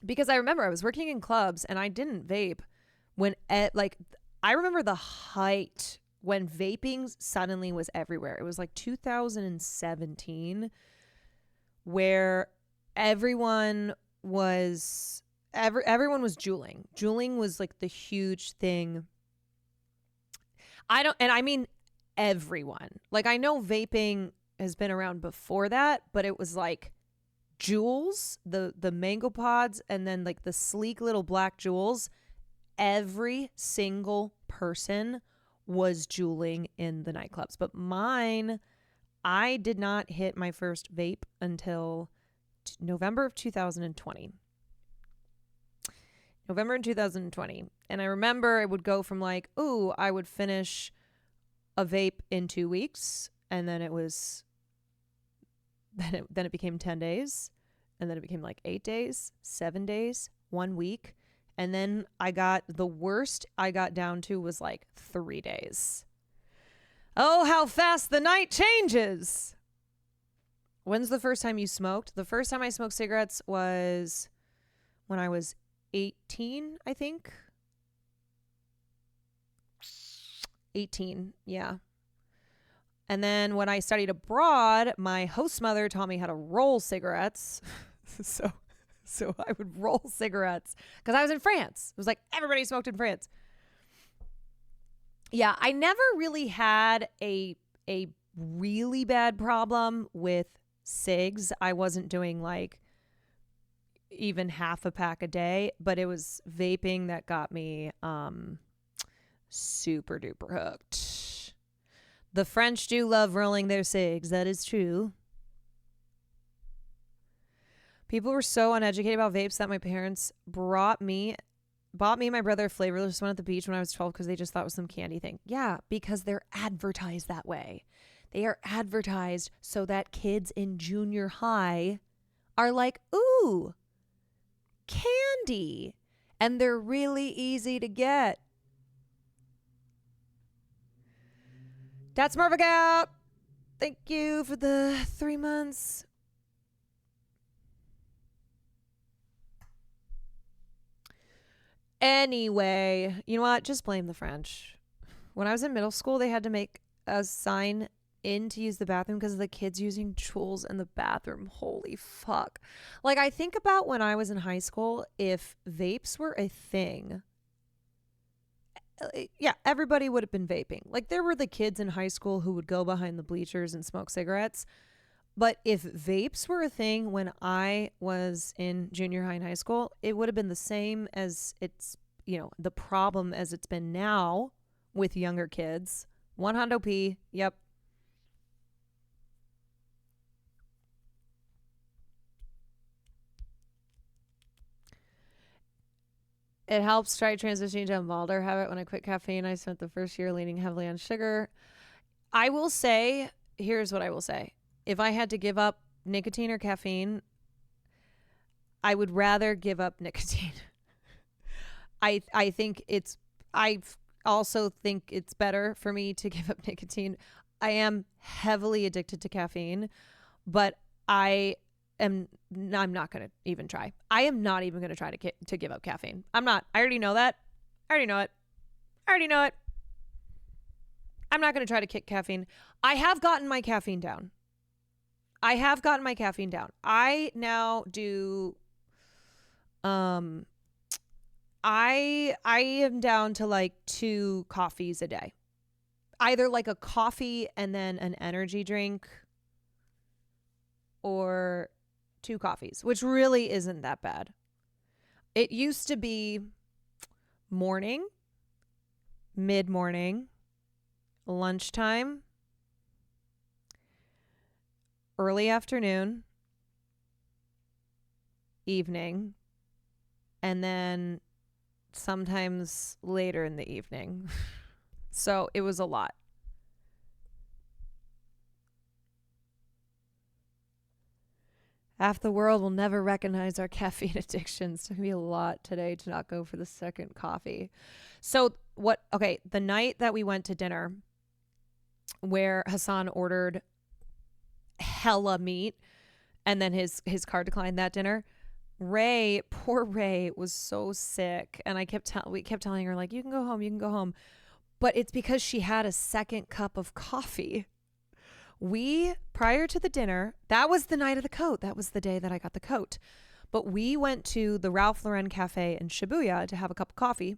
because I remember I was working in clubs and I didn't vape when I remember the height when vaping suddenly was everywhere. It was like 2017 where everyone was juuling. Juuling was like the huge thing. I mean everyone. Like I know vaping has been around before that, but it was like Juuls, the mango pods, and then like the sleek little black Juuls. Every single person was juuling in the nightclubs. But mine, I did not hit my first vape until November of 2020. November in 2020. And I remember it would go from like, ooh, I would finish a vape in 2 weeks. And then it was, then it became 10 days. And then it became like 8 days, 7 days, 1 week. And then the worst I got down to was like 3 days. Oh, how fast the night changes. When's the first time you smoked? The first time I smoked cigarettes was when I was 18, I think. 18, yeah. And then when I studied abroad, my host mother taught me how to roll cigarettes. So I would roll cigarettes because I was in France. It was like everybody smoked in France. Yeah, I never really had a really bad problem with cigs. I wasn't doing like even half a pack a day, but it was vaping that got me super duper hooked. The French do love rolling their cigs. That is true. People were so uneducated about vapes that my parents bought me and my brother a flavorless one at the beach when I was 12 because they just thought it was some candy thing. Yeah, because they're advertised that way. They are advertised so that kids in junior high are like, ooh, candy. And they're really easy to get. That's Marvick out. Thank you for the 3 months. Anyway, you know what? Just blame the French. When I was in middle school, they had to make a sign in to use the bathroom because of the kids using Juuls in the bathroom. Holy fuck. Like, I think about when I was in high school, if vapes were a thing, yeah, everybody would have been vaping. Like, there were the kids in high school who would go behind the bleachers and smoke cigarettes. But if vapes were a thing when I was in junior high and high school, it would have been the same as it's, the problem as it's been now with younger kids. 100p. Yep. It helps try transitioning to a milder habit. When I quit caffeine, I spent the first year leaning heavily on sugar. I will say, here's what I will say. If I had to give up nicotine or caffeine, I would rather give up nicotine. I also think it's better for me to give up nicotine. I am heavily addicted to caffeine, but I'm not going to even try. I am not even going to try to give up caffeine. I'm not. I already know that. I already know it. I'm not going to try to kick caffeine. I have gotten my caffeine down. I now do I am down to like 2 coffees a day. Either like a coffee and then an energy drink, or 2 coffees, which really isn't that bad. It used to be morning, mid-morning, lunchtime, early afternoon, evening, and then sometimes later in the evening. So it was a lot. Half the world will never recognize our caffeine addictions. It's going to be a lot today to not go for the second coffee. So the night that we went to dinner, where Hassan ordered hella meat and then his card declined that dinner, poor Ray was so sick, and we kept telling her, like, you can go home, but it's because she had a second cup of coffee. Prior to the dinner, that was the night of the coat. That was the day that I got the coat. But we went to the Ralph Lauren Cafe in Shibuya to have a cup of coffee.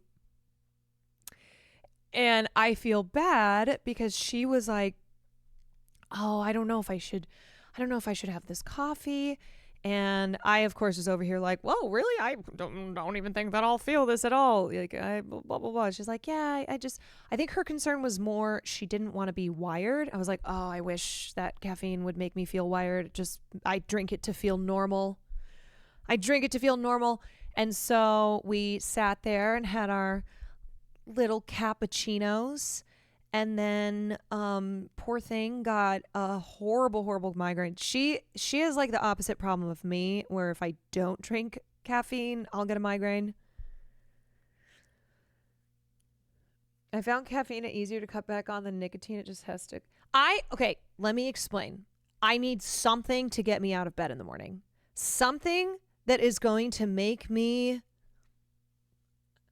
And I feel bad because she was like, oh, I don't know if I should have this coffee. And I, of course, was over here like, whoa, really? I don't even think that I'll feel this at all. Like, blah, blah, blah. She's like, yeah, I think her concern was more she didn't want to be wired. I was like, oh, I wish that caffeine would make me feel wired. I drink it to feel normal. And so we sat there and had our little cappuccinos. And then poor thing got a horrible migraine. She has like the opposite problem of me, where if I don't drink caffeine, I'll get a migraine. I found caffeine easier to cut back on than nicotine. It just has to. Okay, let me explain. I need something to get me out of bed in the morning. Something that is going to make me,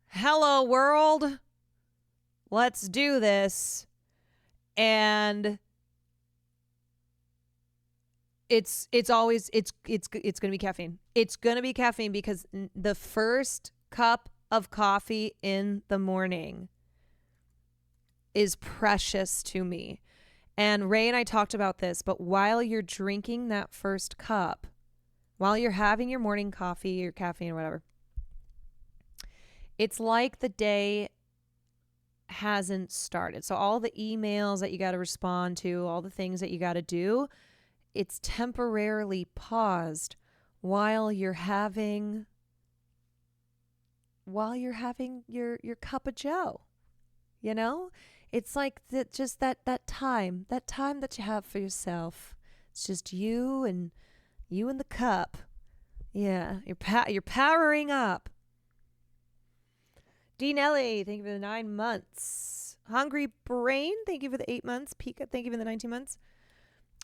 hello world, let's do this. And it's always going to be caffeine. It's going to be caffeine because the first cup of coffee in the morning is precious to me. And Ray and I talked about this, but while you're drinking that first cup, while you're having your morning coffee, your caffeine or whatever, it's like the day hasn't started. So all the emails that you got to respond to, all the things that you got to do, it's temporarily paused while you're having your cup of joe. You know, it's like that time that you have for yourself. It's just you and the cup. Yeah, you're powering up. D. Nelly, thank you for the 9 months. Hungry Brain, thank you for the 8 months. Pika, thank you for the 19 months.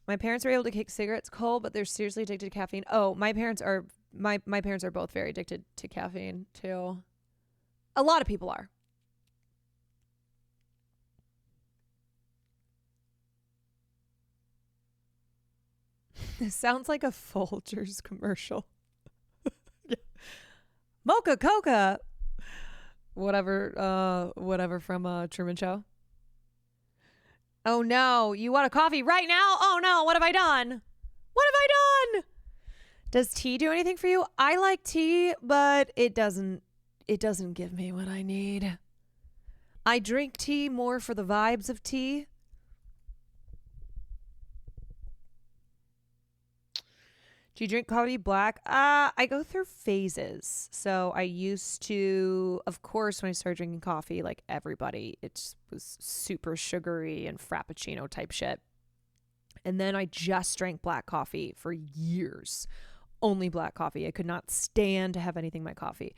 My parents were able to kick cigarettes cold, but they're seriously addicted to caffeine. Oh, my parents are both very addicted to caffeine too. A lot of people are. This sounds like a Folgers commercial. Mocha Coca. Whatever from Truman Show. Oh no, you want a coffee right now? Oh no, what have I done? Does tea do anything for you? I like tea, but it doesn't give me what I need. I drink tea more for the vibes of tea. Do you drink coffee black? I go through phases. So I used to, of course, when I started drinking coffee, like everybody, it was super sugary and frappuccino type shit. And then I just drank black coffee for years. Only black coffee. I could not stand to have anything in my coffee.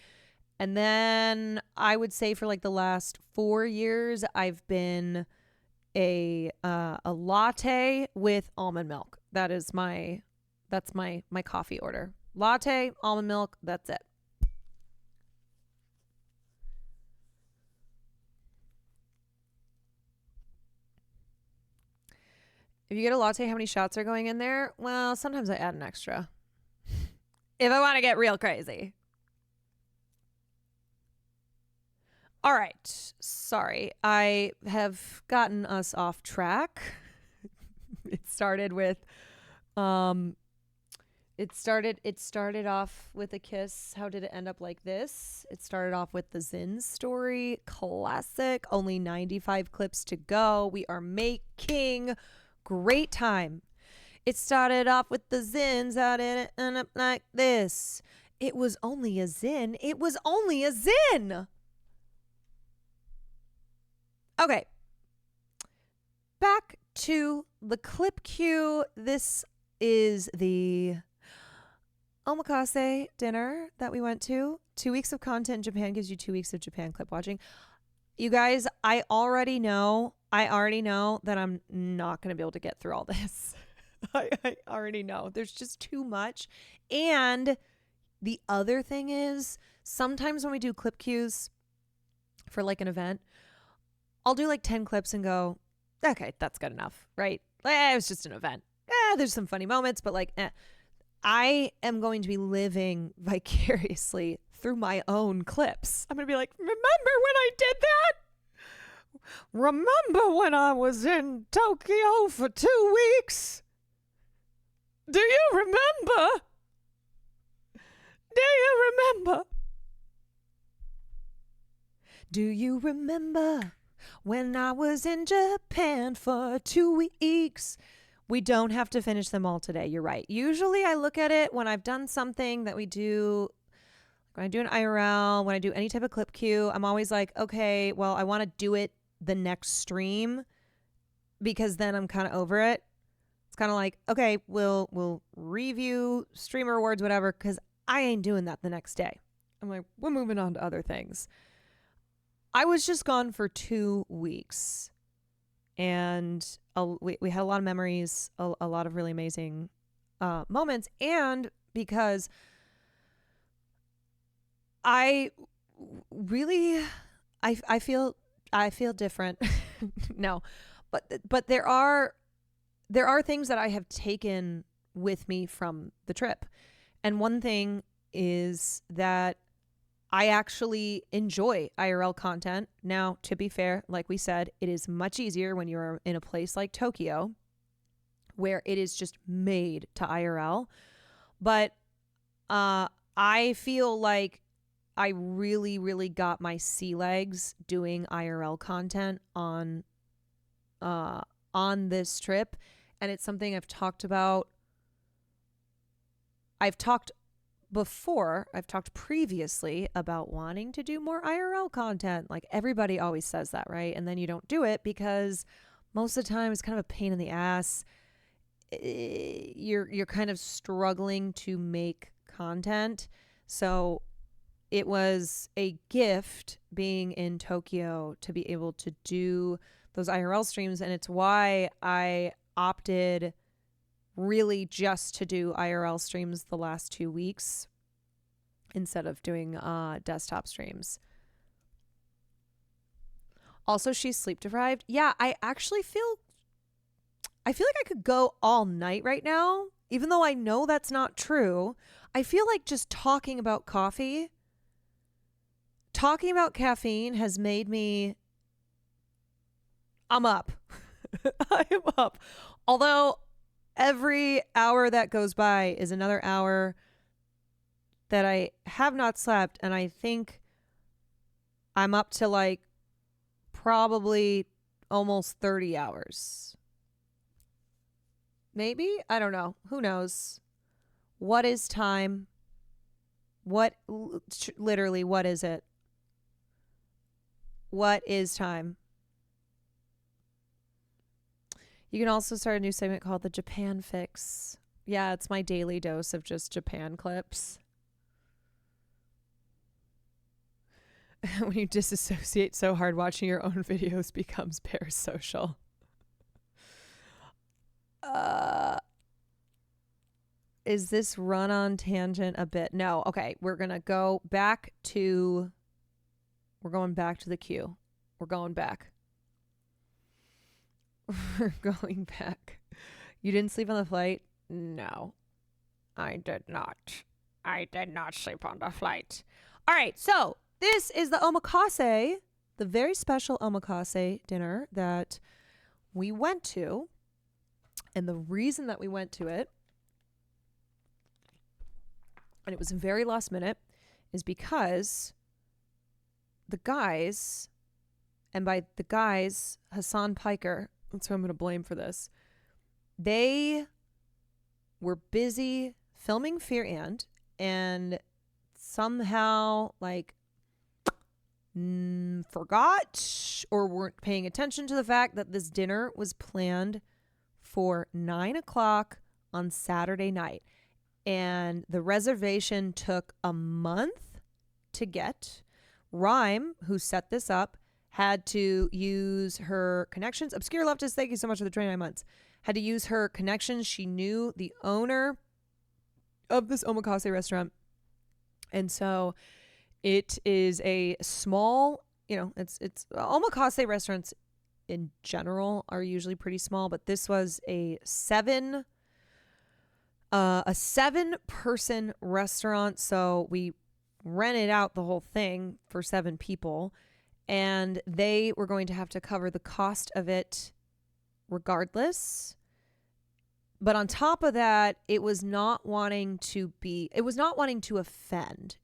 And then I would say for like the last 4 years, I've been a latte with almond milk. That's my coffee order. Latte, almond milk, that's it. If you get a latte, how many shots are going in there? Well, sometimes I add an extra. If I want to get real crazy. All right. Sorry. I have gotten us off track. It started off with a kiss. How did it end up like this? It started off with the Zin story. Classic. Only 95 clips to go. We are making great time. It started off with the Zins. How did it end up like this? It was only a Zin. It was only a Zin. Okay. Back to the clip cue. This is the omakase dinner that we went to. 2 weeks of content in Japan gives you 2 weeks of Japan clip watching. You guys, I already know that I'm not going to be able to get through all this. I already know. There's just too much. And the other thing is, sometimes when we do clip cues for like an event, I'll do like 10 clips and go, okay, that's good enough, right? It was just an event. There's some funny moments, but like, I am going to be living vicariously through my own clips. I'm going to be like, remember when I did that? Remember when I was in Tokyo for 2 weeks? Do you remember? Do you remember? Do you remember when I was in Japan for 2 weeks? We don't have to finish them all today. You're right. Usually I look at it when I've done something that we do, when I do an IRL, when I do any type of clip cue, I'm always like, okay, well, I want to do it the next stream because then I'm kind of over it. It's kind of like, okay, we'll review streamer awards, whatever, because I ain't doing that the next day. I'm like, we're moving on to other things. I was just gone for 2 weeks. And we had a lot of memories, a lot of really amazing moments. And because I really, I feel different. No, but there are things that I have taken with me from the trip. And one thing is that I actually enjoy IRL content. Now, to be fair, like we said, it is much easier when you're in a place like Tokyo where it is just made to IRL. But I feel like I really, really got my sea legs doing IRL content on this trip. And it's something I've talked about. I've talked previously about wanting to do more IRL content. Like everybody always says that, right? And then you don't do it because most of the time it's kind of a pain in the ass. You're kind of struggling to make content. So it was a gift being in Tokyo to be able to do those IRL streams. And it's why I opted really just to do IRL streams the last 2 weeks instead of doing desktop streams. Also, she's sleep deprived. Yeah, I actually feel like I could go all night right now, even though I know that's not true. I feel like just talking about caffeine has made me, I'm up. I am up. Although every hour that goes by is another hour that I have not slept. And I think I'm up to like probably almost 30 hours. Maybe? I don't know. Who knows? What is time? What, literally, what is it? What is time? You can also start a new segment called the Japan Fix. Yeah, it's my daily dose of just Japan clips. When you disassociate so hard, watching your own videos becomes parasocial. Is this run on tangent a bit? No. Okay, we're gonna go back to. We're going back to the queue. We're going back. We're going back. You didn't sleep on the flight? No, I did not. I did not sleep on the flight. All right, so this is the omakase, the very special omakase dinner that we went to. And the reason that we went to it, and it was very last minute, is because the guys, and by the guys, Hassan Piker, that's who I'm going to blame for this, they were busy filming Fear and somehow forgot or weren't paying attention to the fact that this dinner was planned for 9 o'clock on Saturday night. And the reservation took a month to get. Rhyme, who set this up, had to use her connections. Obscure Leftist, thank you so much for the 29 months. Had to use her connections. She knew the owner of this omakase restaurant. And so it is a small, it's omakase restaurants in general are usually pretty small, but this was a 7-person restaurant. So we rented out the whole thing for 7 people, and they were going to have to cover the cost of it regardless. But on top of that, it was not wanting to offend,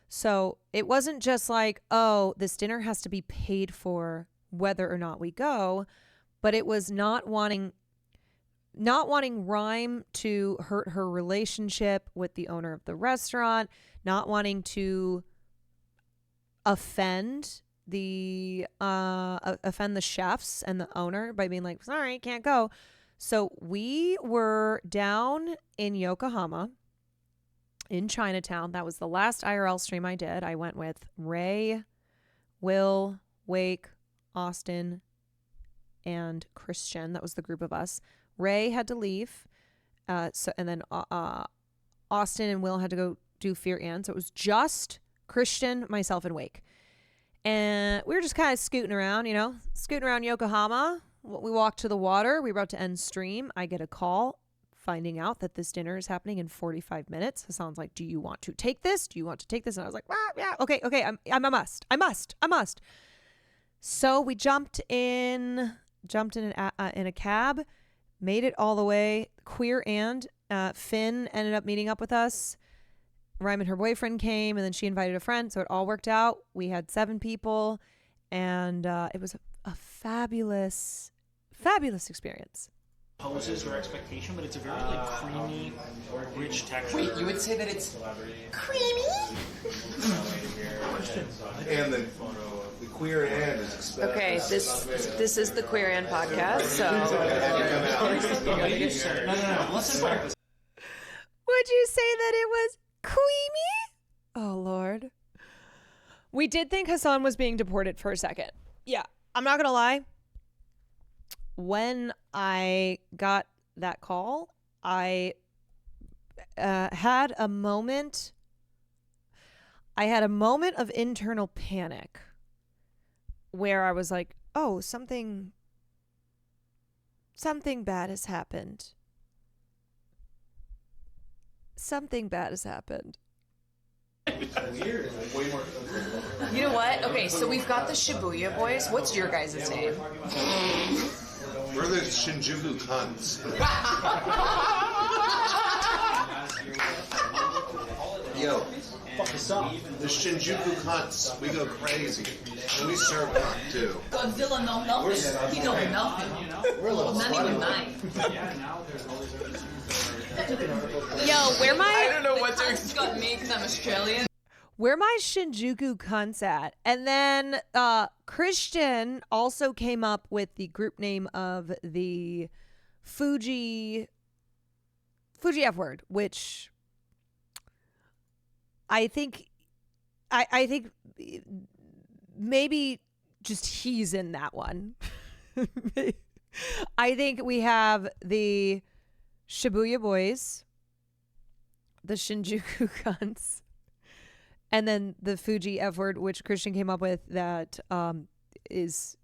So it wasn't just like, oh, this dinner has to be paid for whether or not we go, but it was not wanting Rhyme to hurt her relationship with the owner of the restaurant, not wanting to offend the chefs and the owner by being like, sorry, can't go. So we were down in Yokohama, in Chinatown. That was the last IRL stream I did. I went with Ray, Will, Wake, Austin, and Christian. That was the group of us. Ray had to leave. And then Austin and Will had to go do Fear and. So it was just Christian, myself, and Wake. And we were just kind of scooting around Yokohama. We walked to the water. We were about to end stream. I get a call finding out that this dinner is happening in 45 minutes. Hassan's like, do you want to take this? Do you want to take this? And I was like, yeah, okay. I must. So we jumped in a cab, made it all the way. Queer and Finn ended up meeting up with us. Rhyme and her boyfriend came, and then she invited a friend. So it all worked out. We had 7 people, and it was a fabulous experience. Poses or expectation, but it's a very creamy, rich texture. Wait, you would say that it's Creamy? And the Queer Ann is expected. Okay, this is the Queer Ann podcast, so. Would you say that it was creamy? Oh, Lord. We did think Hassan was being deported for a second. Yeah, I'm not going to lie. When I got that call, I had a moment of internal panic where I was like, oh, something bad has happened. Something bad has happened. You know what? Okay, so we've got the Shibuya boys. What's your guys' name? We're the Shinjuku cunts. Yo, fuck us up. The Shinjuku cunts. We go crazy. And we serve cunt too. Godzilla know nothing. He know nothing. We're a little not even nice. Yo, where my... I don't know what to expect. Got me because I'm Australian. Where my Shinjuku cunts at? And then Christian also came up with the group name of the Fuji F word, which I think maybe just he's in that one. I think we have the Shibuya Boys, the Shinjuku cunts, and then the Fuji F word, which Christian came up with, that is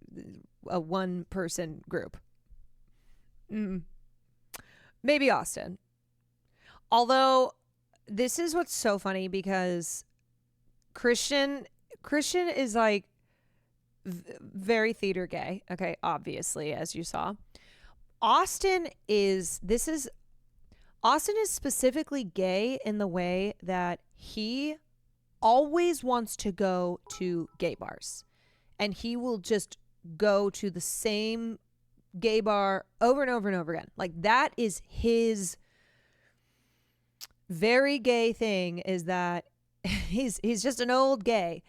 a one-person group. Maybe Austin. Although, this is what's so funny, because Christian is like very theater gay. Okay, obviously, as you saw. Austin is specifically gay in the way that he always wants to go to gay bars, and he will just go to the same gay bar over and over and over again. Like, that is his very gay thing, is that he's just an old gay.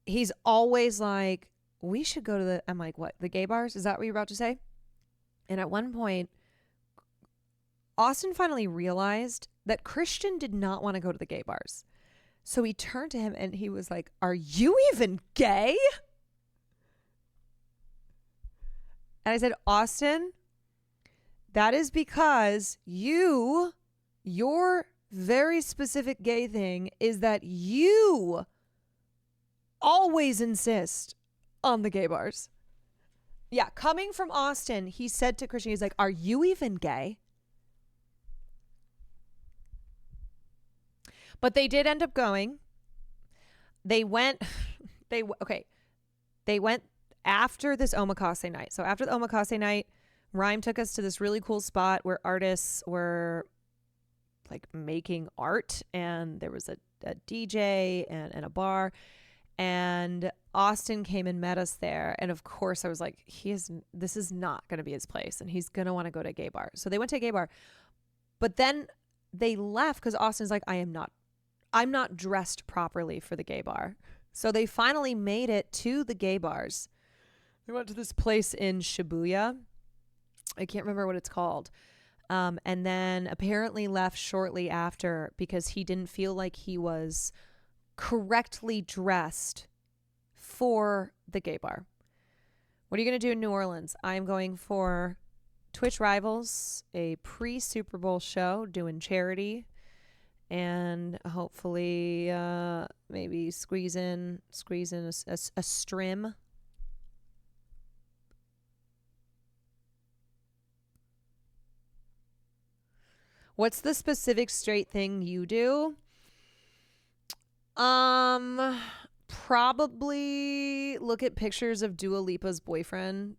He's always like, we should go to I'm like, what, the gay bars? Is that what you're about to say? And at one point, Austin finally realized that Christian did not want to go to the gay bars. So he turned to him and he was like, are you even gay? And I said, Austin, that is because your very specific gay thing is that you always insist on the gay bars. Yeah, coming from Austin, he said to Christian, he's like, are you even gay? But they did end up going. They went after this omakase night. So after the omakase night, Rhyme took us to this really cool spot where artists were like making art, and there was a DJ and a bar, and Austin came and met us there. And of course I was like, this is not going to be his place, and he's going to want to go to a gay bar. So they went to a gay bar, but then they left because Austin's like, I'm not dressed properly for the gay bar. So they finally made it to the gay bars. They went to this place in Shibuya. I can't remember what it's called. And then apparently left shortly after because he didn't feel like he was correctly dressed for the gay bar. What are you going to do in New Orleans? I'm going for Twitch Rivals, a pre-Super Bowl show, doing charity, and hopefully maybe squeeze in a strim. What's the specific straight thing you do? Probably look at pictures of Dua Lipa's boyfriend.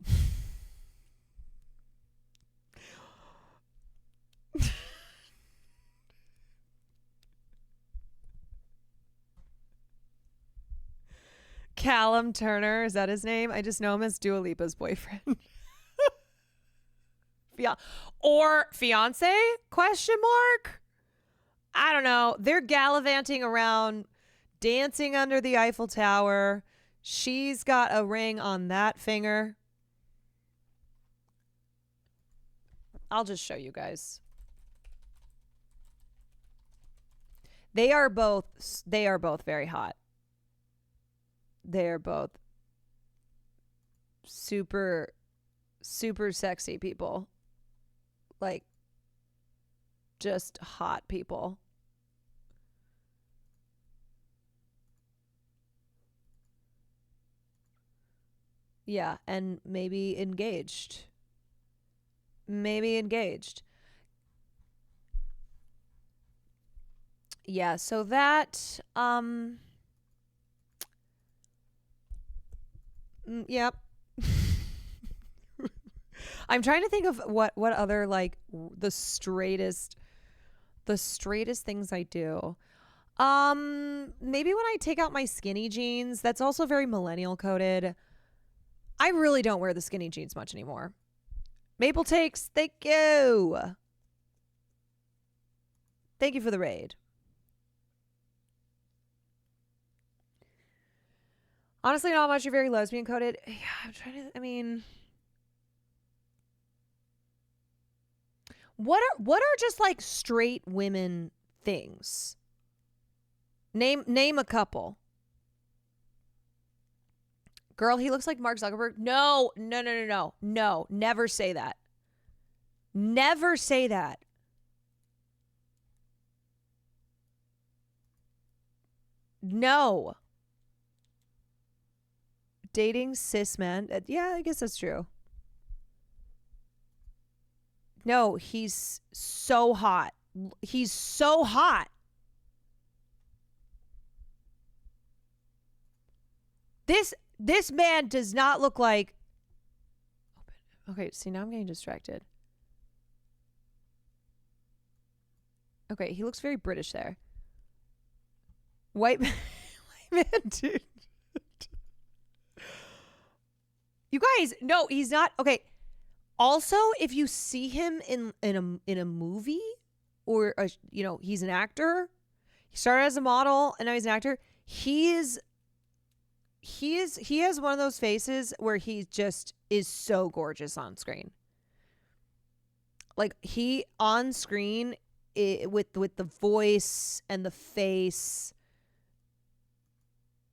Callum Turner, is that his name? I just know him as Dua Lipa's boyfriend. Or fiance? Question mark? I don't know. They're gallivanting around, dancing under the Eiffel Tower. She's got a ring on that finger. I'll just show you guys. They are both very hot. They are both super, super sexy people. Like, just hot people. Yeah, and maybe engaged. Yeah, so that yep. I'm trying to think of what other, like, the straightest things I do. Maybe when I take out my skinny jeans. That's also very millennial coded. I really don't wear the skinny jeans much anymore. Maple Takes, thank you. Thank you for the raid. Honestly, not much. You're very lesbian coded. Yeah, I'm trying to. I mean, what are just like straight women things? Name a couple. Girl, he looks like Mark Zuckerberg. No. Never say that. Never say that. No. Dating cis men. Yeah, I guess that's true. No, he's so hot. He's so hot. This man does not look like. Okay, see, now I'm getting distracted. Okay, he looks very British there. White man, dude. You guys, no, he's not. Okay. Also, if you see him in a movie, or he's an actor. He started as a model and now he's an actor. He has one of those faces where he just is so gorgeous on screen. Like he on screen with the voice and the face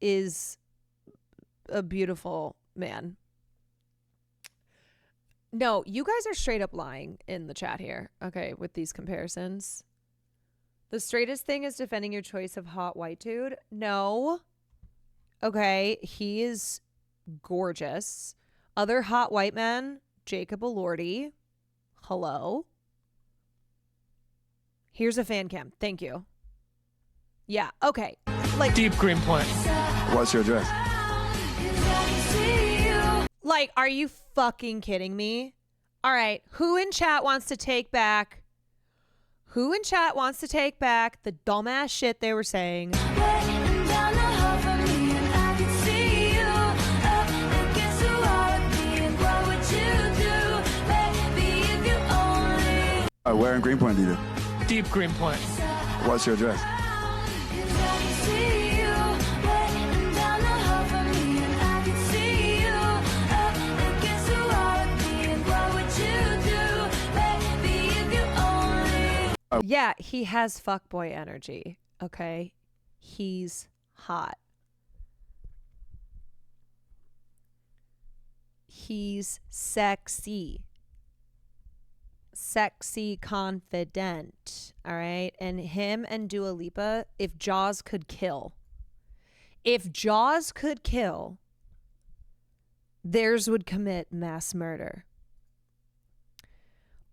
is a beautiful man. No, you guys are straight up lying in the chat here, okay, with these comparisons. The straightest thing is defending your choice of hot white dude. No. Okay, he is gorgeous. Other hot white men, Jacob Elordi. Hello. Here's a fan cam. Thank you. Yeah, okay. Like Deep Green Point. What's your address? Like, are you fucking kidding me? All right, who in chat wants to take back? Who in chat wants to take back the dumbass shit they were saying? Where in Greenpoint do you live? Deep Green Point. What's your address? Yeah, he has fuckboy energy, okay? He's hot. He's sexy. Sexy, confident, all right? And him and Dua Lipa, if Jaws could kill, theirs would commit mass murder.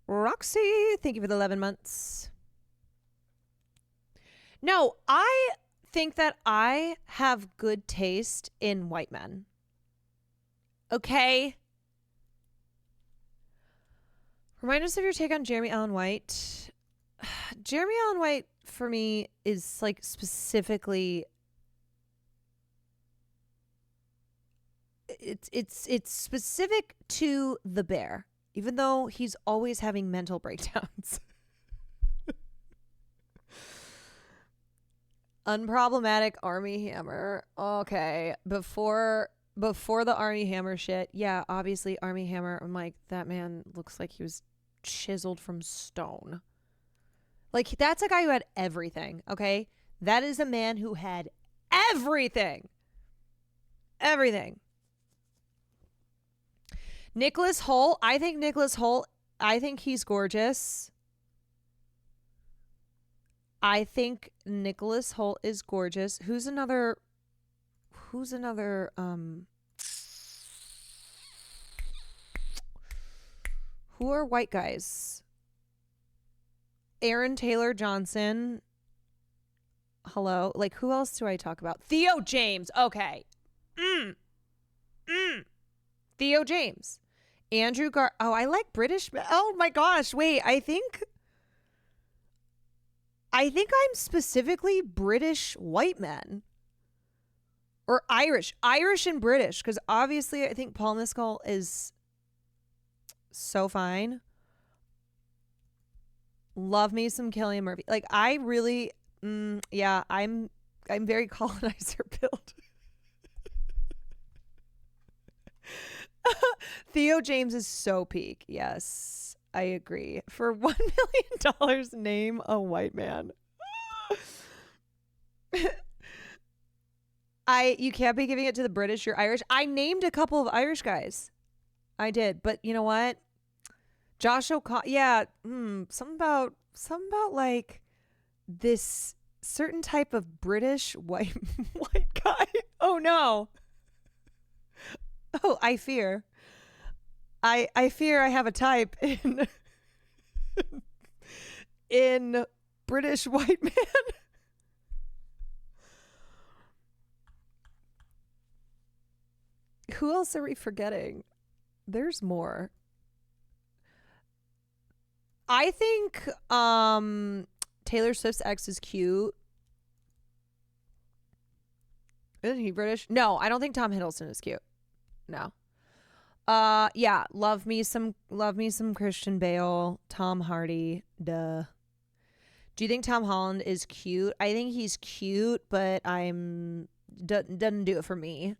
Roxy, thank you for the 11 months. No, I think that I have good taste in white men. Okay? Remind us of your take on Jeremy Allen White. Jeremy Allen White, for me, is like specifically... It's specific to the bear. Even though he's always having mental breakdowns. Unproblematic Army Hammer. Okay. Before the Army Hammer shit, yeah, obviously Army Hammer, I'm like, that man looks like he was chiseled from stone. Like, that's a guy who had everything, okay? That is a man who had everything. Everything. Nicholas Hoult, I think he's gorgeous. I think Nicholas Hoult is gorgeous. Who's another who are white guys? Aaron Taylor Johnson. Hello. Like, who else do I talk about? Theo James. Okay. Theo James. Andrew Oh, I like British. Oh my gosh. Wait, I think I'm specifically British white men. Or Irish and British, because obviously I think Paul Mescal is so fine. Love me some Cillian Murphy. Like I really, yeah, I'm very colonizer built. Theo James is so peak. Yes, I agree. For $1 million, name a white man. You can't be giving it to the British. You're Irish. I named a couple of Irish guys. I did, but you know what? Josh O'Connor. Yeah, something about like this certain type of British white guy. Oh no. Oh, I fear. I fear I have a type in British white man. Who else are we forgetting? There's more. I think Taylor Swift's ex is cute. Isn't he British? No, I don't think Tom Hiddleston is cute. No. Yeah, love me some Christian Bale, Tom Hardy, duh. Do you think Tom Holland is cute? I think he's cute, but doesn't do it for me.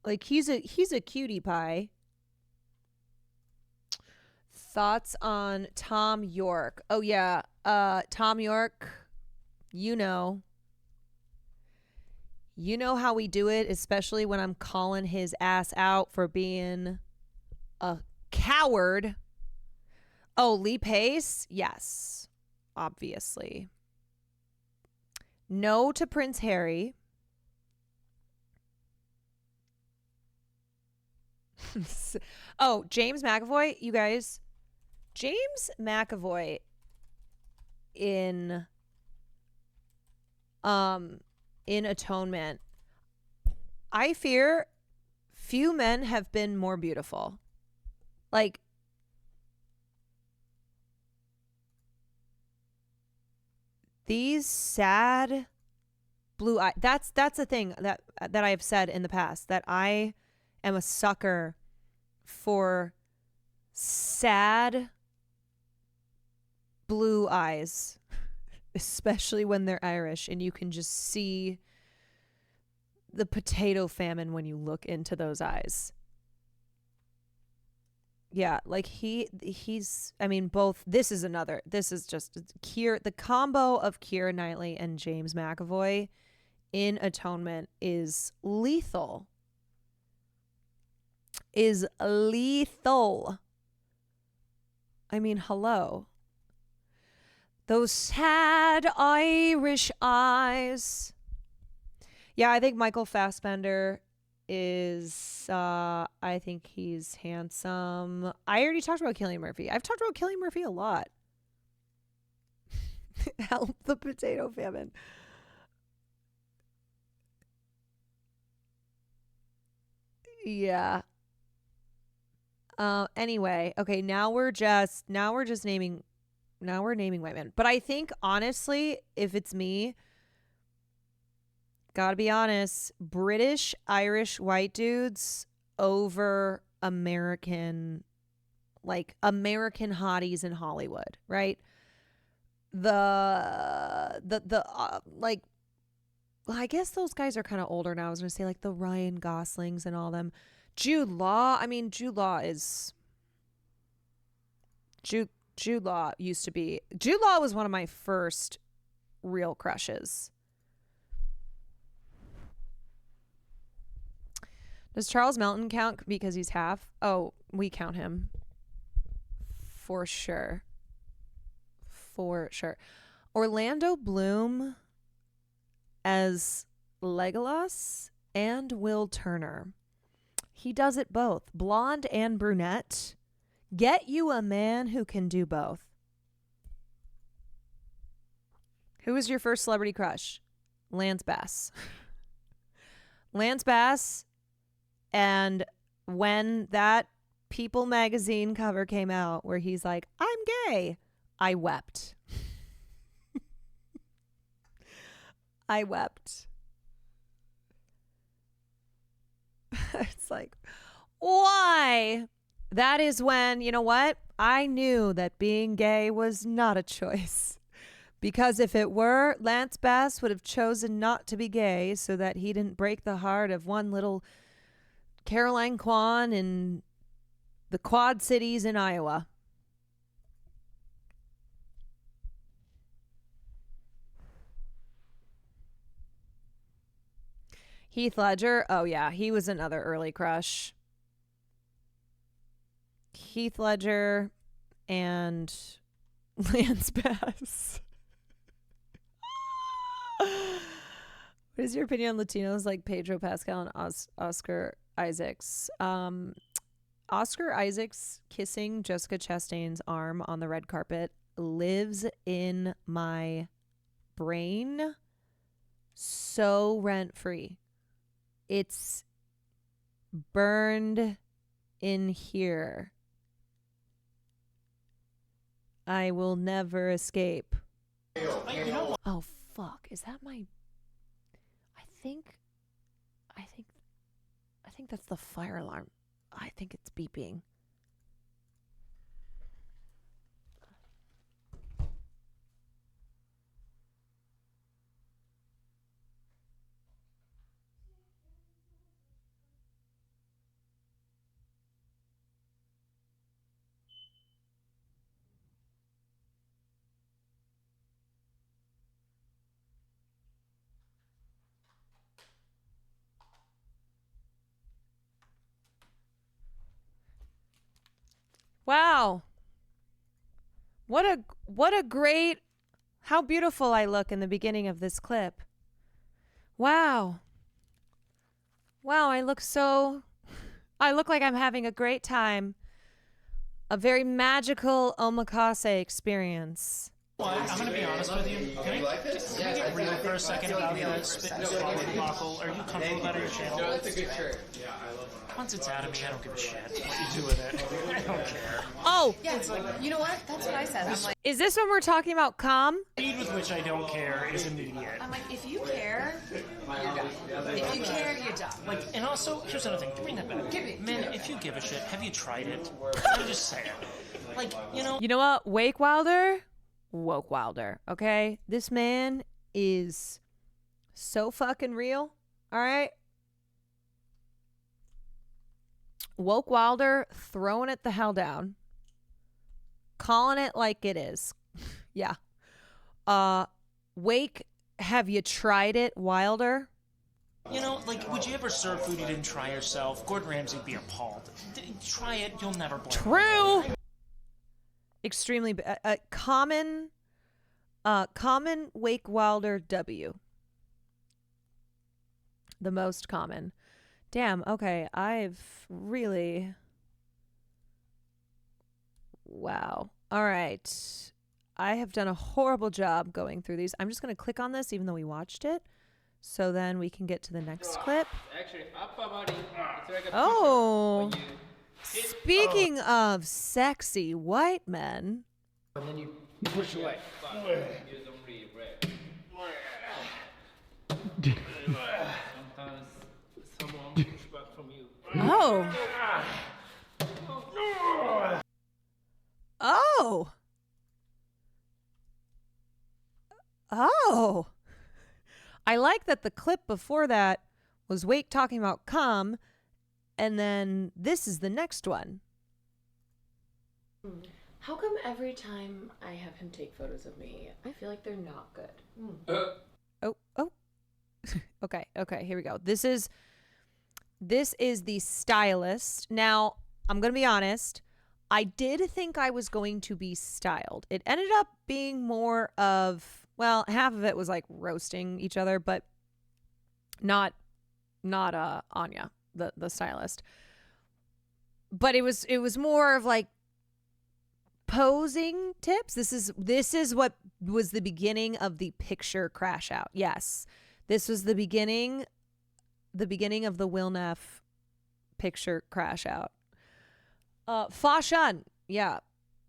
Like he's a cutie pie. Thoughts on Tom York? Oh yeah, Tom York, you know how we do it, especially when I'm calling his ass out for being a coward. Oh, Lee Pace? Yes, obviously. No to Prince Harry. Oh, James McAvoy, you guys. James McAvoy in Atonement. I fear few men have been more beautiful. Like these sad blue eyes. That's a thing that I have said in the past, that I am a sucker for sad blue eyes, especially when they're Irish and you can just see the potato famine when you look into those eyes. Yeah, like he's I mean both. This is just the combo of Keira Knightley and James McAvoy in Atonement is lethal. I mean, hello. Those sad Irish eyes. Yeah, I think Michael Fassbender is, I think he's handsome. I already talked about Cillian Murphy. I've talked about Cillian Murphy a lot. Help the potato famine. Yeah. Anyway, okay, now we're naming white men. But I think honestly, if it's me, gotta be honest, British, Irish white dudes over American hotties in Hollywood, right? I guess those guys are kind of older now. I was gonna say like the Ryan Goslings and all them. Jude Law. I mean, Jude Law was one of my first real crushes. Does Charles Melton count because he's half? Oh, we count him. For sure. Orlando Bloom as Legolas and Will Turner. He does it both. Blonde and brunette. Get you a man who can do both. Who was your first celebrity crush? Lance Bass. Lance Bass. And when that People magazine cover came out where he's like, I'm gay, I wept. I wept. It's like, why? That is when, you know what? I knew that being gay was not a choice. Because if it were, Lance Bass would have chosen not to be gay so that he didn't break the heart of one little Caroline Kwan in the Quad Cities in Iowa. Heath Ledger, oh yeah, he was another early crush. Heath Ledger and Lance Bass. What is your opinion on Latinos like Pedro Pascal and Oscar Isaacs? Oscar Isaacs kissing Jessica Chastain's arm on the red carpet lives in my brain so rent-free. It's burned in here. I will never escape. Oh fuck, is that my... I think that's the fire alarm. I think it's beeping. Wow. What a great, how beautiful I look in the beginning of this clip. Wow. Wow, I look like I'm having a great time. A very magical omakase experience. Well, I'm going to be honest with you. Can I get real for a second about the spit and swallow debacle? Are you comfortable about your channel? No, it's a good shirt. Yeah, I love it. Once it's out of me, I don't give a shit what you do with it. I don't care. Oh! Yeah, it's like, you know what? That's what I said. I'm like, is this when we're talking about calm? The speed with which I don't care is immediate. I'm like, if you care, you're done. If you care, you're done. Like, and also, here's another thing. Bring that back. Man, if you give a shit, have you tried it? I'm just saying. Like, you know. You know what? Wake Wilder? Woke Wilder, okay? This man is so fucking real, all right? Woke Wilder throwing it the hell down. Calling it like it is. Yeah. Wake, have you tried it, Wilder? You know, like, would you ever serve food you didn't try yourself? Gordon Ramsay'd be appalled. Try it, you'll never blame True! Extremely common Wake Wilder W. The most common. Damn, okay, I've really... Wow. All right. I have done a horrible job going through these. I'm just going to click on this even though we watched it. So then we can get to the next clip. Actually, upper body. Oh. Speaking of sexy white men. And then you push away. Sometimes someone push back from you. Oh. Oh. Oh. I like that the clip before that was Wake talking about cum, and then this is the next one. How come every time I have him take photos of me, I feel like they're not good? Oh. Okay, here we go. This is the stylist. Now, I'm going to be honest. I did think I was going to be styled. It ended up being more of, well, half of it was like roasting each other, but not Anya, the stylist. But it was more of like posing tips. This is what was the beginning of the picture crash out. Yes. This was the beginning of the Will Neff picture crash out. Fa Shun. Yeah.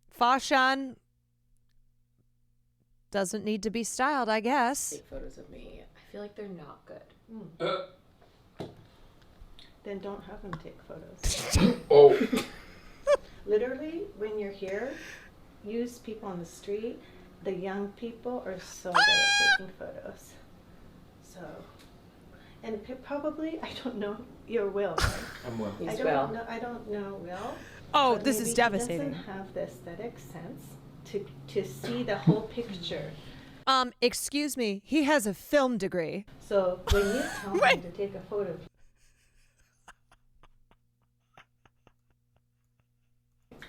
Fa Shun doesn't need to be styled, I guess. Take photos of me. I feel like they're not good. Then don't have him take photos. Oh. Literally, when you're here, use people on the street. The young people are so good at taking photos. So, and probably, I don't know, you're Will, right? I'm Will. I don't know Will. Oh, but this maybe is devastating. He doesn't have the aesthetic sense to see the whole picture. Excuse me, he has a film degree. So when you tell him to take a photo of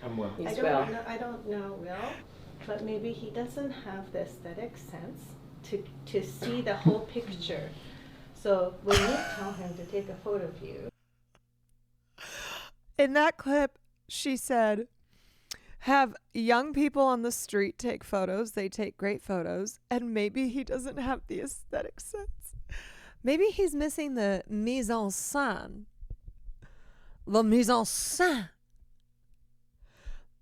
I'm Will. I don't know Will, but maybe he doesn't have the aesthetic sense to see the whole picture. So when you tell him to take a photo of you. In that clip, she said, have young people on the street take photos. They take great photos. And maybe he doesn't have the aesthetic sense. Maybe he's missing the mise en scène. The mise en scène.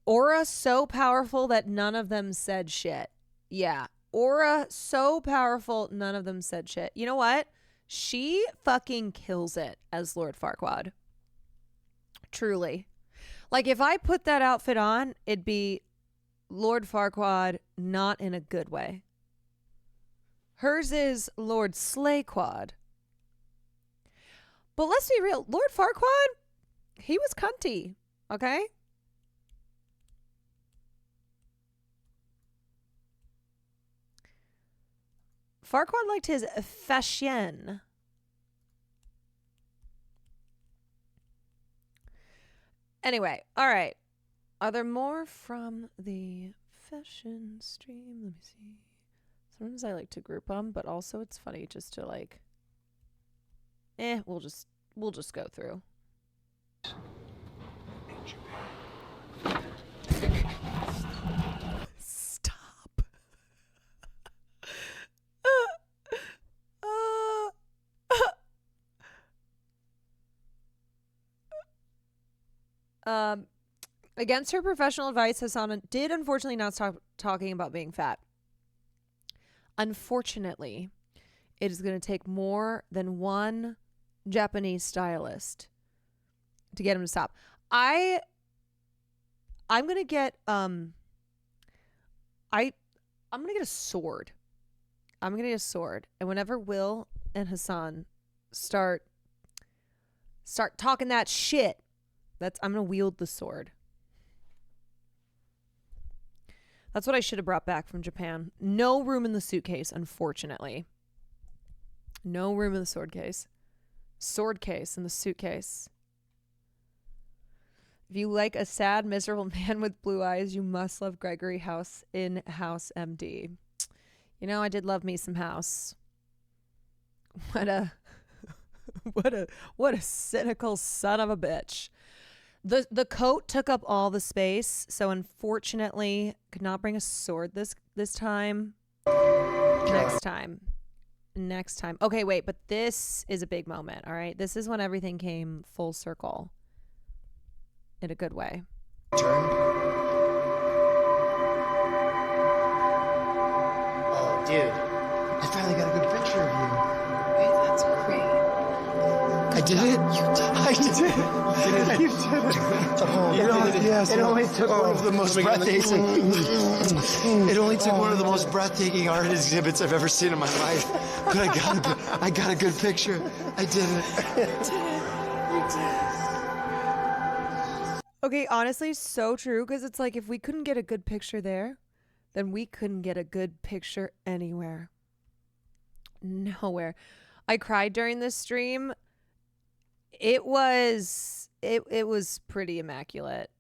Aura so powerful that none of them said shit. Yeah. Aura so powerful, none of them said shit. You know what? She fucking kills it as Lord Farquaad. Truly. Like, if I put that outfit on, it'd be Lord Farquaad, not in a good way. Hers is Lord Slayquad. But let's be real. Lord Farquaad, he was cunty. Okay? Farquaad liked his fashion. Anyway, all right. Are there more from the fashion stream? Let me see. Sometimes I like to group them, but also it's funny just to like, we'll just go through. Stop. Against her professional advice, Hassan did unfortunately not stop talking about being fat. Unfortunately, it is going to take more than one Japanese stylist to get him to stop. I'm going to get I'm going to get a sword. I'm going to get a sword. And whenever Will and Hassan start talking that shit, I'm going to wield the sword. That's what I should have brought back from Japan. No room in the suitcase, unfortunately. No room in the sword case. Sword case in the suitcase. If you like a sad, miserable man with blue eyes, you must love Gregory House in House MD. You know, I did love me some House. What a cynical son of a bitch. The coat took up all the space, so unfortunately could not bring a sword this time. Next time. Okay, wait, but this is a big moment, all right? This is when everything came full circle in a good way. Oh, dude, I finally got a good picture of you. Hey, that's great. I did it. I did it. You did it. It only took one of the most breathtaking. It only took one of the most breathtaking art exhibits I've ever seen in my life. But I got a good picture. I did it. You did. Okay, honestly, so true, because it's like if we couldn't get a good picture there, then we couldn't get a good picture anywhere. Nowhere. I cried during this stream. It was pretty immaculate.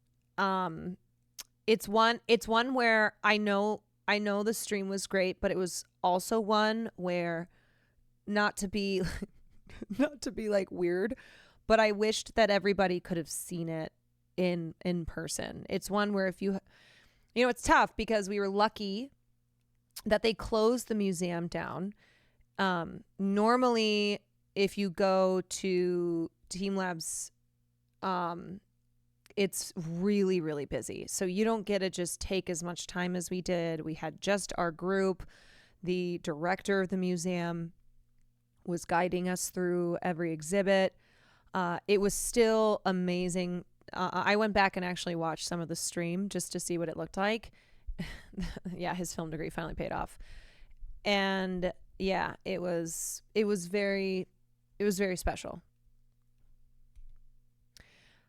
It's one where I know the stream was great, but it was also one where not to be like weird, but I wished that everybody could have seen it in person. It's one where if you know, it's tough because we were lucky that they closed the museum down. Normally if you go to Team Labs, it's really, really busy. So you don't get to just take as much time as we did. We had just our group. The director of the museum was guiding us through every exhibit. It was still amazing I went back and actually watched some of the stream just to see what it looked like. Yeah, his film degree finally paid off. And yeah, it was very special.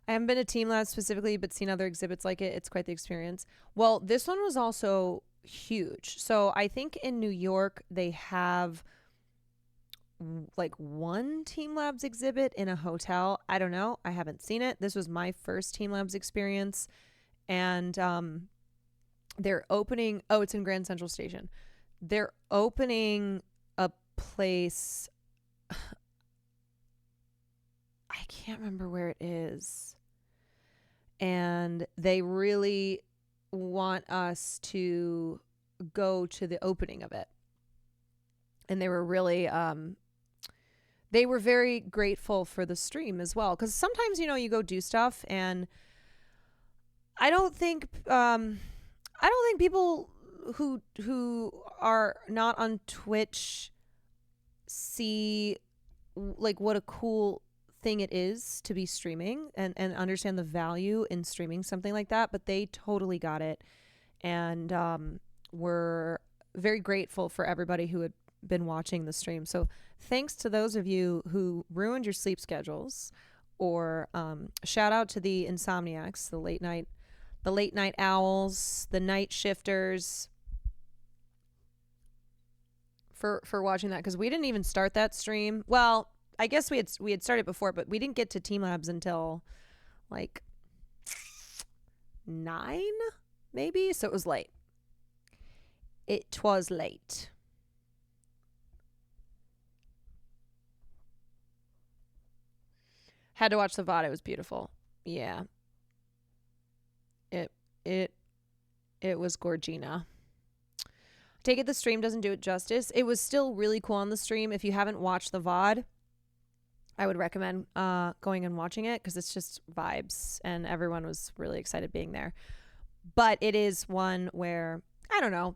I haven't been to Team Lab specifically, but seen other exhibits like it. It's quite the experience. Well, this one was also huge. So I think in New York, they have like one Team Labs exhibit in a hotel. I don't know. I haven't seen it. This was my first Team Labs experience. And they're opening, oh, it's in Grand Central Station. They're opening a place. I can't remember where it is. And they really want us to go to the opening of it. And they were really, they were very grateful for the stream as well. Because sometimes, you know, you go do stuff and I don't think people who are not on Twitch see like what a cool thing it is to be streaming and understand the value in streaming something like that, but they totally got it and were very grateful for everybody who had been watching the stream. So thanks to those of you who ruined your sleep schedules, or shout out to the insomniacs, the late night owls, the night shifters for watching that, because we didn't even start that stream. Well, I guess we had started before, but we didn't get to Team Labs until like 9 maybe, so it was late. It was late. Had to watch the VOD. It was beautiful. Yeah. It was Gorgina. Take it the stream doesn't do it justice. It was still really cool on the stream. If you haven't watched the VOD, I would recommend going and watching it, because it's just vibes and everyone was really excited being there. But it is one where, I don't know,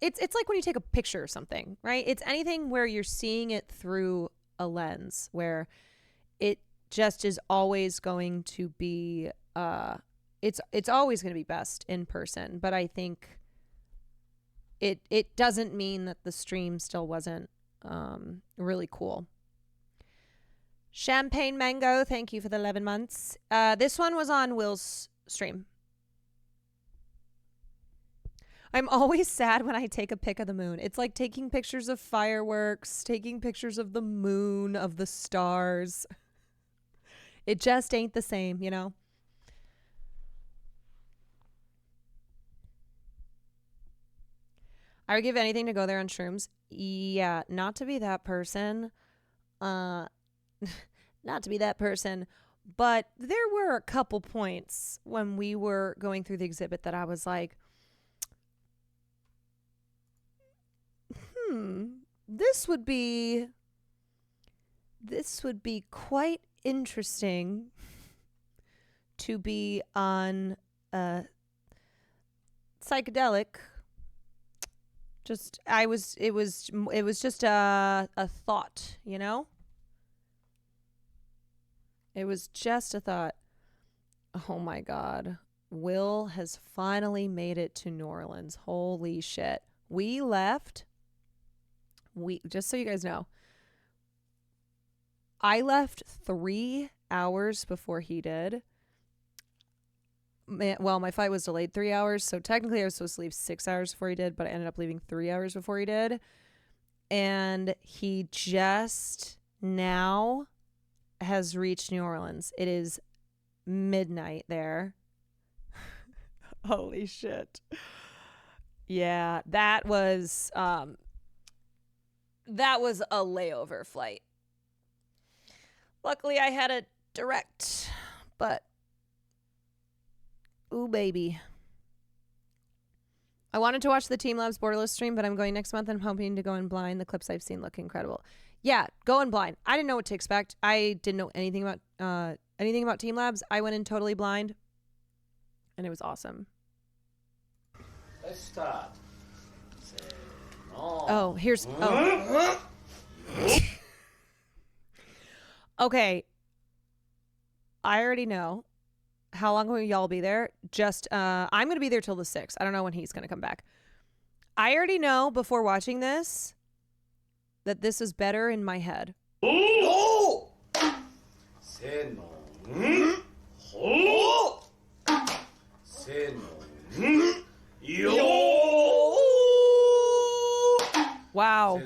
it's like when you take a picture or something, right? It's anything where you're seeing it through a lens, where it just is always going to be it's always going to be best in person. But I think it doesn't mean that the stream still wasn't really cool. Champagne Mango, thank you for the 11 months. This one was on Will's stream. I'm always sad when I take a pic of the moon. It's like taking pictures of fireworks, taking pictures of the moon, of the stars. It just ain't the same, you know? I would give anything to go there on shrooms. Yeah, not to be that person. Not to be that person. But there were a couple points when we were going through the exhibit that I was like, this would be quite interesting to be on a psychedelic. It was just a thought, you know? It was just a thought. Oh my God. Will has finally made it to New Orleans. Holy shit. We left. Just so you guys know, I left 3 hours before he did. Well, my flight was delayed 3 hours, so technically I was supposed to leave 6 hours before he did, but I ended up leaving 3 hours before he did. And he just now has reached New Orleans. It is midnight there. Holy shit. Yeah, that was a layover flight. Luckily I had a direct, but ooh, baby. I wanted to watch the Team Labs Borderless stream, but I'm going next month and I'm hoping to go in blind. The clips I've seen look incredible. Yeah, go in blind. I didn't know what to expect. I didn't know anything about Team Labs. I went in totally blind, and it was awesome. Let's start. Okay. I already know How long will y'all be there? Just, I'm going to be there till the 6th. I don't know when he's going to come back. I already know before watching this that this is better in my head. Oh! Wow.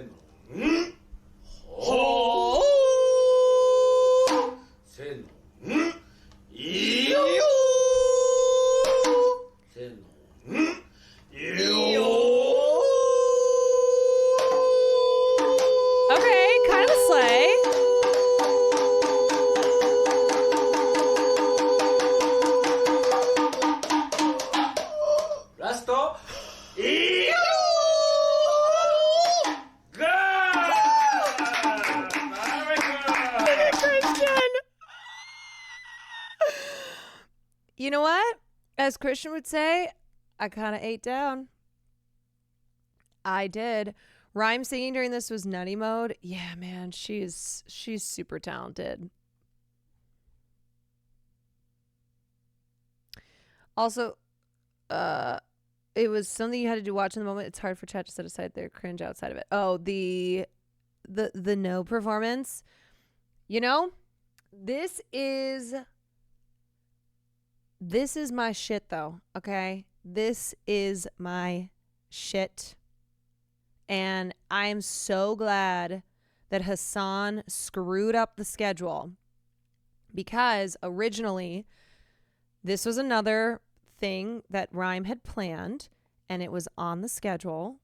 Okay, kind of a sleigh. Resto. You know what? As Christian would say, I kind of ate down. I did. Rhyme singing during this was nutty mode. Yeah, man, she's super talented. Also, it was something you had to do watch in the moment. It's hard for chat to set aside their cringe outside of it. Oh, the no performance. You know, this is my shit though, okay? This is my shit. And I'm so glad that Hassan screwed up the schedule, because originally this was another thing that Rhyme had planned, and it was on the schedule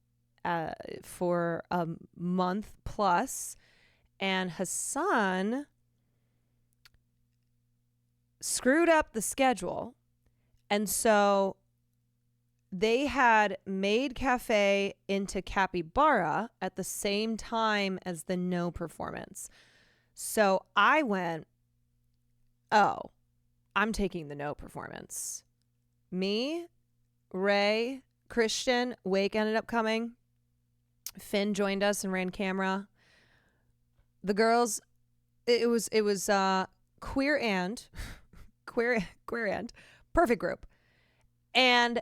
for a month plus, and Hassan screwed up the schedule. And so they had made Cafe into Capybara at the same time as the no performance. So I went, oh, I'm taking the no performance. Me, Ray, Christian, Wake ended up coming. Finn joined us and ran camera. The girls, it was queer and perfect group. And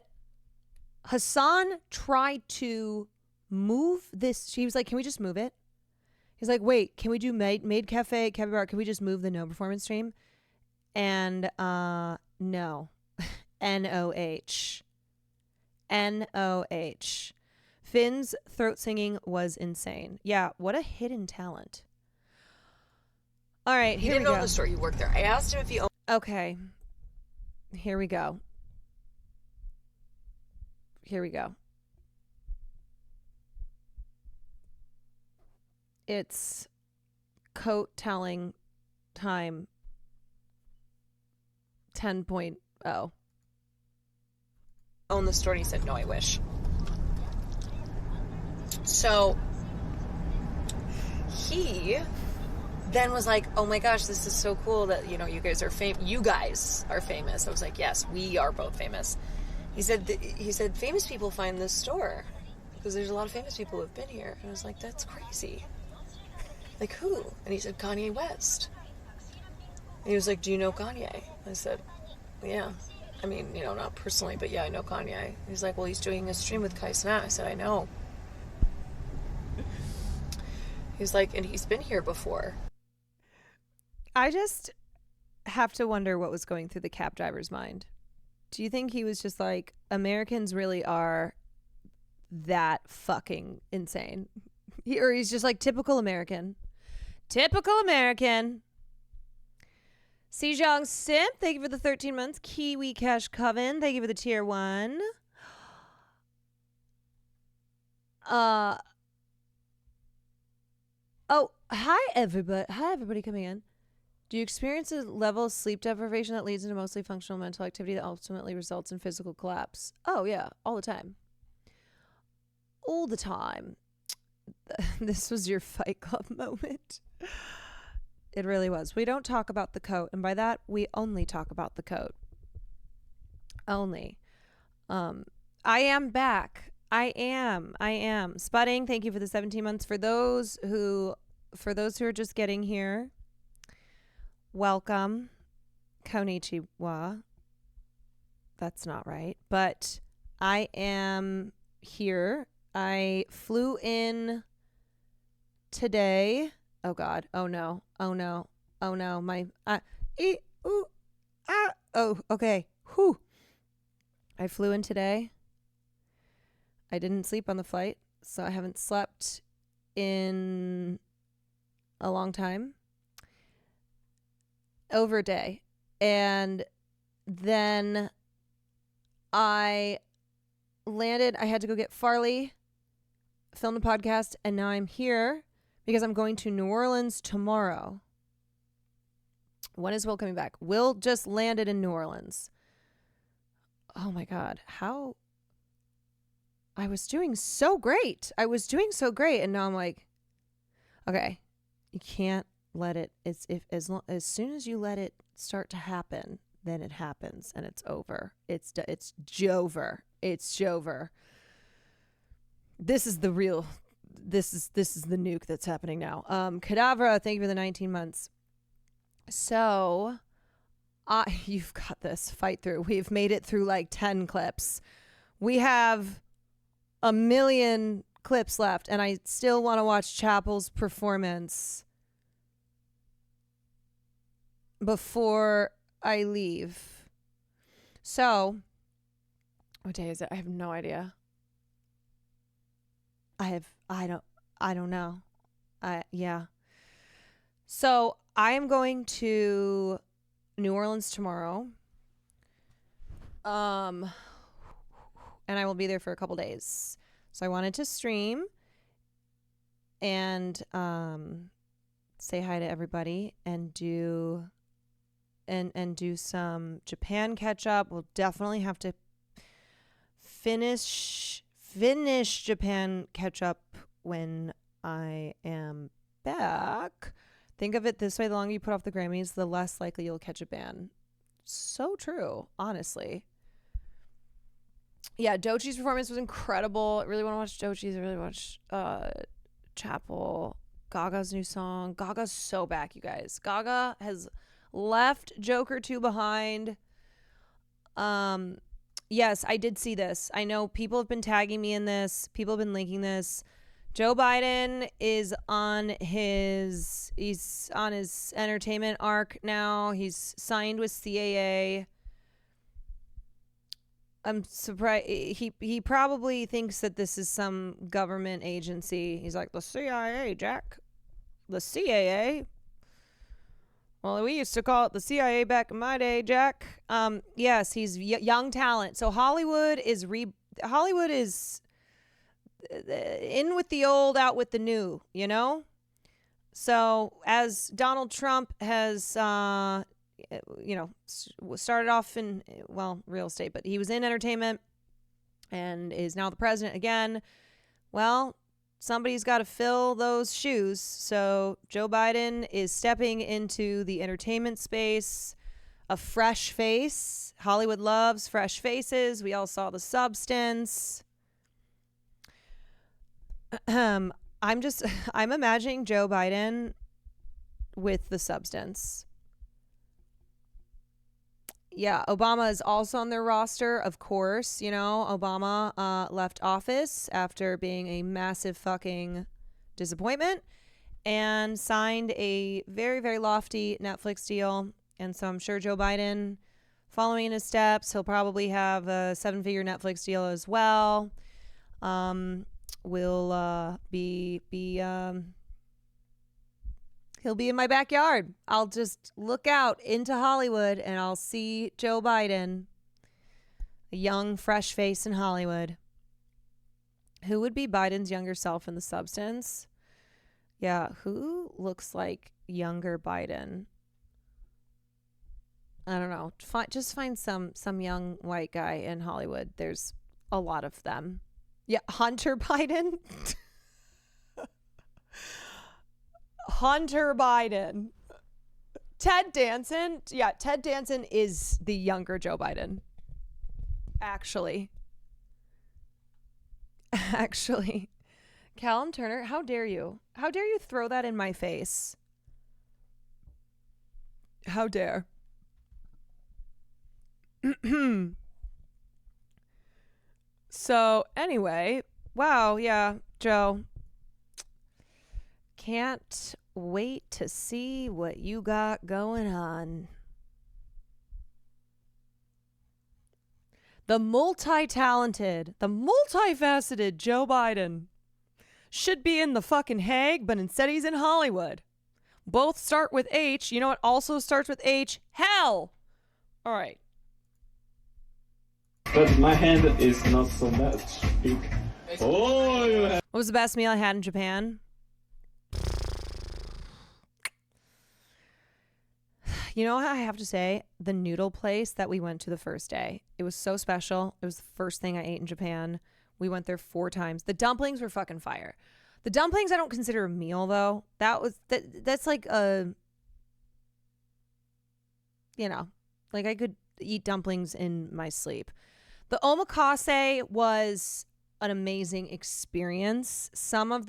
Hassan tried to move this. She was like, can we just move it? He's like, wait, can we do Made Cafe, Capybara? Can we just move the no performance stream? And no. N-O-H. N-O-H. Finn's throat singing was insane. Yeah, what a hidden talent. All right, He here we didn't go. own the store. He worked there. I asked him if he owned. Okay. Here we go. Here we go. It's coat telling time 10.0. Own the store, and he said, no, I wish. So he then was like, oh my gosh, this is so cool that, you know, you guys are famous. I was like, yes, we are both famous. He said famous people find this store because there's a lot of famous people who have been here. And I was like, that's crazy. Like, who? And he said, Kanye West. And he was like, do you know Kanye? I said, yeah. I mean, you know, not personally, but yeah, I know Kanye. He's like, well, he's doing a stream with Kai Cenat. I said, I know. He's like, and he's been here before. I just have to wonder what was going through the cab driver's mind. Do you think he was just like, Americans really are that fucking insane? Or he's just like, typical American. Typical American. Sejong Simp, thank you for the 13 months. Kiwi Cash Coven, thank you for the tier 1. Oh, hi everybody. Hi everybody coming in. Do you experience a level of sleep deprivation that leads into mostly functional mental activity that ultimately results in physical collapse? Oh yeah, all the time. All the time. This was your Fight Club moment. It really was. We don't talk about the coat, and by that, we only talk about the coat. Only. I am back. I am. Spudding, thank you for the 17 months. For those who are just getting here, welcome. Konnichiwa. That's not right. But I am here. I flew in today. Oh God. Oh no. Oh no. Oh no. Oh, okay. Whew. I flew in today. I didn't sleep on the flight, so I haven't slept in a long time. Over a day. And then I landed. I had to go get Farley, film the podcast, and now I'm here because I'm going to New Orleans tomorrow. When is Will coming back? Will just landed in New Orleans. Oh my God. How? I was doing so great. And now I'm like, okay, you can't let it. As soon as you let it start to happen, then it happens and it's over. It's Jover. It's Jover. This is the real. This is the nuke that's happening now. Cadavra, thank you for the 19 months. So, you've got this. Fight through. We've made it through like 10 clips. We have a million clips left, and I still want to watch Chapel's performance before I leave. So, what day is it? I have no idea. I don't know. Yeah. So, I am going to New Orleans tomorrow. And I will be there for a couple days. So I wanted to stream and say hi to everybody and do some Japan catch up. We'll definitely have to finish Japan catch up when I am back. Think of it this way: the longer you put off the Grammys, the less likely you'll catch a ban. So true, honestly. Yeah, Dochi's performance was incredible. I really want to watch Dochi's. I really want to watch Chapel. Gaga's new song. Gaga's so back, you guys. Gaga has left Joker 2 behind. Yes, I did see this. I know people have been tagging me in this. People have been linking this. Joe Biden is he's on his entertainment arc now. He's signed with CAA. I'm surprised. He probably thinks that this is some government agency. He's like, the CIA, Jack. The CAA. Well, we used to call it the CIA back in my day, Jack. Yes, he's young talent. So Hollywood is in with the old, out with the new, you know? So as Donald Trump has, started off in, real estate, but he was in entertainment and is now the president again. Well, somebody's got to fill those shoes. So Joe Biden is stepping into the entertainment space, a fresh face. Hollywood loves fresh faces. We all saw The Substance. I'm imagining Joe Biden with The Substance. Yeah, Obama is also on their roster, of course. You know, Obama left office after being a massive fucking disappointment and signed a very, very lofty Netflix deal. And so I'm sure Joe Biden, following in his steps, he'll probably have a 7-figure Netflix deal as well. Will he'll be in my backyard. I'll just look out into Hollywood and I'll see Joe Biden, a young, fresh face in Hollywood. Who would be Biden's younger self in The Substance? Yeah, who looks like younger Biden? I don't know. Just find some young white guy in Hollywood. There's a lot of them. Yeah, Hunter Biden. Hunter Biden. Ted Danson. Yeah, Ted Danson is the younger Joe Biden. Actually. Callum Turner, how dare you? How dare you throw that in my face? How dare? So anyway, wow, yeah, Joe. Can't wait to see what you got going on. The multi-talented, the multifaceted Joe Biden should be in the fucking Hague, but instead he's in Hollywood. Both start with H. You know what also starts with H? Hell! All right. But my hand is not so much big. Oh, you have... What was the best meal I had in Japan? You know what I have to say? The noodle place that we went to the first day. It was so special. It was the first thing I ate in Japan. We went there 4 times. The dumplings were fucking fire. The dumplings I don't consider a meal though. That's like a, you know, like I could eat dumplings in my sleep. The omakase was an amazing experience. Some of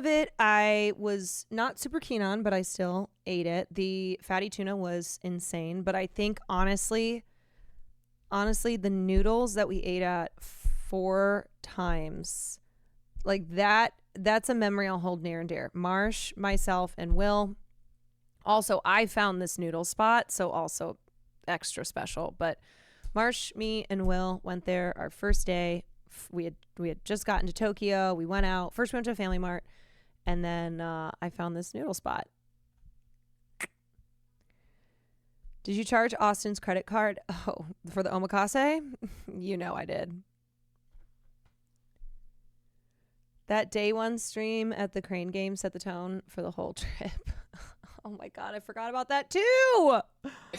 it I was not super keen on, but I still ate it. The fatty tuna was insane, but I think honestly, the noodles that we ate at 4 times, like that's a memory I'll hold near and dear. Marsh, myself, and Will. Also, I found this noodle spot, so also extra special. But Marsh, me, and Will went there our first day. We had just gotten to Tokyo. We went out. First we went to a Family Mart, and then I found this noodle spot. Did you charge Austin's credit card? Oh, for the omakase? You know I did. That day 1 stream at the Crane game set the tone for the whole trip. Oh my God, I forgot about that too.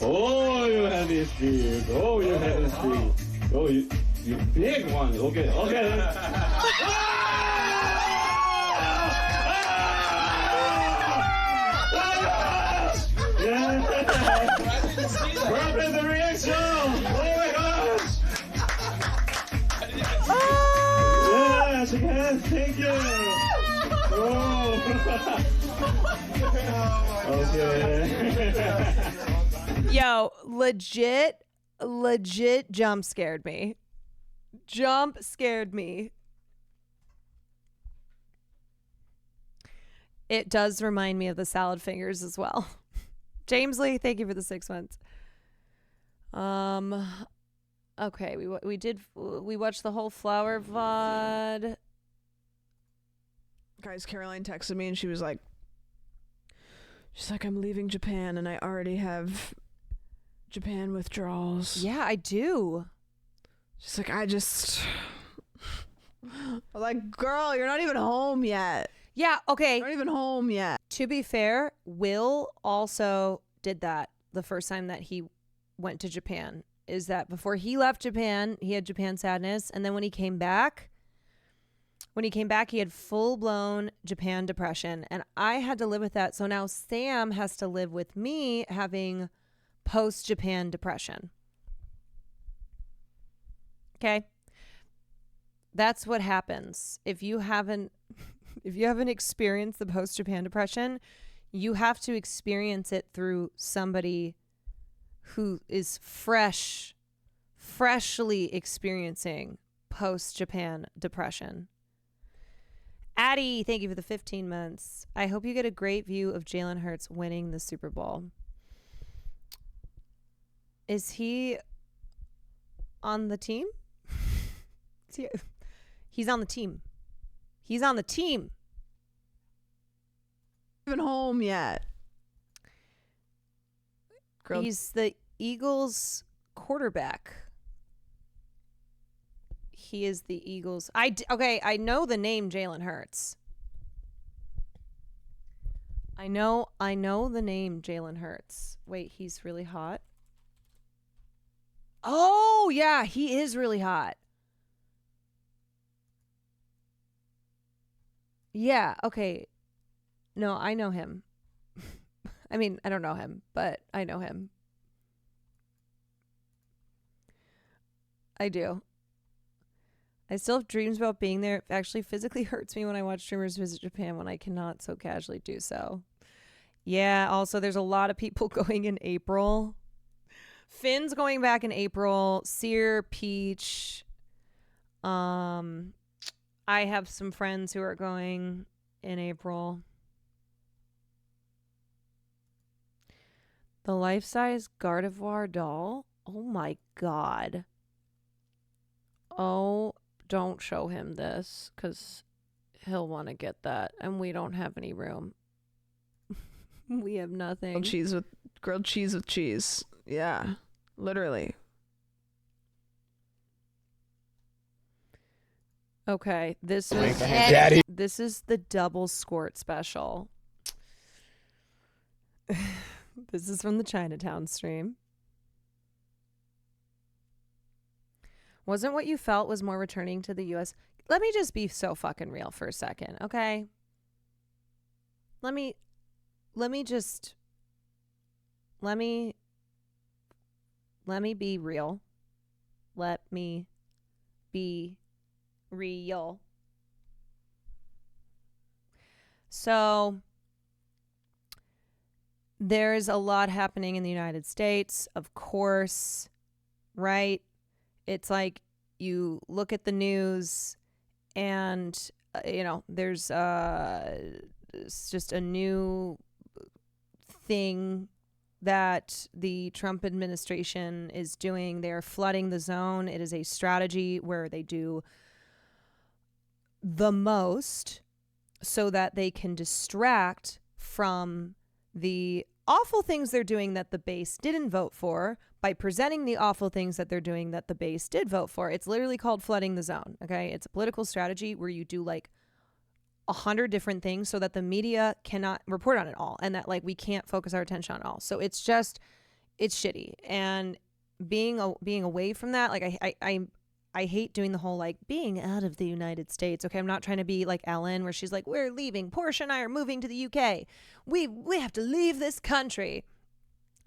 Oh, you have this big. Oh, you have this big. Oh, you big one. Okay, okay. What is the reaction? Oh my gosh! Yes, yes, thank you. Oh. Okay. Yo, legit jump scared me. It does remind me of the salad fingers as well. James Lee, thank you for the 6 months. Okay, we watched the whole flower VOD. Guys, Caroline texted me and she's like, I'm leaving Japan and I already have Japan withdrawals. Yeah, I do. She's like, I was like, girl, you're not even home yet. Yeah, okay. You're not even home yet. To be fair, Will also did that the first time that he went to Japan. Is that before he left Japan, he had Japan sadness. And then when he came back, he had full-blown Japan depression. And I had to live with that. So now Sam has to live with me having post-Japan depression. Okay? That's what happens. If you haven't experienced the post-Japan depression, you have to experience it through somebody who is freshly experiencing post-Japan depression. Addie, thank you for the 15 months. I hope you get a great view of Jalen Hurts winning the Super Bowl. Is he on the team? He's on the team. He's on the team. Even home yet. Girl. He's the Eagles quarterback. He is the Eagles. I know the name Jalen Hurts. I know the name Jalen Hurts. Wait, he's really hot? Oh, yeah, he is really hot. Yeah, okay. No, I know him. I mean, I don't know him, but I know him. I do. I still have dreams about being there. It actually physically hurts me when I watch streamers visit Japan when I cannot so casually do so. Yeah, also there's a lot of people going in April. Finn's going back in April. Sear, Peach. I have some friends who are going in April. The life-size Gardevoir doll? Oh my god. Oh, don't show him this, because he'll want to get that, and we don't have any room. We have nothing. Grilled cheese with cheese. Yeah, literally. Okay, this is the double squirt special. This is from the Chinatown stream. Wasn't what you felt was more returning to the U.S. Let me just be so fucking real for a second, okay? Let me be real. Let me be real. So there's a lot happening in the United States, of course, right? It's like you look at the news and, there's it's just a new thing that the Trump administration is doing. They're flooding the zone. It is a strategy where they do the most so that they can distract from the awful things they're doing that the base didn't vote for by presenting the awful things that they're doing that the base did vote for. It's literally called flooding the zone, okay? It's a political strategy where you do like 100 different things so that the media cannot report on it all and that like we can't focus our attention on it all. So it's shitty. And being away from that, like I hate doing the whole like being out of the United States. Okay, I'm not trying to be like Ellen where she's like, we're leaving. Portia and I are moving to the UK. We have to leave this country.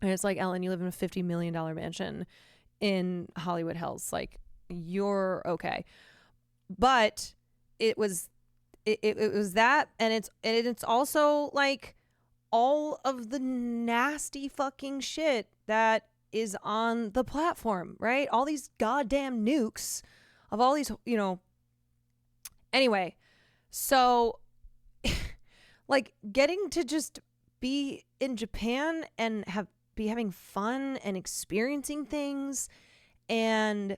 And it's like, Ellen, you live in a $50 million mansion in Hollywood Hills. Like, you're okay. But it was that, and it's also like all of the nasty fucking shit that is on the platform, right? All these goddamn nukes of all these, Anyway, so like getting to just be in Japan and be having fun and experiencing things and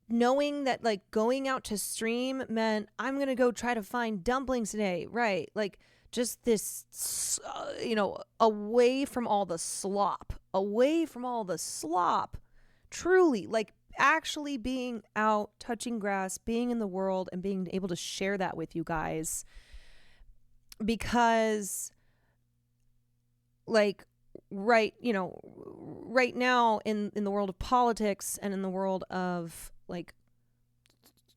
knowing that like going out to stream meant I'm going to go try to find dumplings today, right? Like just this, away from all the slop, truly like actually being out, touching grass, being in the world and being able to share that with you guys. Because like, right now in the world of politics and in the world of like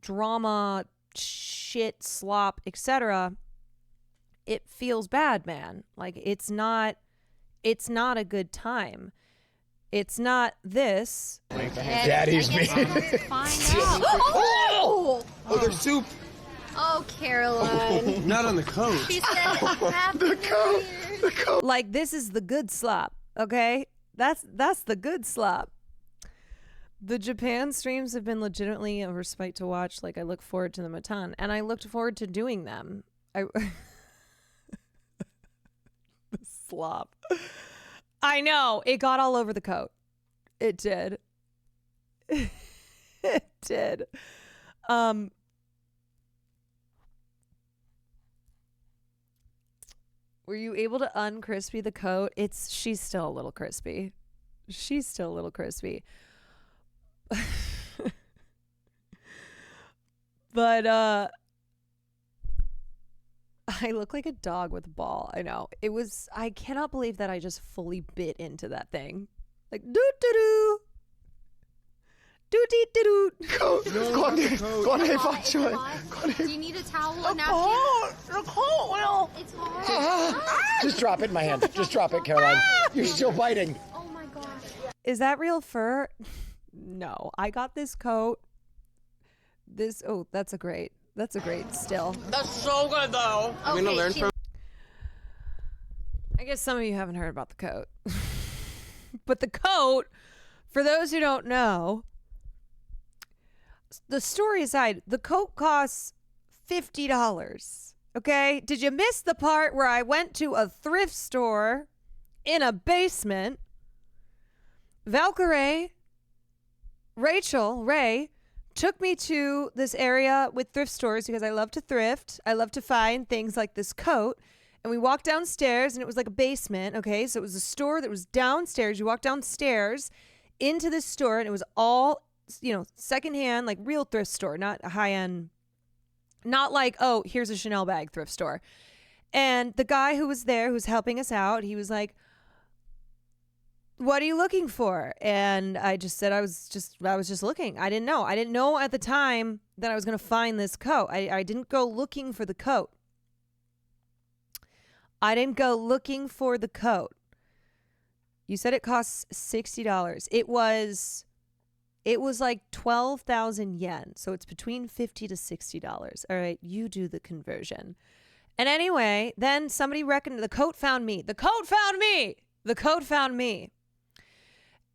drama, shit, slop, etc., it feels bad, man. Like it's not a good time. It's not this. Daddy's meat. Oh, there's soup. Oh, Caroline. Not on the coat. She said the coat. Like this is the good slop, okay? That's the good slop. The Japan streams have been legitimately a respite to watch. Like I look forward to them a ton, and I looked forward to doing them. The slop. I know it got all over the coat. It did. It did. Were you able to uncrispy the coat? She's still a little crispy. But I look like a dog with a ball. I know. I cannot believe that I just fully bit into that thing. Like doo-doo-doo. Doo-dee-doo-doo. Go on, Do you need a towel or napkin? It's hard. Just drop it in my hand. Just drop it, Caroline. You're still biting. Oh my gosh. Is that real fur? No. I got this coat. That's a great still. That's so good though. I'm gonna learn from. I guess some of you haven't heard about the coat. But the coat For those who don't know, the story aside, the coat costs $50. Okay? Did you miss the part where I went to a thrift store in a basement? Valkyrie, Ray, took me to this area with thrift stores because I love to thrift. I love to find things like this coat. And we walked downstairs and it was like a basement. Okay? So it was a store that was downstairs. You walk downstairs into this store and it was all, secondhand, like real thrift store, not a high-end, not like, oh, here's a Chanel bag thrift store. And the guy who was there, who was helping us out, he was like, what are you looking for? And I just said I was just looking. I didn't know at the time that I was going to find this coat. I didn't go looking for the coat. You said it costs $60. It was like 12,000 yen. So it's between $50 to $60. All right, you do the conversion. And anyway, then somebody reckoned the coat found me.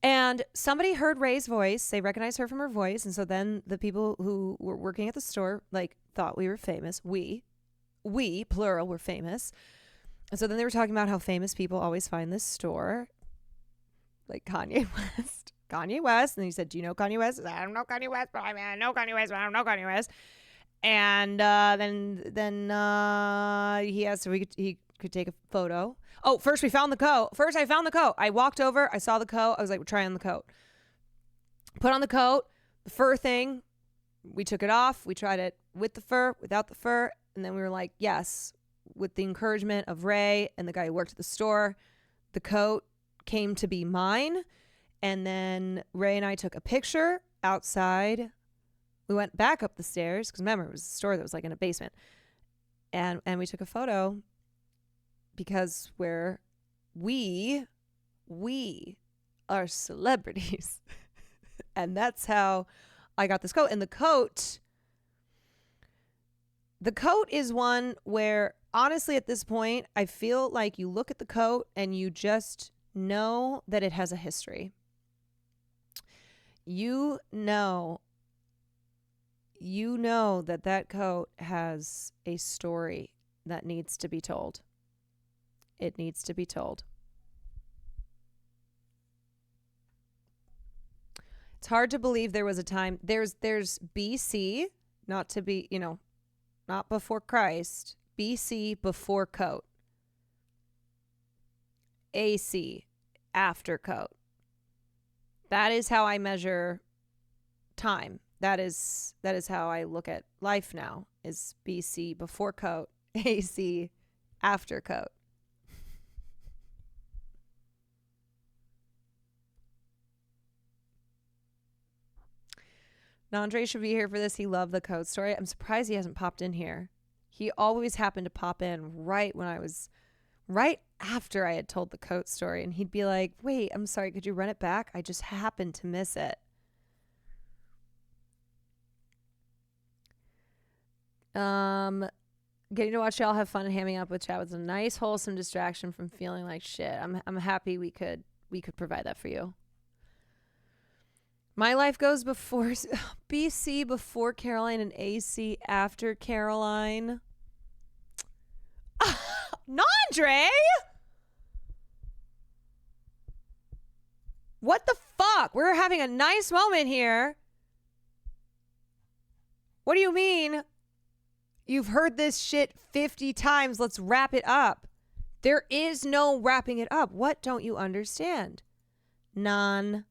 And somebody heard Ray's voice. They recognized her from her voice. And so then the people who were working at the store thought we were famous. We plural, were famous. And so then they were talking about how famous people always find this store. Like Kanye West. And he said, do you know Kanye West? I said, I don't know Kanye West, but I know Kanye West, but I don't know Kanye West. And then he asked if he could take a photo. Oh, first I found the coat. I walked over. I saw the coat. I was like, try on the coat. Put on the coat, the fur thing. We took it off. We tried it with the fur, without the fur. And then we were like, yes, with the encouragement of Ray and the guy who worked at the store, the coat came to be mine. And then Ray and I took a picture outside. We went back up the stairs because remember, it was a store that was like in a basement. And we took a photo because we are celebrities. And that's how I got this coat. And the coat is one where honestly at this point, I feel like you look at the coat and you just know that it has a history. You know that coat has a story that needs to be told. It needs to be told. It's hard to believe there was a time. There's BC, not to be, not before Christ. BC before coat. AC after coat. That is how I measure time. That is how I look at life now, is BC before coat, AC after coat. Nandre should be here for this. He loved the coat story. I'm surprised he hasn't popped in here. He always happened to pop in right after I had told the coat story. And he'd be like, wait, I'm sorry, could you run it back? I just happened to miss it. Getting to watch y'all have fun and hamming up with chat was a nice, wholesome distraction from feeling like shit. I'm happy we could provide that for you. My life goes before BC before Caroline and AC after Caroline. Nandre? What the fuck? We're having a nice moment here. What do you mean? You've heard this shit 50 times. Let's wrap it up. There is no wrapping it up. What don't you understand? Nandre?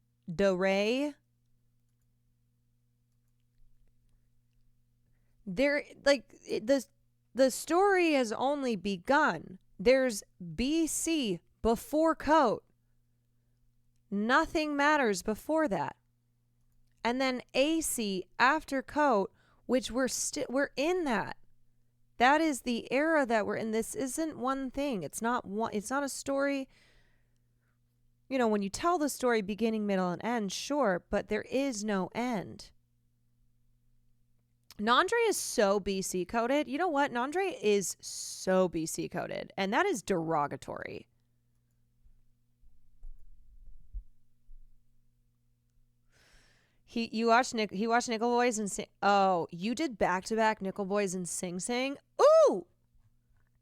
The story has only begun. There's BC before coat. Nothing matters before that. And then AC after coat, which we're in that. That is the era that we're in. This isn't one thing. It's not a story. When you tell the story beginning, middle, and end, sure, but there is no end. Nandre is so BC coded. You know what? Nandre is so BC coded, and that is derogatory. He watched Nickel Boys and Sing. Oh, you did back-to-back Nickel Boys and Sing Sing? Ooh!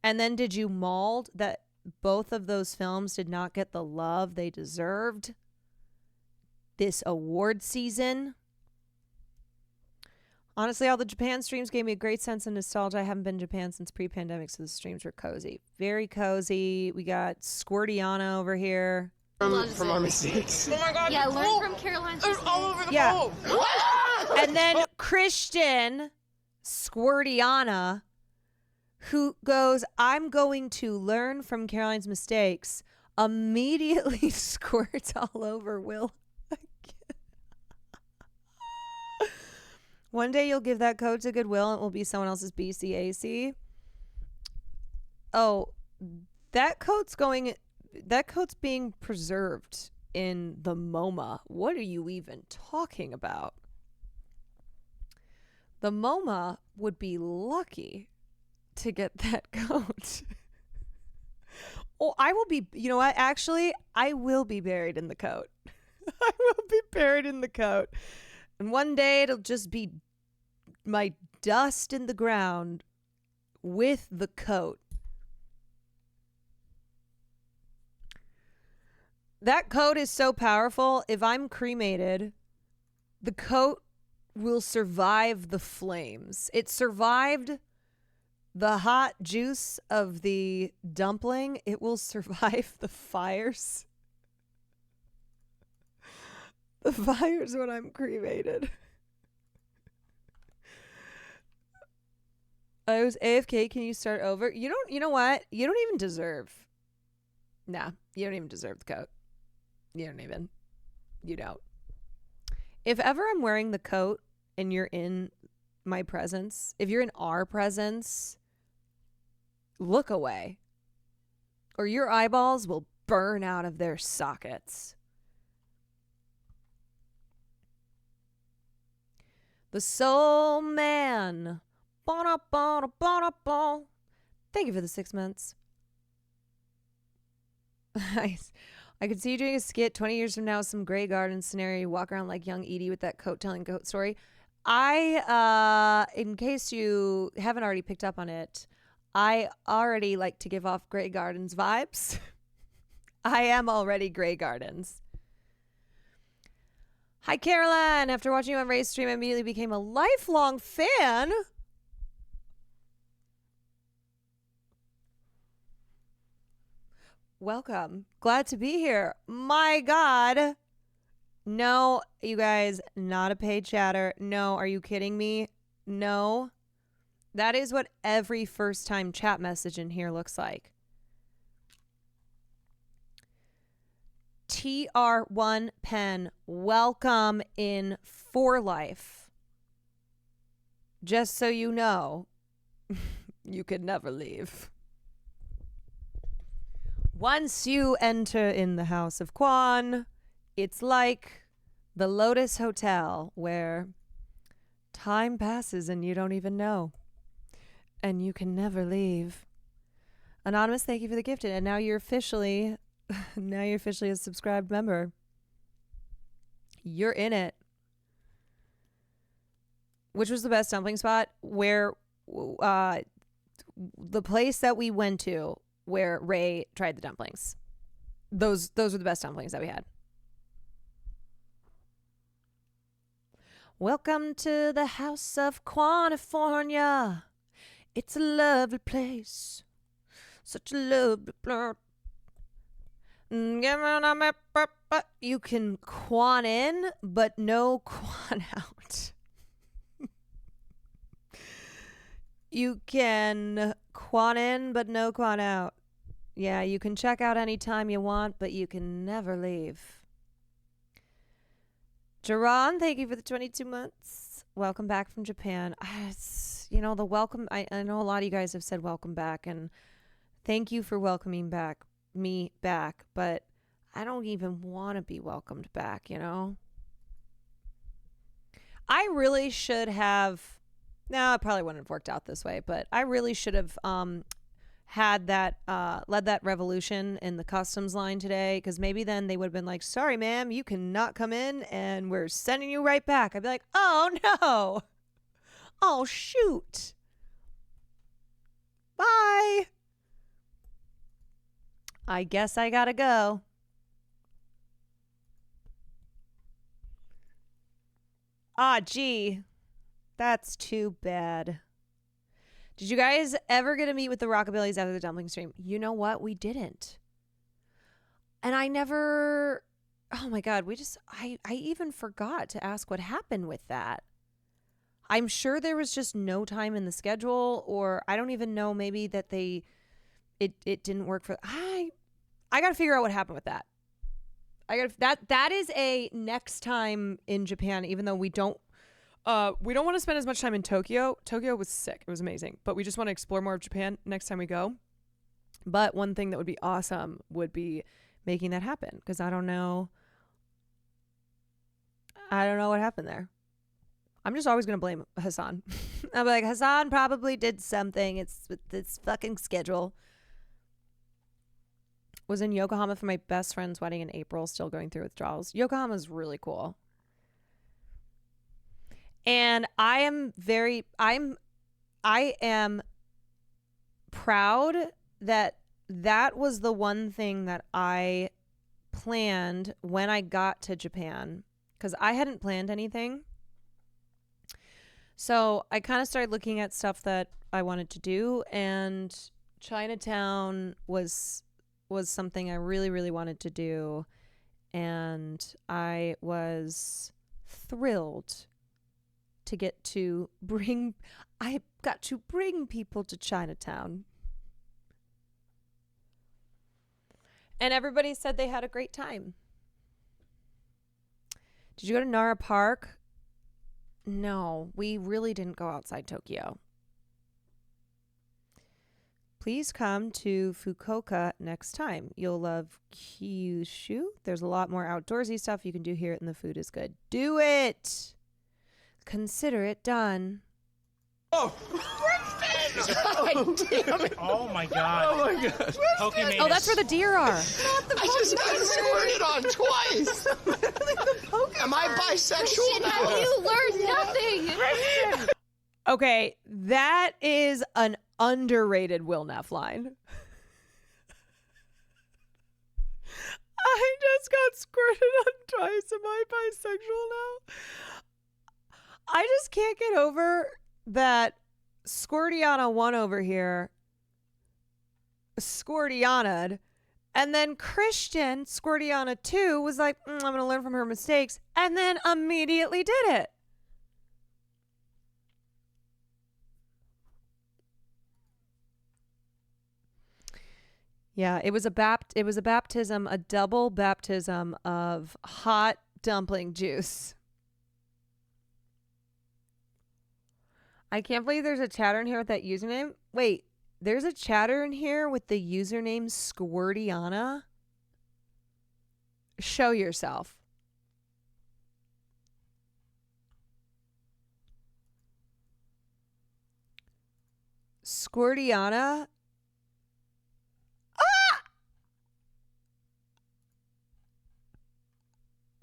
And then did you mauled that both of those films did not get the love they deserved this award season? Honestly, all the Japan streams gave me a great sense of nostalgia. I haven't been in Japan since pre-pandemic, so the streams were cozy. Very cozy. We got Squirtiana over here. From our mistakes. Oh my god. Yeah, learn from Caroline's It's all over the Yeah. phone. And then Christian Squirtiana, who goes, I'm going to learn from Caroline's mistakes, immediately squirts all over Will. One day you'll give that code to Goodwill and it will be someone else's BCAC. Oh, that code's being preserved in the MoMA. What are you even talking about? The MoMA would be lucky to get that code. Oh, I will be, you know what? Actually, I will be buried in the coat. I will be buried in the coat. And one day it'll just be my dust in the ground with the coat. That coat is so powerful. If I'm cremated, the coat will survive the flames. It survived the hot juice of the dumpling. It will survive the fires. The fires when I'm cremated. I was AFK. Can you start over? You know what? You don't even deserve. Nah, you don't even deserve the coat. You don't. If ever I'm wearing the coat and you're in my presence, if you're in our presence, look away. Or your eyeballs will burn out of their sockets. The Soul Man. Thank you for the 6 months. Nice. I could see you doing a skit 20 years from now, some Grey Garden scenario. You walk around like young Edie with that coat telling goat story. In case you haven't already picked up on it, I already like to give off Grey Gardens vibes. I am already Grey Gardens. Hi, Caroline. After watching you on Ray's stream, I immediately became a lifelong fan. Welcome. Glad to be here. My God. No, you guys, not a paid chatter. No, are you kidding me? No. That is what every first-time chat message in here looks like. TR1 Pen, welcome in for life. Just so you know, you could never leave. Once you enter in the House of Quan, it's like the Lotus Hotel where time passes and you don't even know. And you can never leave. Anonymous, thank you for the gifted. And now you're officially a subscribed member. You're in it. Which was the best dumpling spot? Where the place that we went to where Ray tried the dumplings. Those were the best dumplings that we had. Welcome to the House of California. It's a lovely place. Such a lovely place. You can quan in, but no quan out. You can quan in, but no quan out. Yeah, you can check out anytime you want, but you can never leave. Jaron, thank you for the 22 months. Welcome back from Japan. The welcome, I know a lot of you guys have said welcome back, and thank you for welcoming me back, but I don't even want to be welcomed back, you know? I really should have, no, it probably wouldn't have worked out this way, but I really should have had that led that revolution in the customs line today, because maybe then they would have been like, sorry ma'am, you cannot come in and we're sending you right back. I'd be like, oh no, oh shoot, bye, I guess I gotta go. Ah, gee, that's too bad. Did you guys ever get to meet with the Rockabillys after the dumpling stream? You know what? We didn't. And I never, oh my God, I even forgot to ask what happened with that. I'm sure there was just no time in the schedule, or I don't even know, maybe that it didn't work for, I got to figure out what happened with that. That is a next time in Japan, even though we don't want to spend as much time in Tokyo. Tokyo was sick. It was amazing. But we just want to explore more of Japan next time we go. But one thing that would be awesome would be making that happen, because I don't know what happened there. I'm just always going to blame Hassan. I'm like, Hassan probably did something. It's with this fucking schedule. Was in Yokohama for my best friend's wedding in April, still going through withdrawals. Yokohama's really cool. And I am proud that was the one thing that I planned when I got to Japan, because I hadn't planned anything. So I kind of started looking at stuff that I wanted to do, and Chinatown was something I really, really wanted to do. And I was thrilled to get to bring people to Chinatown. And everybody said they had a great time. Did you go to Nara Park? No, we really didn't go outside Tokyo. Please come to Fukuoka next time. You'll love Kyushu. There's a lot more outdoorsy stuff you can do here, and the food is good. Do it! Consider it done. Oh! Oh, damn it. Oh my God. Oh my God. Pokemon. Oh, that's where the deer are. I just got squirted on twice. Am I bisexual now? You learned nothing. Okay, that is an underrated Will Neff line. I just got squirted on twice. Am I bisexual now? I just can't get over that Squirtiana 1 over here Squirtiana'd, and then Christian Squirtiana 2 was like, I'm going to learn from her mistakes, and then immediately did it. Yeah, it was a baptism, a double baptism of hot dumpling juice. I can't believe there's a chatter in here with that username. Wait, there's a chatter in here with the username Squirtiana? Show yourself. Squirtiana? Ah!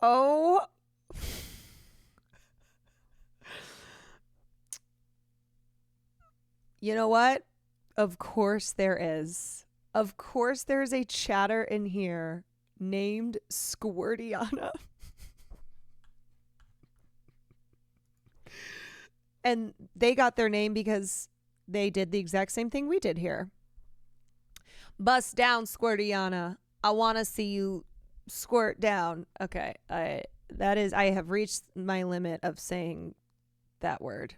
Oh. You know what? Of course there is. Of course there's a chatter in here named Squirtiana. And they got their name because they did the exact same thing we did here. Bust down, Squirtiana. I want to see you squirt down. Okay, I have reached my limit of saying that word.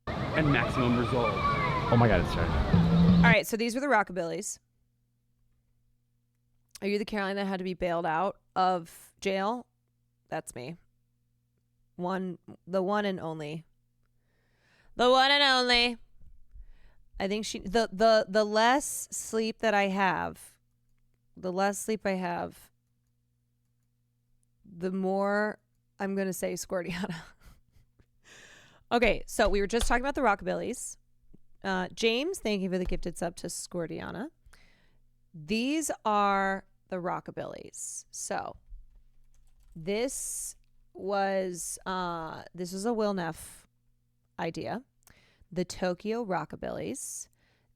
And maximum result. Oh my God, it's starting. All right, so these were the Rockabillys. Are you the Caroline that had to be bailed out of jail? That's me. The one and only. The one and only. I think the less sleep that I have, the more I'm going to say Squirtiana. Okay, so we were just talking about the Rockabillys. James, thank you for the gifted sub to Scordiana. These are the Rockabillys. So this was a Will Neff idea. The Tokyo Rockabillys.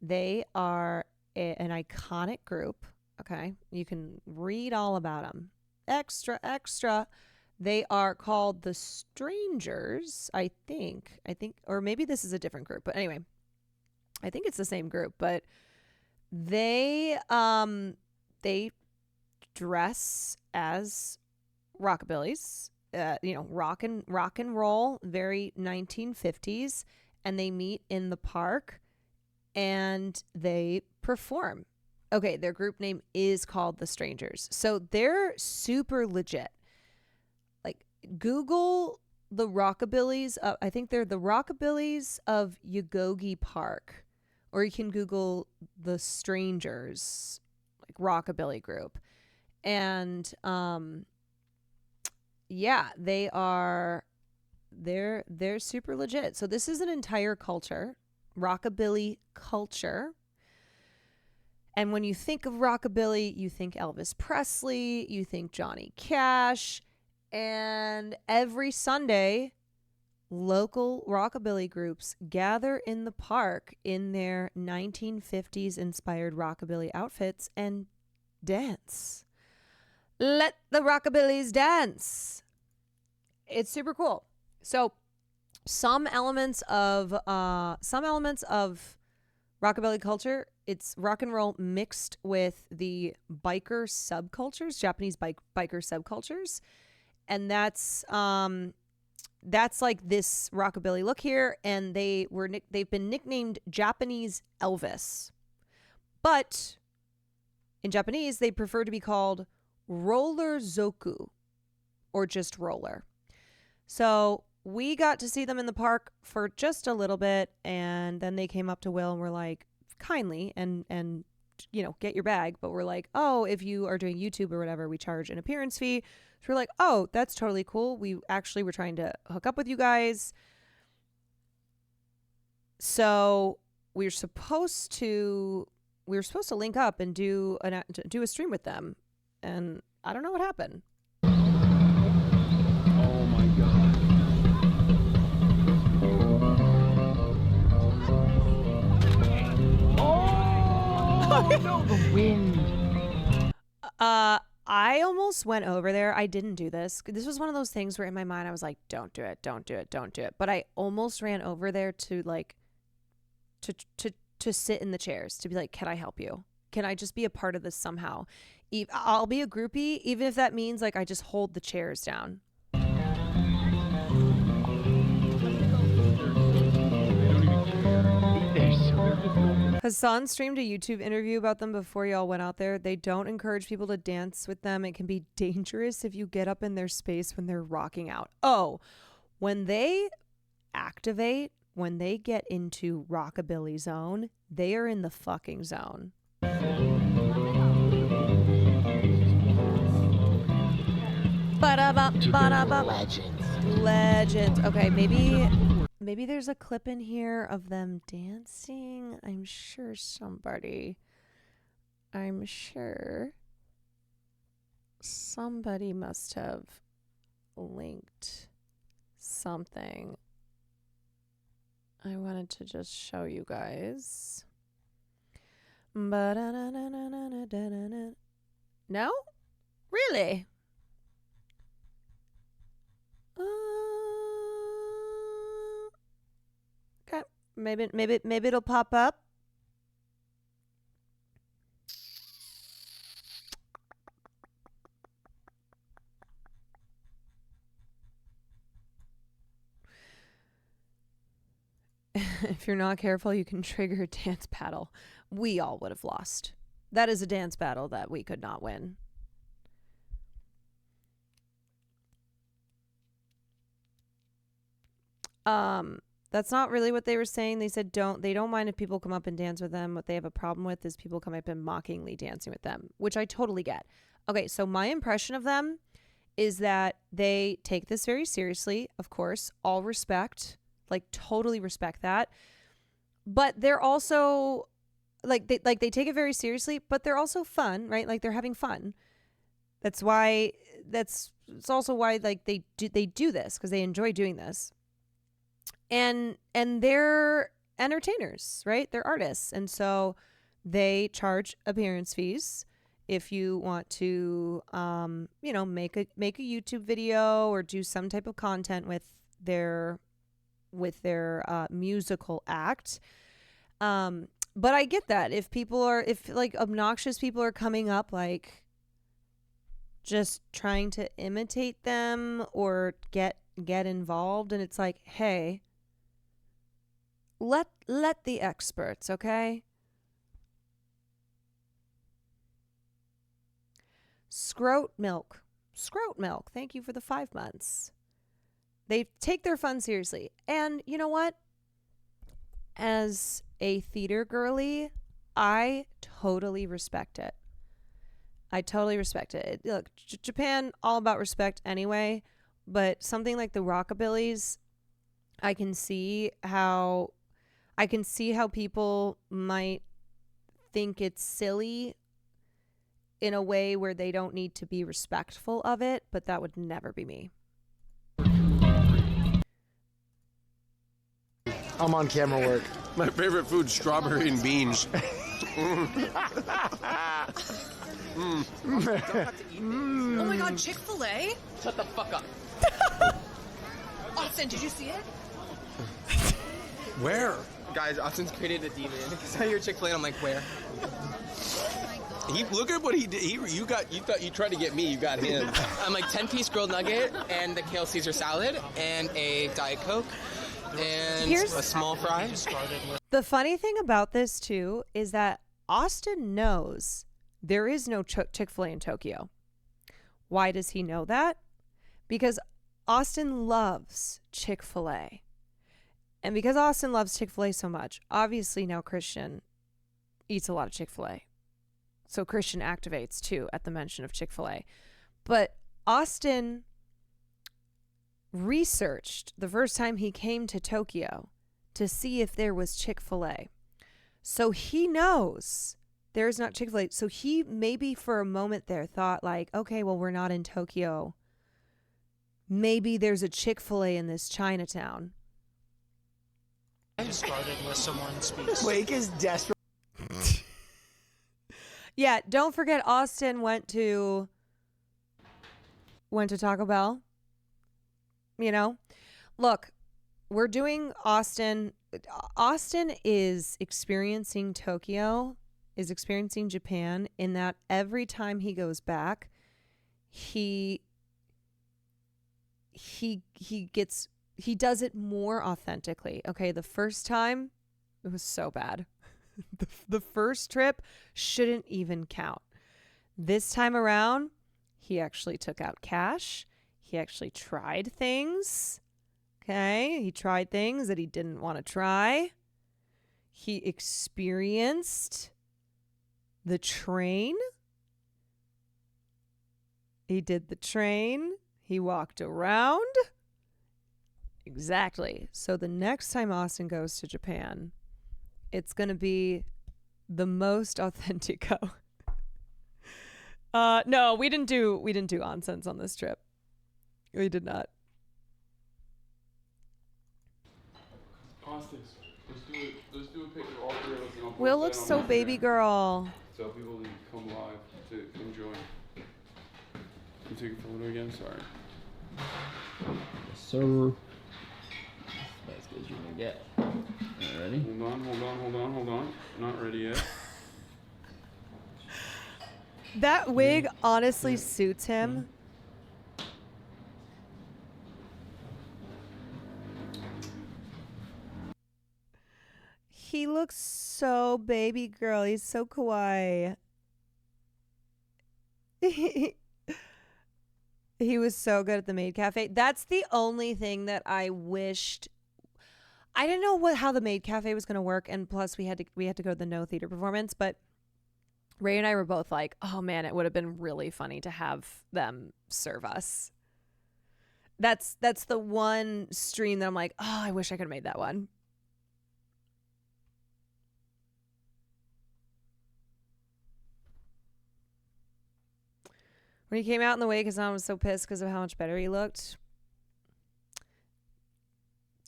They are an iconic group. Okay, you can read all about them. Extra. They are called the Strangers, I think, or maybe this is a different group. But anyway, I think it's the same group. But they dress as rockabillys, rock and roll, very 1950s, and they meet in the park and they perform. Okay, their group name is called the Strangers. So they're super legit. Like, Google the Rockabillys. I think they're the Rockabillys of Yagogi Park. Or you can Google the Strangers, like Rockabilly group. And they're super legit. So this is an entire culture, rockabilly culture. And when you think of rockabilly, you think Elvis Presley, you think Johnny Cash, and every Sunday, local rockabilly groups gather in the park in their 1950s inspired rockabilly outfits and dance. Let the rockabillys dance. It's super cool. So some elements of rockabilly culture, it's rock and roll mixed with the biker subcultures, Japanese biker subcultures. And that's like this rockabilly look here. And they've been nicknamed Japanese Elvis. But in Japanese, they prefer to be called roller zoku, or just roller. So we got to see them in the park for just a little bit, and then they came up to Will and were like, kindly, and get your bag. But we're like, oh, if you are doing YouTube or whatever, we charge an appearance fee. So we're like, oh, that's totally cool. We actually were trying to hook up with you guys. So we were supposed to link up and do a stream with them, and I don't know what happened. Oh my god. Oh no, the wind. I almost went over there. I didn't do this. This was one of those things where in my mind I was like, don't do it. But I almost ran over there to sit in the chairs, to be like, can I help you? Can I just be a part of this somehow? I'll be a groupie, even if that means like I just hold the chairs down. Hassan streamed a YouTube interview about them before y'all went out there. They don't encourage people to dance with them. It can be dangerous if you get up in their space when they're rocking out. Oh, when they activate, when they get into rockabilly zone, they are in the fucking zone. Legends. Okay, maybe there's a clip in here of them dancing. I'm sure somebody must have linked something. I wanted to just show you guys. No? Really? Okay. Maybe it'll pop up. If you're not careful, you can trigger a dance battle. We all would have lost. That is a dance battle that we could not win. That's not really what they were saying. They said they don't mind if people come up and dance with them. What they have a problem with is people come up and mockingly dancing with them, which I totally get. Okay, so my impression of them is that they take this very seriously, of course, all respect, like totally respect that. but they're also like they take it very seriously, but they're also fun, right? Like they're having fun. It's also why like they do this, because they enjoy doing this. And they're entertainers, right? They're artists. And so they charge appearance fees if you want to make a YouTube video or do some type of content with their musical act. But I get that if like obnoxious people are coming up, like just trying to imitate them or get involved, and it's like, hey, let the experts, okay? Scrote Milk, thank you for the 5 months. They take their fun seriously. And you know what? As a theater girly, I totally respect it. Look, Japan, all about respect anyway, but something like the Rockabillys, I can see how people might think it's silly in a way where they don't need to be respectful of it, but that would never be me. I'm on camera work. My favorite food, strawberry and beans. Oh my God, Chick-fil-A? Shut the fuck up. Austin, did you see it? Where? Guys, Austin's created a demon. Because I hear Chick-fil-A and I'm like, where? Look at what he did. You thought you tried to get me. You got him. I'm like 10-piece grilled nugget and the kale Caesar salad and a Diet Coke and a small fry. The funny thing about this too is that Austin knows there is no Chick-fil-A in Tokyo. Why does he know that? Because Austin loves Chick-fil-A. And because Austin loves Chick-fil-A so much, obviously now Christian eats a lot of Chick-fil-A. So Christian activates too at the mention of Chick-fil-A. But Austin researched the first time he came to Tokyo to see if there was Chick-fil-A. So he knows there's not Chick-fil-A. So he maybe for a moment there thought like, okay, well, we're not in Tokyo. Maybe there's a Chick-fil-A in this Chinatown. I started with someone speaks. Blake is desperate. Yeah, don't forget Austin went to Taco Bell. You know? Look, we're doing Austin. Austin is experiencing Tokyo, is experiencing Japan in that every time he goes back, he does it more authentically. Okay, the first time, it was so bad. The first trip shouldn't even count. This time around, he actually took out cash. He actually tried things. Okay, he tried things that he didn't want to try. He experienced the train. He did the train. He walked around. Exactly. So the next time Austin goes to Japan, it's going to be the most authentico. No, we didn't do onsens on this trip. We did not. Austin, let's do a picture all three of us. And I'll post Will that looks on so Instagram. baby girl. So people can come live to enjoy. You take a photo again? Sorry. Yes, sir. That's as good as you're gonna get. All ready? Hold on. Not ready yet. That wig honestly suits him. He looks so baby girl. He's so kawaii. He was so good at the Maid Cafe. That's the only thing that I wished. I didn't know how the Maid Cafe was going to work, and plus we had to go to the No Theater performance. But Ray and I were both like, "Oh man, it would have been really funny to have them serve us." That's the one stream that I'm like, "Oh, I wish I could have made that one." When he came out in the wake, Hassan was so pissed because of how much better he looked.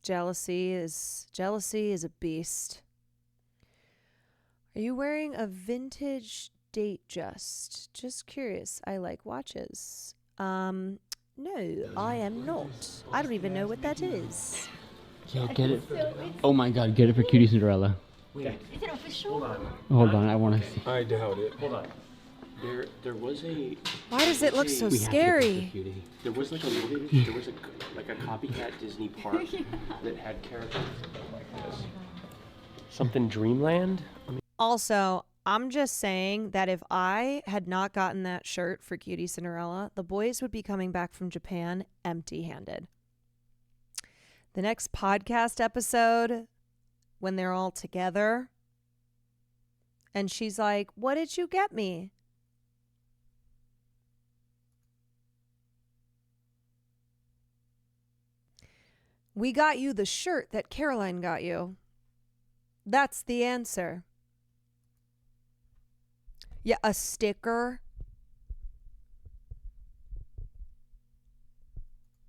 Jealousy is a beast. Are you wearing a vintage date just? Just curious. I like watches. No, I am not. I don't even know what that is. Yo, get it. Oh my god, get it for Cutie Cinderella. Wait. Is it official? Hold on, I want to see. I doubt it. Hold on. There was a. Why does it look so scary? There was like a movie. There was a copycat Disney park that had characters like this. Something Dreamland. Also, I'm just saying that if I had not gotten that shirt for Cutie Cinderella, the boys would be coming back from Japan empty-handed. The next podcast episode, when they're all together, and she's like, "What did you get me?" "We got you the shirt that Caroline got you." That's the answer. Yeah, a sticker.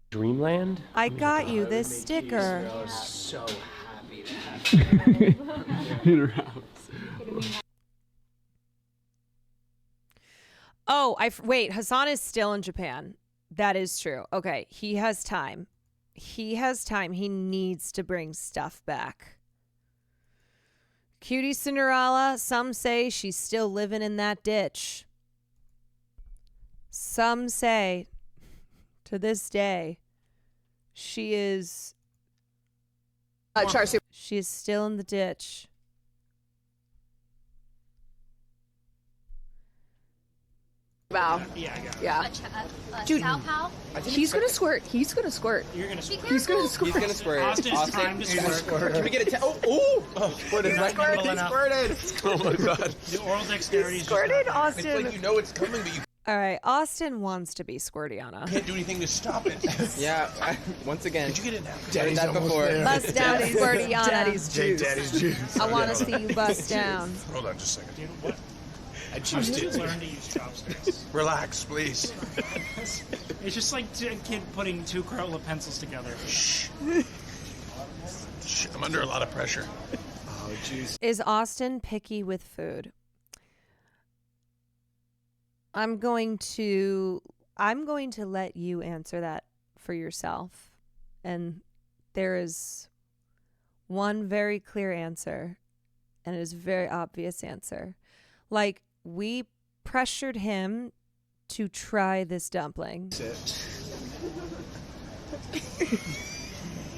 Dreamland? I got you this sticker. I was so happy to have In her house. Oh, wait, Hassan is still in Japan. That is true. Okay, he has time. He needs to bring stuff back. Cutie Cinderella, some say she's still living in that ditch. Some say, to this day, she is... she is still in the ditch. Wow. Yeah, I got it. Yeah. Dude, he's gonna squirt. He's gonna squirt. You're gonna squirt. He's gonna squirt. He's gonna squirt. Austin's time to squirt. Can we get a Squirted. He squirted. Oh my god. The oral dexterity is Squirted, just Austin. It's like you know it's coming, but you All right, Austin wants to be Squirtiana. can't do anything to stop it. Yeah, once again. Did you get it now? Daddy's that almost before. there. Bust down, Squirtiana. Daddy's juice. Daddy's juice. I want to see you bust down. Hold on just a second. Dude, what? I choose You to learn to use chopsticks. relax, please. It's just like a kid putting two Crayola pencils together. Shh, I'm under a lot of pressure. Oh, jeez. Is Austin picky with food? I'm going to let you answer that for yourself. And there is one very clear answer, and it is a very obvious answer. Like, we pressured him to try this dumpling.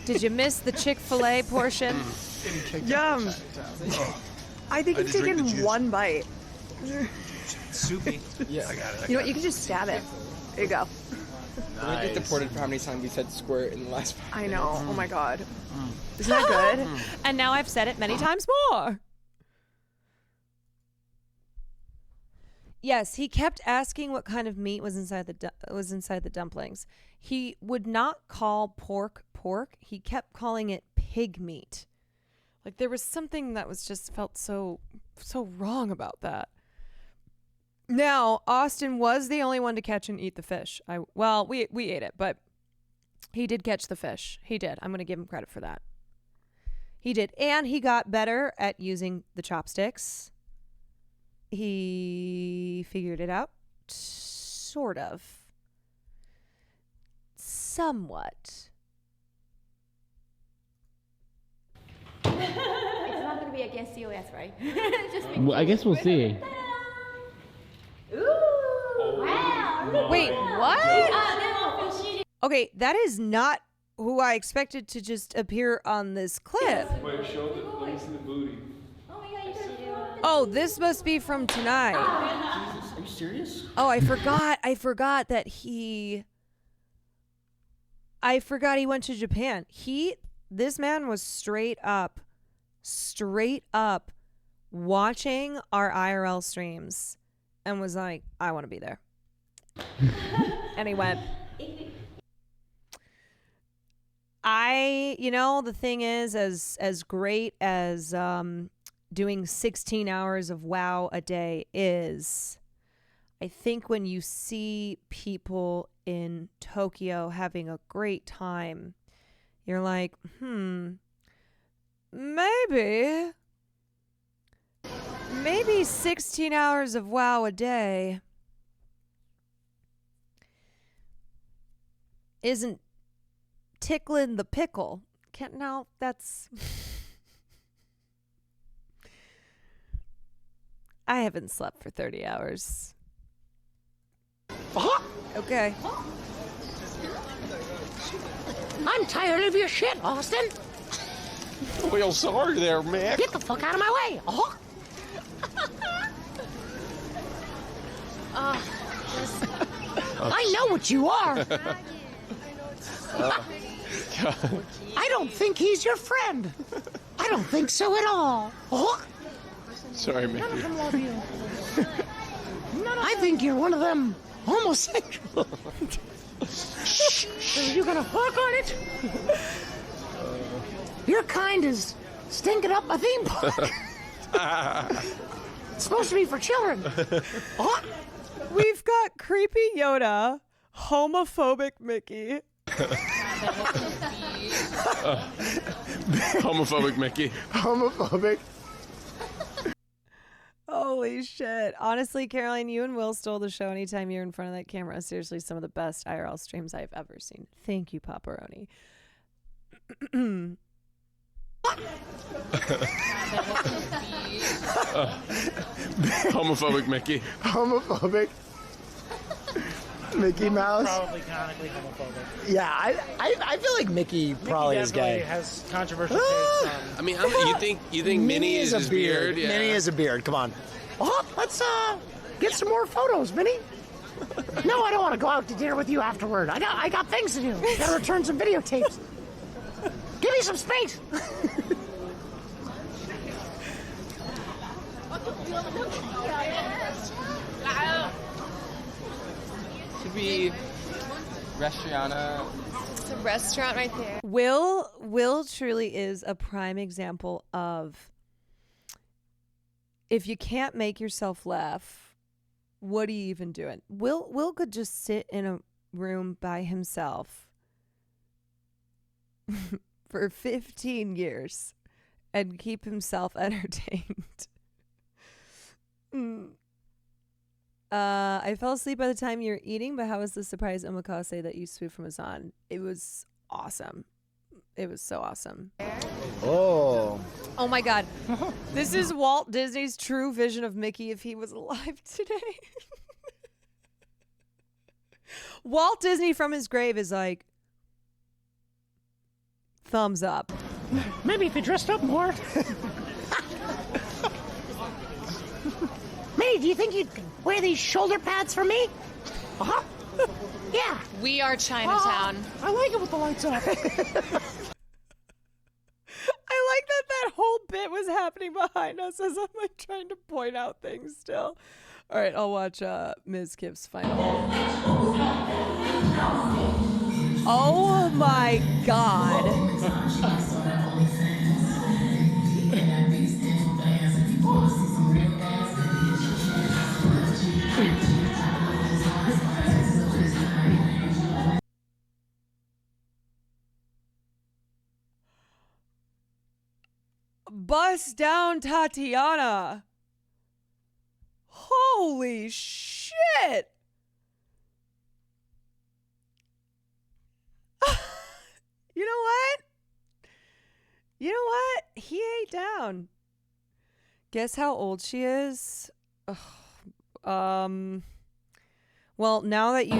Did you miss the Chick-fil-A portion? Yum. I think you've taken one bite. Soupy. Yeah. I got it. You know what? You can just stab it. There you go. We're gonna get deported for how many times we said squirt in the last 5 I minutes. know. Oh my god. Isn't that good? And now I've said it many times more. Yes, he kept asking what kind of meat was inside the dumplings. He would not call pork. He kept calling it pig meat. Like, there was something that was just felt so wrong about that. Now, Austin was the only one to catch and eat the fish. We ate it, but he did catch the fish. He did. I'm going to give him credit for that. He did. And he got better at using the chopsticks. He figured it out. Sort of. Somewhat. It's not going to be against COS, right? Well, I guess we'll see. Wow. Wait, what? Okay, that is not who I expected to just appear on this clip. Wait, let me see the booty. Oh, this must be from tonight. Are you serious? Oh, I forgot that he went to Japan. This man was straight up watching our IRL streams and was like, I want to be there. And he went. The thing is, as great as doing 16 hours of WoW a day is, I think when you see people in Tokyo having a great time, you're like, maybe 16 hours of WoW a day isn't tickling the pickle. No, that's... I haven't slept for 30 hours. Okay. I'm tired of your shit, Austin. Well, sorry there, Mick. Get the fuck out of my way. I know what you are. I don't think he's your friend. I don't think so at all. Sorry, None of Mickey. them love you. I think you're one of them homosexuals. Are you gonna fuck on it? Your kind is stinking up my theme park. It's supposed to be for children. We've got creepy Yoda, homophobic Mickey. Homophobic Mickey. Homophobic. Holy shit. Honestly, Caroline, you and Will stole the show anytime you're in front of that camera. Seriously, some of the best IRL streams I've ever seen. Thank you, Paparoni. Homophobic Mickey. Homophobic. Mickey Mouse. Probably canonically homophobic. Yeah, I feel like Mickey probably is definitely gay. has controversial takes on. I mean, you think Minnie is his beard? Yeah. Minnie is a beard. Come on. Let's get some more photos, Minnie. No, I don't want to go out to dinner with you afterward. I got things to do. Gotta return some videotapes. Give me some space. Should be Restaurana. It's a restaurant right there. Will truly is a prime example of, if you can't make yourself laugh, what are you even doing? Will could just sit in a room by himself for 15 years and keep himself entertained. I fell asleep by the time you're eating, but how was the surprise omakase that you swooped from Azan? It was awesome. It was so awesome. Oh. Oh my God. This is Walt Disney's true vision of Mickey if he was alive today. Walt Disney from his grave is like, thumbs up. Maybe if you dressed up more. Minnie, do you think you'd wear these shoulder pads for me? Yeah. We are Chinatown. I like it with the lights off. I like that whole bit was happening behind us as I'm like trying to point out things still. All right, I'll watch Ms. Kip's final. Oh my God. Bust down Tatiana. Holy shit. You know what? You know what? He ate down. Guess how old she is? Ugh. Well, now that you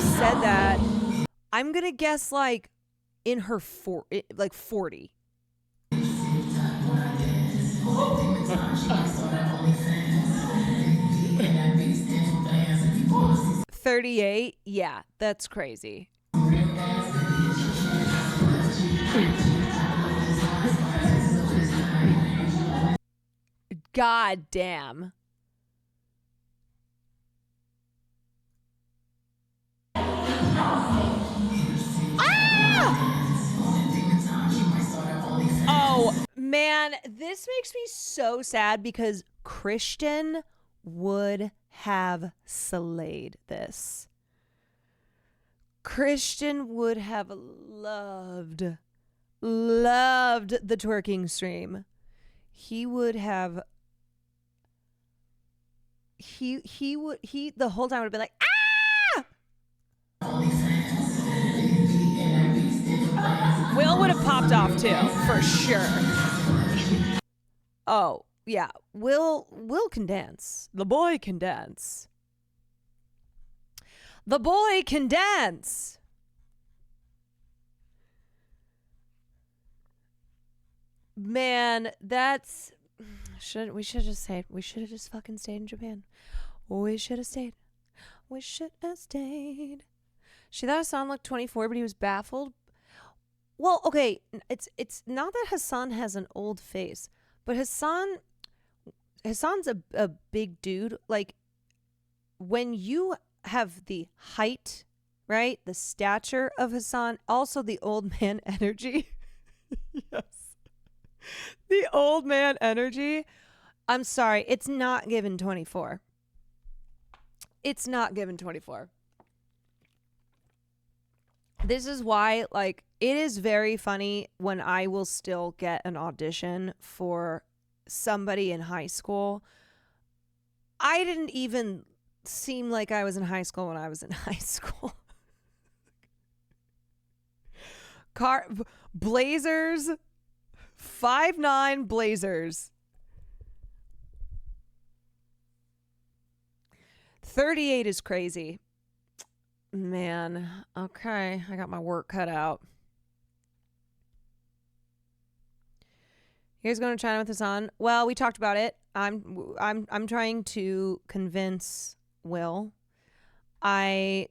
said that, I'm gonna guess like in her 40. $38? Yeah, that's crazy. God damn. Oh, man, this makes me so sad because Christian would have slayed this. Christian would have loved the twerking stream. He would have he the whole time would have been like, ah! Will would have popped off too, for sure. Oh, yeah. Will can dance. The boy can dance. The boy can dance. Man, that's we should have just stayed. We should have just fucking stayed in Japan. We should have stayed. We should have stayed. She thought Hassan looked 24, but he was baffled. Well, okay, it's not that Hassan has an old face, but Hassan's a big dude. Like, when you have the height, right, the stature of Hassan, also the old man energy. Yes. The old man energy. I'm sorry, it's not given 24. It's not given 24. This is why, like, it is very funny when I will still get an audition for somebody in high school. I didn't even seem like I was in high school when I was in high school. Blazers, 5'9" Blazers. 38 is crazy. Man, okay, I got my work cut out. Here's going to China with Hassan. Well, we talked about it. I'm trying to convince Will. I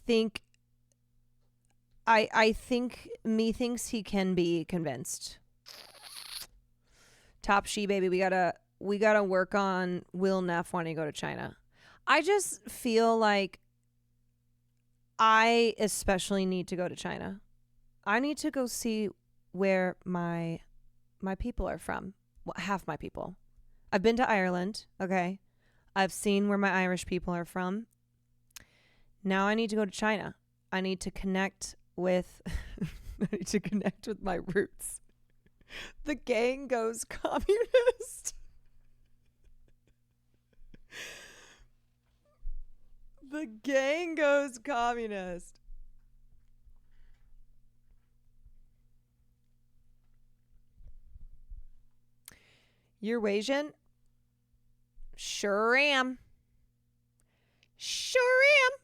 think me thinks he can be convinced. Top she baby, we gotta work on Will Neff wanting to go to China. I just feel like I especially need to go to China. I need to go see where my people are from. Well, half my people. I've been to Ireland, okay? I've seen where my Irish people are from. Now I need to go to China. I need to connect with my roots. The gang goes communist. The gang goes communist. You're Asian? Sure am. Sure am.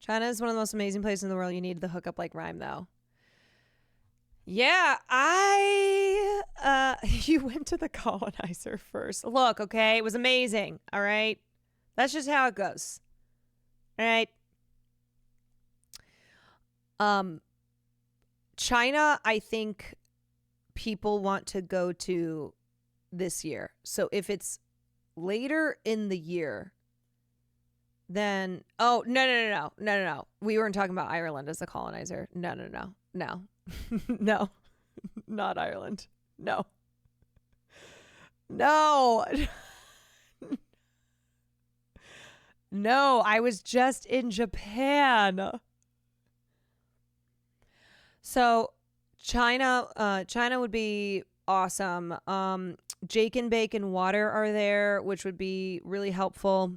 China is one of the most amazing places in the world. You need the hookup like rhyme, though. Yeah, you went to the colonizer first. Look, okay, it was amazing, all right? That's just how it goes. All right? China, I think people want to go to this year. So if it's later in the year, then no. We weren't talking about Ireland as a colonizer. No. No. Not Ireland. No. No, I was just in Japan. So China would be awesome. Jake and Bake and Water are there, which would be really helpful.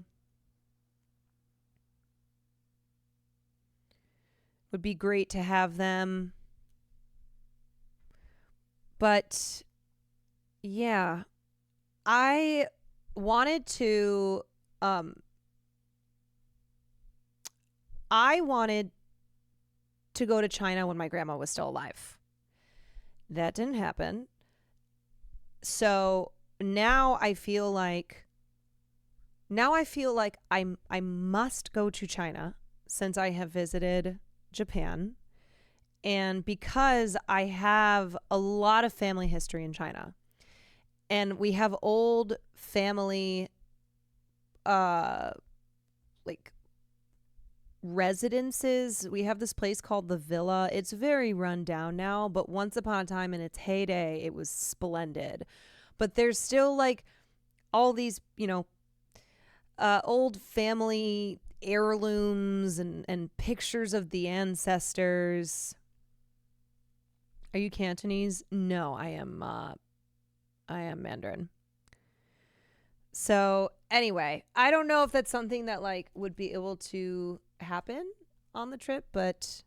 Would be great to have them. But yeah, I wanted to go to China when my grandma was still alive. That didn't happen. So now I feel like I must go to China since I have visited Japan, and because I have a lot of family history in China, and we have old family like residences. We have this place called the Villa. It's very run down now, but once upon a time in its heyday, it was splendid. But there's still like all these, old family heirlooms and pictures of the ancestors. Are you Cantonese? No, I am Mandarin. So anyway, I don't know if that's something that like would be able to happen on the trip, but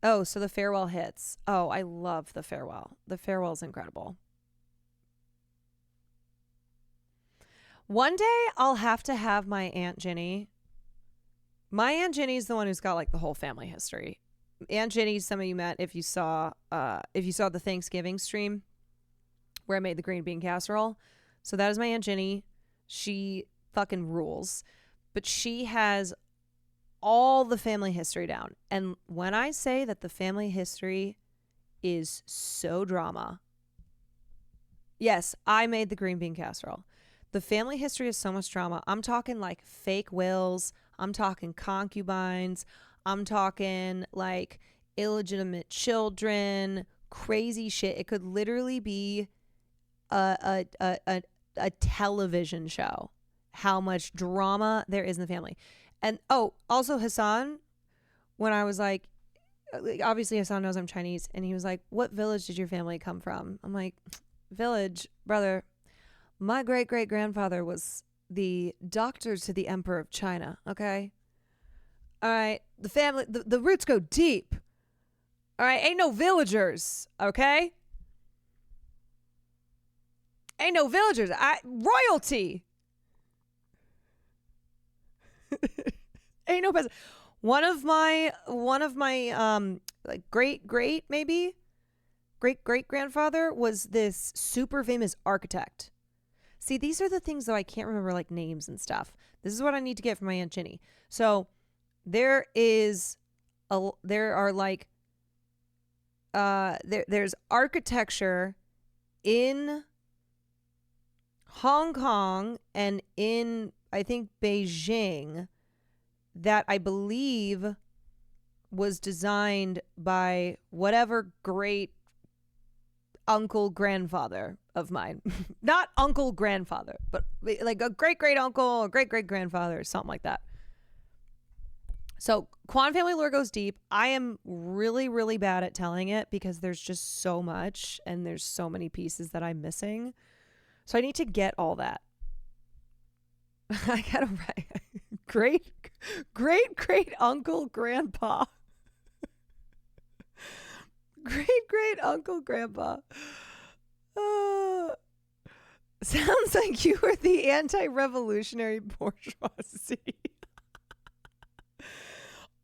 oh, so the farewell hits. Oh, I love the farewell. The farewell is incredible. One day I'll have to have my Aunt Ginny. My Aunt Ginny's the one who's got like the whole family history. Aunt Ginny, some of you met if you saw the Thanksgiving stream where I made the green bean casserole. So that is my Aunt Ginny. She fucking rules. But she has all the family history down. And when I say that the family history is so drama, yes, I made the green bean casserole. The family history is so much drama. I'm talking like fake wills. I'm talking concubines. I'm talking like illegitimate children, crazy shit. It could literally be a television show. How much drama there is in the family. And oh, also Hassan, when I was like, obviously Hassan knows I'm Chinese, and he was like, "What village did your family come from?" I'm like, "Village, brother. My great-great-grandfather was the doctor to the Emperor of China, okay? All right, the family, the roots go deep. All right, ain't no villagers, okay? Ain't no villagers. Royalty. Ain't no peasant. One of my like great grandfather was this super famous architect. See, these are the things that I can't remember, like names and stuff. This is what I need to get from my Aunt Ginny. So there's architecture in Hong Kong and in, I think, Beijing that I believe was designed by whatever great uncle grandfather of mine. Not uncle grandfather, but like a great great uncle or great great grandfather or something like that. So Kwan family lore goes deep. I am really, really bad at telling it because there's just so much and there's so many pieces that I'm missing. So I need to get all that. I gotta write great uncle grandpa. Great uncle grandpa. Sounds like you were the anti-revolutionary bourgeoisie.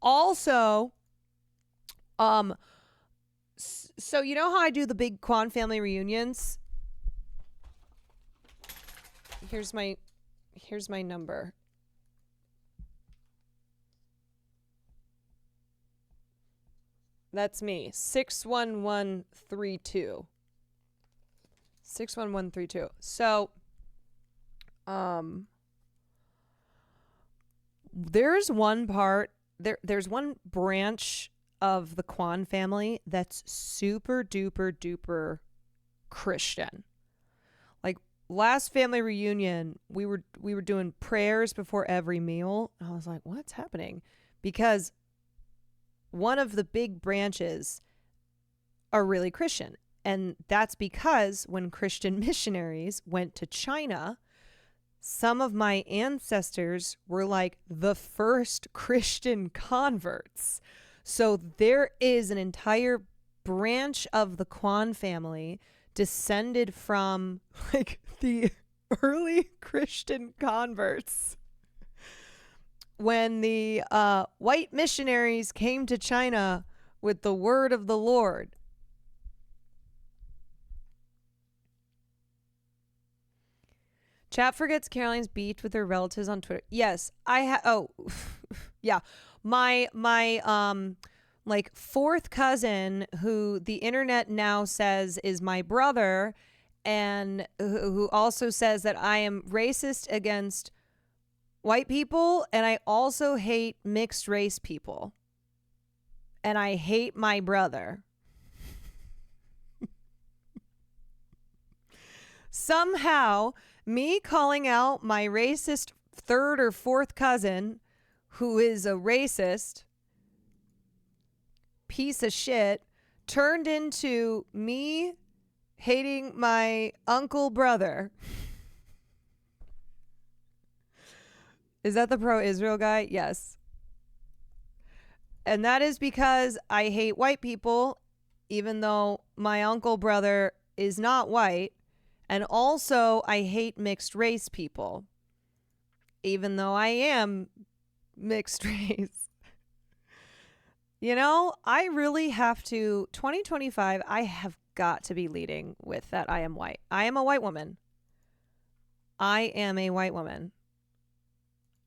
Also, so you know how I do the big Kwan family reunions? Here's my number. That's me. 61132. 61132. So, there's one part, there's one branch of the Kwan family that's super duper duper Christian. Like last family reunion, we were doing prayers before every meal. I was like, what's happening? Because one of the big branches are really Christian. And that's because when Christian missionaries went to China, some of my ancestors were like the first Christian converts. So there is an entire branch of the Kwan family descended from like the early Christian converts. When the white missionaries came to China with the word of the Lord. Chat forgets Caroline's beef with her relatives on Twitter. Yes, yeah. My like fourth cousin, who the internet now says is my brother, and who also says that I am racist against white people, and I also hate mixed race people. And I hate my brother. Somehow, me calling out my racist third or fourth cousin, who is a racist piece of shit, turned into me hating my uncle brother. Is that the pro-Israel guy? Yes. And that is because I hate white people, even though my uncle brother is not white. And also, I hate mixed race people, even though I am mixed race. You know, I really have to, 2025, I have got to be leading with that I am white. I am a white woman. I am a white woman.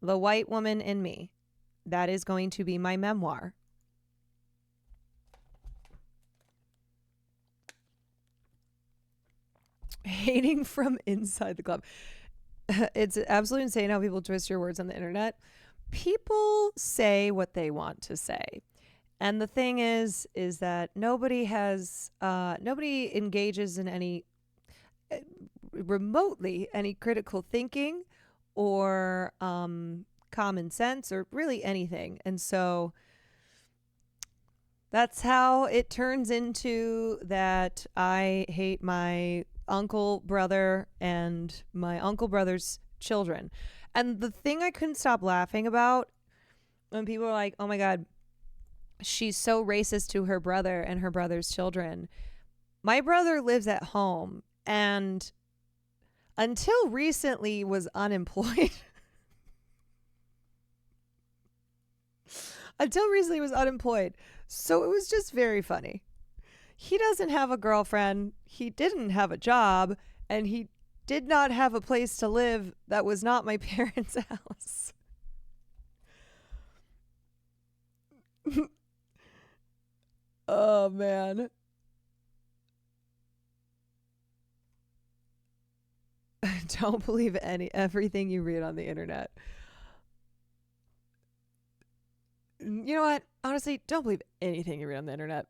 The white woman in me. That is going to be my memoir. Hating from inside the club. It's absolutely insane how people twist your words on the internet. People say what they want to say. And the thing is that nobody engages in any remotely any critical thinking or common sense or really anything. And so that's how it turns into that I hate my uncle brother and my uncle brother's children. And the thing I couldn't stop laughing about when people are like, oh my God, she's so racist to her brother and her brother's children. My brother lives at home and until recently was unemployed. So it was just very funny. He doesn't have a girlfriend. He didn't have a job. And he did not have a place to live that was not my parents' house. Oh, man. Don't believe everything you read on the internet. You know what? Honestly, don't believe anything you read on the internet.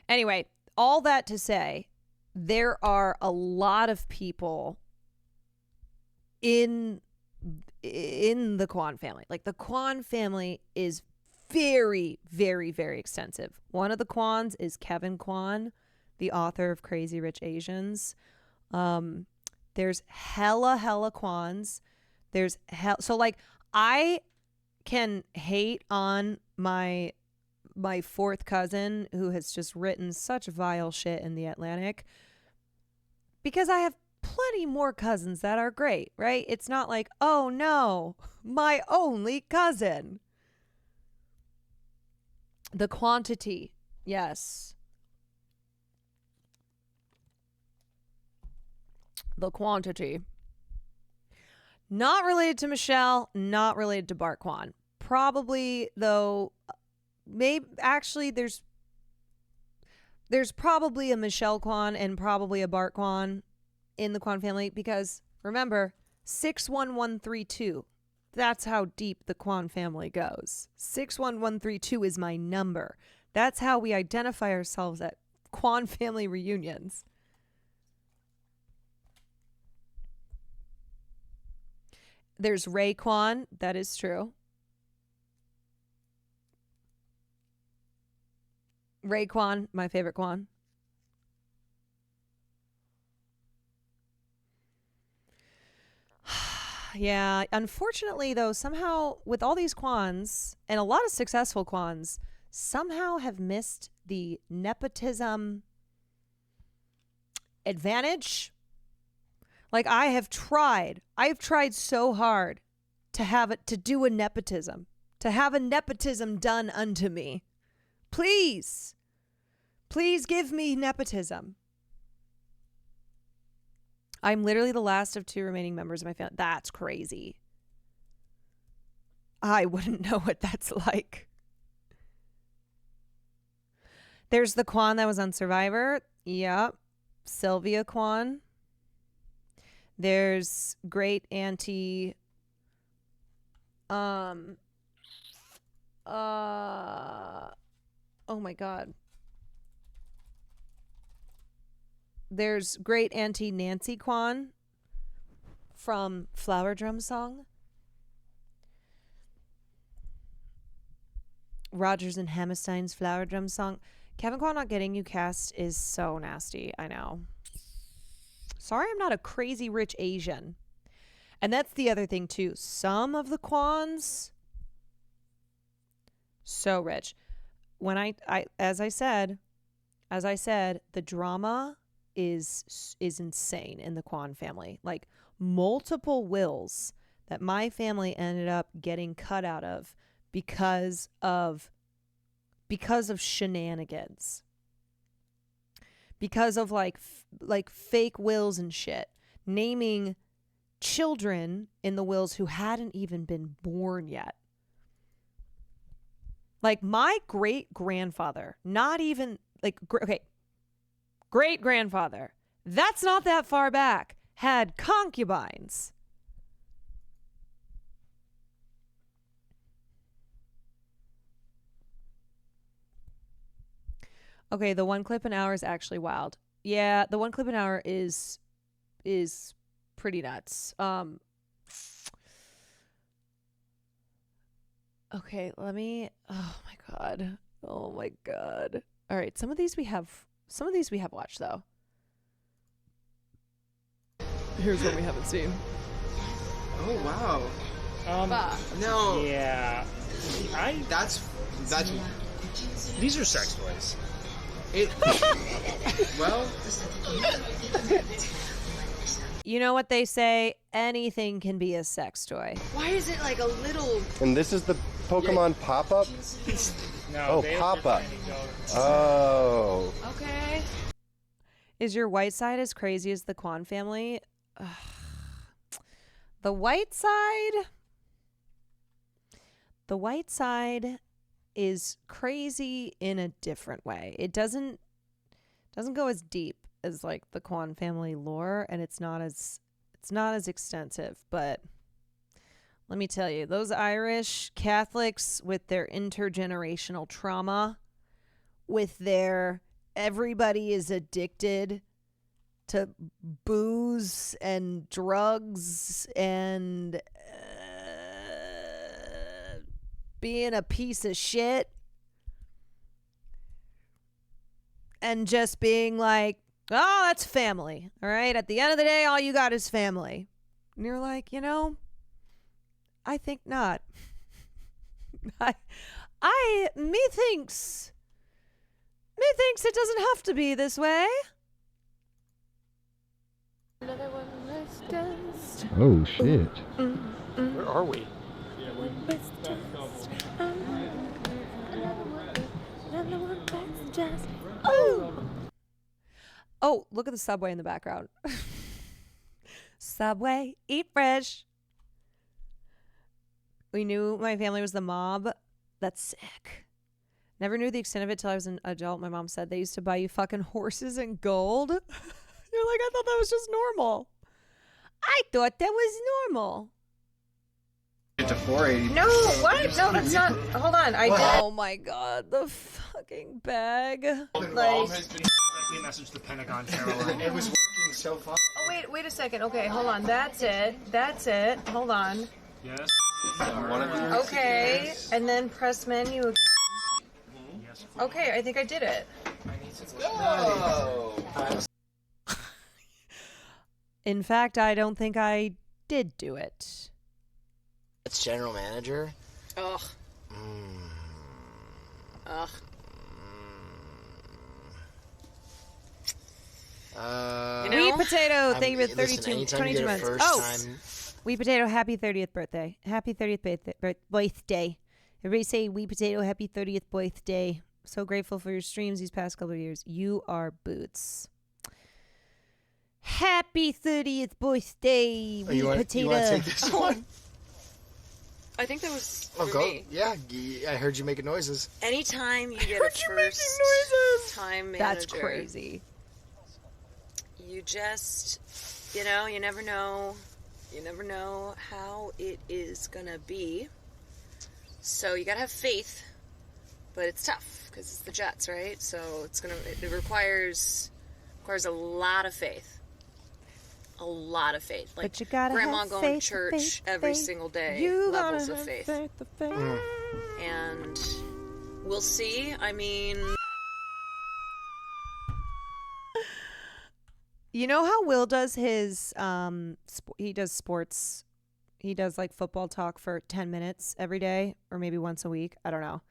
Anyway, all that to say, there are a lot of people in the Kwan family. Like, the Kwan family is very, very, very extensive. One of the Kwans is Kevin Kwan, the author of Crazy Rich Asians. There's hella Kwans. So like I can hate on my fourth cousin who has just written such vile shit in the Atlantic because I have plenty more cousins that are great, right? It's not like, oh no, my only cousin. The quantity, yes. The quantity. Not related to Michelle, not related to Bart Kwan. Probably, though, maybe actually there's probably a Michelle Kwan and probably a Bart Kwan in the Kwan family because remember, 61132. That's how deep the Kwan family goes. 61132 is my number. That's how we identify ourselves at Kwan family reunions. There's Ray Kwan. That is true. Ray Kwan, my favorite Kwan. Yeah, unfortunately, though, somehow with all these Kwans and a lot of successful Kwans, somehow have missed the nepotism advantage. Like I've tried so hard to do a nepotism, to have a nepotism done unto me. Please give me nepotism. I'm literally the last of 2 remaining members of my family. That's crazy. I wouldn't know what that's like. There's the Kwan that was on Survivor. Yep. Sylvia Kwan. There's great auntie oh my God. There's great Auntie Nancy Kwan from Flower Drum Song. Rodgers and Hammerstein's Flower Drum Song. Kevin Kwan not getting you cast is so nasty. I know. Sorry I'm not a crazy rich Asian. And that's the other thing too. Some of the Kwans, so rich. When I as I said, the drama is insane in the Kwan family. Like multiple wills that my family ended up getting cut out of because of shenanigans. Because of like fake wills and shit. Naming children in the wills who hadn't even been born yet. Like my great-grandfather, not even like great-grandfather, that's not that far back, had concubines. Okay, the one clip an hour is actually wild. Yeah, the one clip an hour is pretty nuts. Okay, let me. Oh my god. Oh my god. All right, some of these we have watched though. Here's one we haven't seen. Oh wow. No. Yeah. That's. These are sex toys. Well. You know what they say? Anything can be a sex toy. Why is it like a little? And this is the Pokemon pop-up? No, pop-up. Oh. Okay. Is your white side as crazy as the Kwan family? Ugh. The white side is crazy in a different way. It doesn't go as deep as like the Kwan family lore, and it's not as extensive, but let me tell you, those Irish Catholics with their intergenerational trauma, with their everybody is addicted to booze and drugs and being a piece of shit and just being like, oh, that's family. All right. At the end of the day, all you got is family. And you're like, I think not. Methinks it doesn't have to be this way. Another one was just. Oh shit. Where are we? Oh, look at the subway in the background. Subway, eat fresh. We knew my family was the mob. That's sick. Never knew the extent of it till I was an adult. My mom said they used to buy you fucking horses and gold. You're like, I thought that was just normal. I thought that was normal. Get to 480. No, what? No, that's not. Hold on. Oh my god, the fucking bag. Like, Message the Pentagon, Caroline. It was working so far. oh, wait a second. Okay, hold on. That's it. Hold on. Yes. Okay, and then press menu again. Okay, I think I did it. In fact, I don't think I did do it. It's general manager. Ugh. Ugh. Wheat Potato, thank you for Listen, 22 months. Wheat Potato, happy 30th birthday. Happy 30th birthday. Everybody say Wheat Potato, happy 30th birthday. So grateful for your streams these past couple of years. You are boots. Happy 30th birthday, Wheat Potato. You want to take this one? I think that was Oh, for go. me. Yeah, I heard you making noises. Anytime you get a first time manager, That's crazy. You just, you never know. You never know how it is gonna be. So you gotta have faith, but it's tough because it's the Jets, right? So it requires Requires a lot of faith. A lot of faith. Like But you gotta grandma have going faith, to church faith, every faith. single day. You Levels gotta of have faith. faith. And we'll see. I mean, you know how Will does his he does sports. He does like football talk for 10 minutes every day or maybe once a week. I don't know.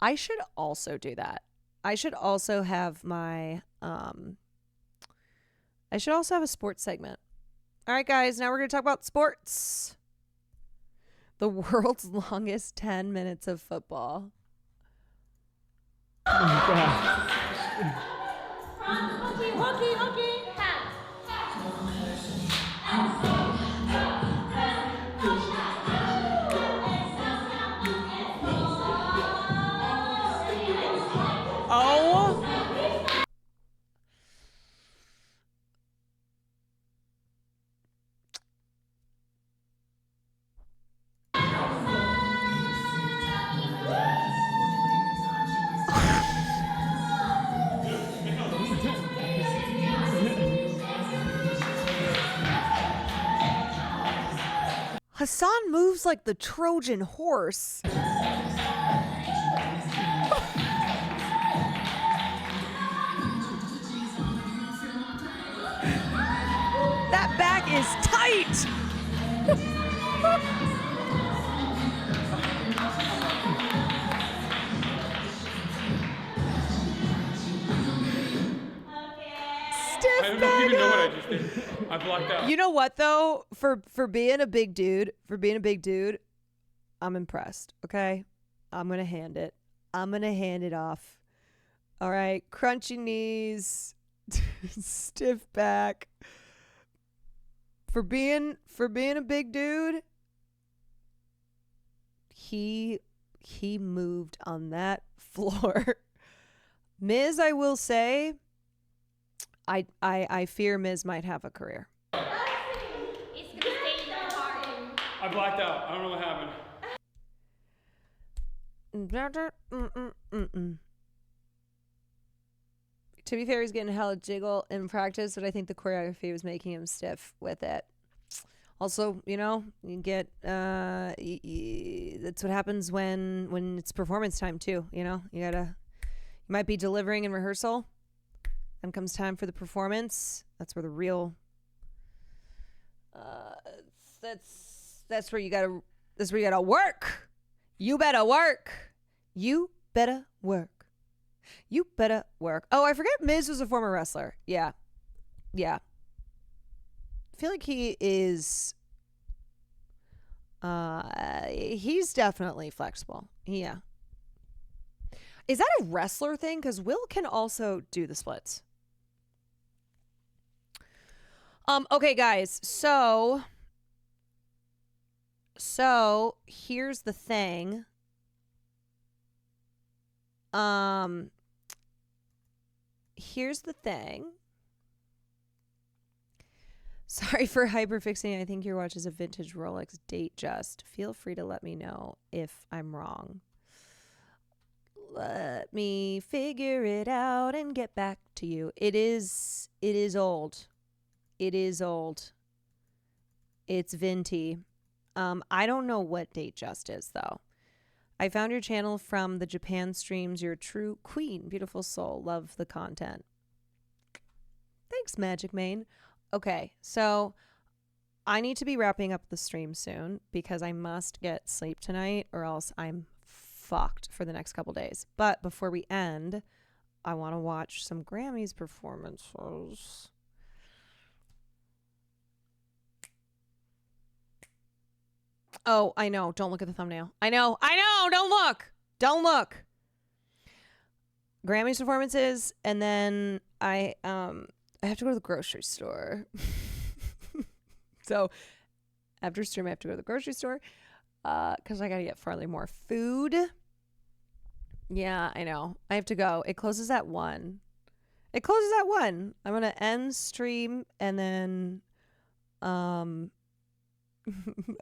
I should also do that. I should also have my I should also have a sports segment. All right, guys, now we're going to talk about sports. The world's longest 10 minutes of football. Oh. Hassan moves like the Trojan horse. That back is tight. I don't even know what I just did. I blocked out. You know what though? For being a big dude, I'm impressed. Okay, I'm gonna hand it. I'm gonna hand it off. All right, crunchy knees, stiff back. For being a big dude, he moved on that floor. Miz, I will say, I fear Miz might have a career. I blacked out. I don't know what happened. To be fair, he's getting hella jiggle in practice, but I think the choreography was making him stiff with it. Also, you know, you get that's what happens when it's performance time too. You know, you might be delivering in rehearsal, then comes time for the performance. That's where the real that's where you gotta work. You better work. You better work. You better work. Oh, I forget Miz was a former wrestler. Yeah. I feel like he is he's definitely flexible. Yeah. Is that a wrestler thing? Because Will can also do the splits. Okay, guys. So here's the thing. Here's the thing. Sorry for hyperfixating. I think your watch is a vintage Rolex date just. Feel free to let me know if I'm wrong. Let me figure it out and get back to you. It is old. It is old. It's vinty. I don't know what date just is though. I found your channel from the Japan streams. You're a true queen. Beautiful soul. Love the content. Thanks, Magic Mane. Okay, so I need to be wrapping up the stream soon because I must get sleep tonight or else I'm fucked for the next couple days. But before we end, I want to watch some Grammys performances. Oh, I know. Don't look at the thumbnail. I know. Don't look. Don't look. Grammys performances, and then I have to go to the grocery store. So after stream, I have to go to the grocery store because I got to get Farley more food. Yeah, I know. I have to go. It closes at 1. I'm going to end stream and then I'm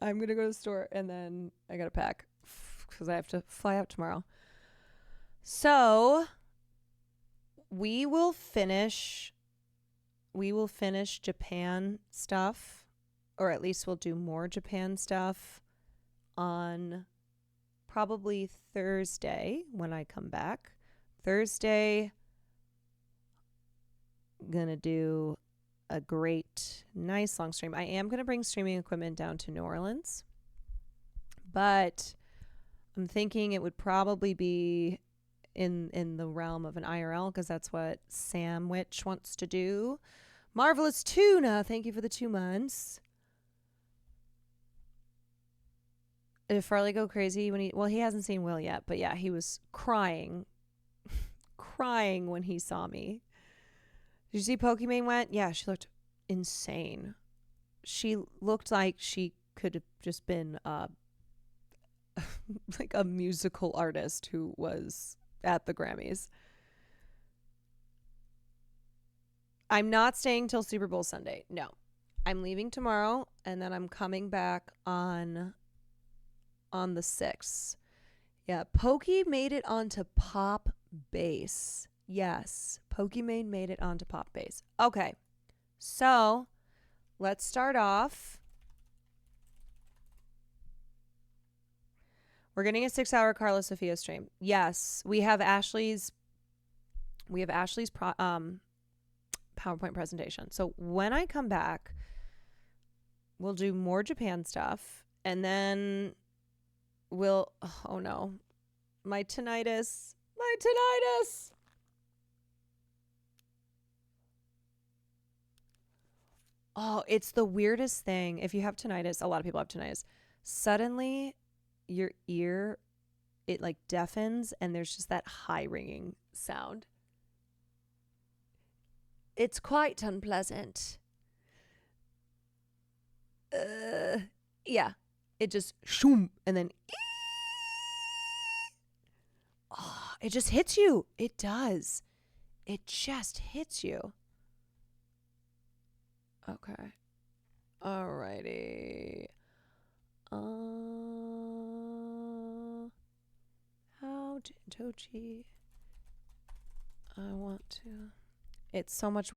going to go to the store and then I got to pack because I have to fly out tomorrow. So we will finish finish Japan stuff, or at least we'll do more Japan stuff on probably Thursday when I come back. Thursday, gonna do a great, nice long stream. I am gonna bring streaming equipment down to New Orleans, but I'm thinking it would probably be in the realm of an IRL because that's what Sam Witch wants to do. Marvelous Tuna, thank you for the 2 months. Did Farley go crazy when he hasn't seen Will yet, but yeah, he was crying crying when he saw me. Did you see Pokimane went? Yeah, she looked insane. She looked like she could have just been like a musical artist who was at the Grammys. I'm not staying till Super Bowl Sunday. No. I'm leaving tomorrow and then I'm coming back on the 6th. Yeah, Pokey made it onto Pop Bass. Yes, Pokimane made it onto Pop Bass. Okay. So, let's start off. We're getting a 6-hour Carla Sofia stream. Yes, we have Ashley's PowerPoint presentation. So when I come back, we'll do more Japan stuff, and then we'll. Oh no, my tinnitus. Oh, it's the weirdest thing. If you have tinnitus, a lot of people have tinnitus. Suddenly, your ear, it like deafens, and there's just that high ringing sound. It's quite unpleasant. Yeah. It just shoom and then oh, it just hits you. It does. It just hits you. Okay. Alrighty. How did Dochi? I want to. It's so much.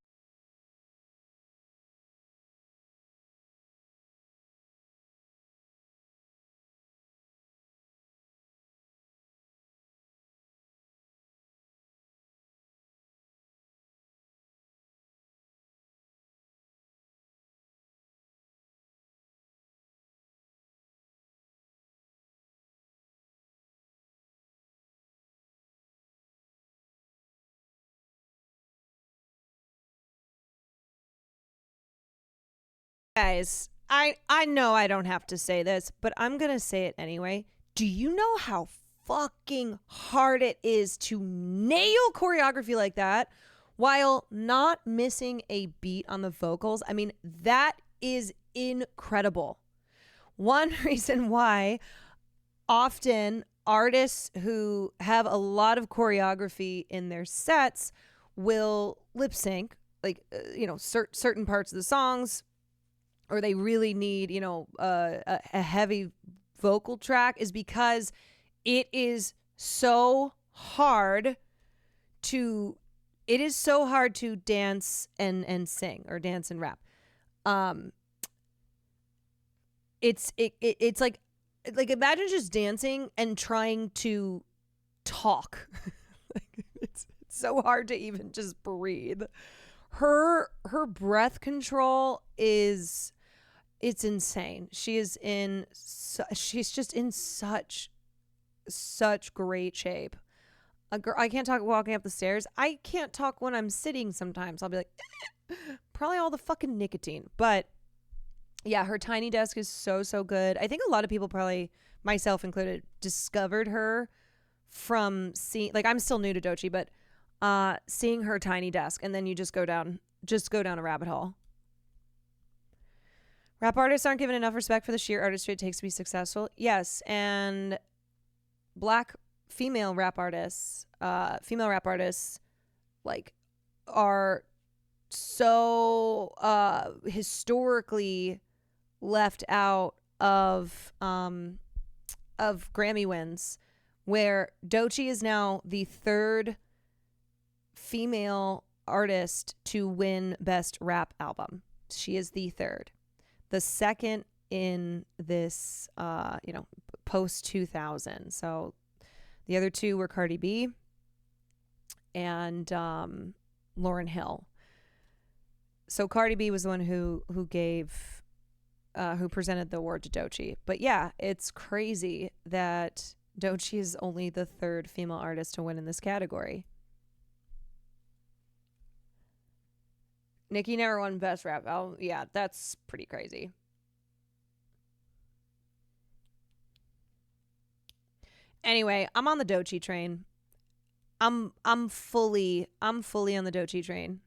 Guys, I know I don't have to say this, but I'm going to say it anyway. Do you know how fucking hard it is to nail choreography like that while not missing a beat on the vocals? I mean, that is incredible. One reason why often artists who have a lot of choreography in their sets will lip sync, like, certain parts of the songs, or they really need, a heavy vocal track, is because it is so hard to dance and sing, or dance and rap. It's like imagine just dancing and trying to talk. It's so hard to even just breathe. Her breath control is, it's insane. She's just in such great shape. I can't talk walking up the stairs. I can't talk when I'm sitting sometimes. I'll be like, probably all the fucking nicotine. But yeah, her tiny desk is so good. I think a lot of people, probably myself included, discovered her from seeing, like, I'm still new to Dochi, but seeing her tiny desk, and then you just go down a rabbit hole. Rap artists aren't given enough respect for the sheer artistry it takes to be successful. Yes, and black female rap artists, like, are so historically left out of Grammy wins, where Doechii is now the third female artist to win Best Rap Album. She is the third. The second in this, post 2000. So the other two were Cardi B and Lauryn Hill. So Cardi B was the one who presented the award to Doechii. But yeah, it's crazy that Doechii is only the third female artist to win in this category. Nicki never won Best Rap Album. Yeah, that's pretty crazy. Anyway, I'm on the Doechii train. I'm fully on the Doechii train.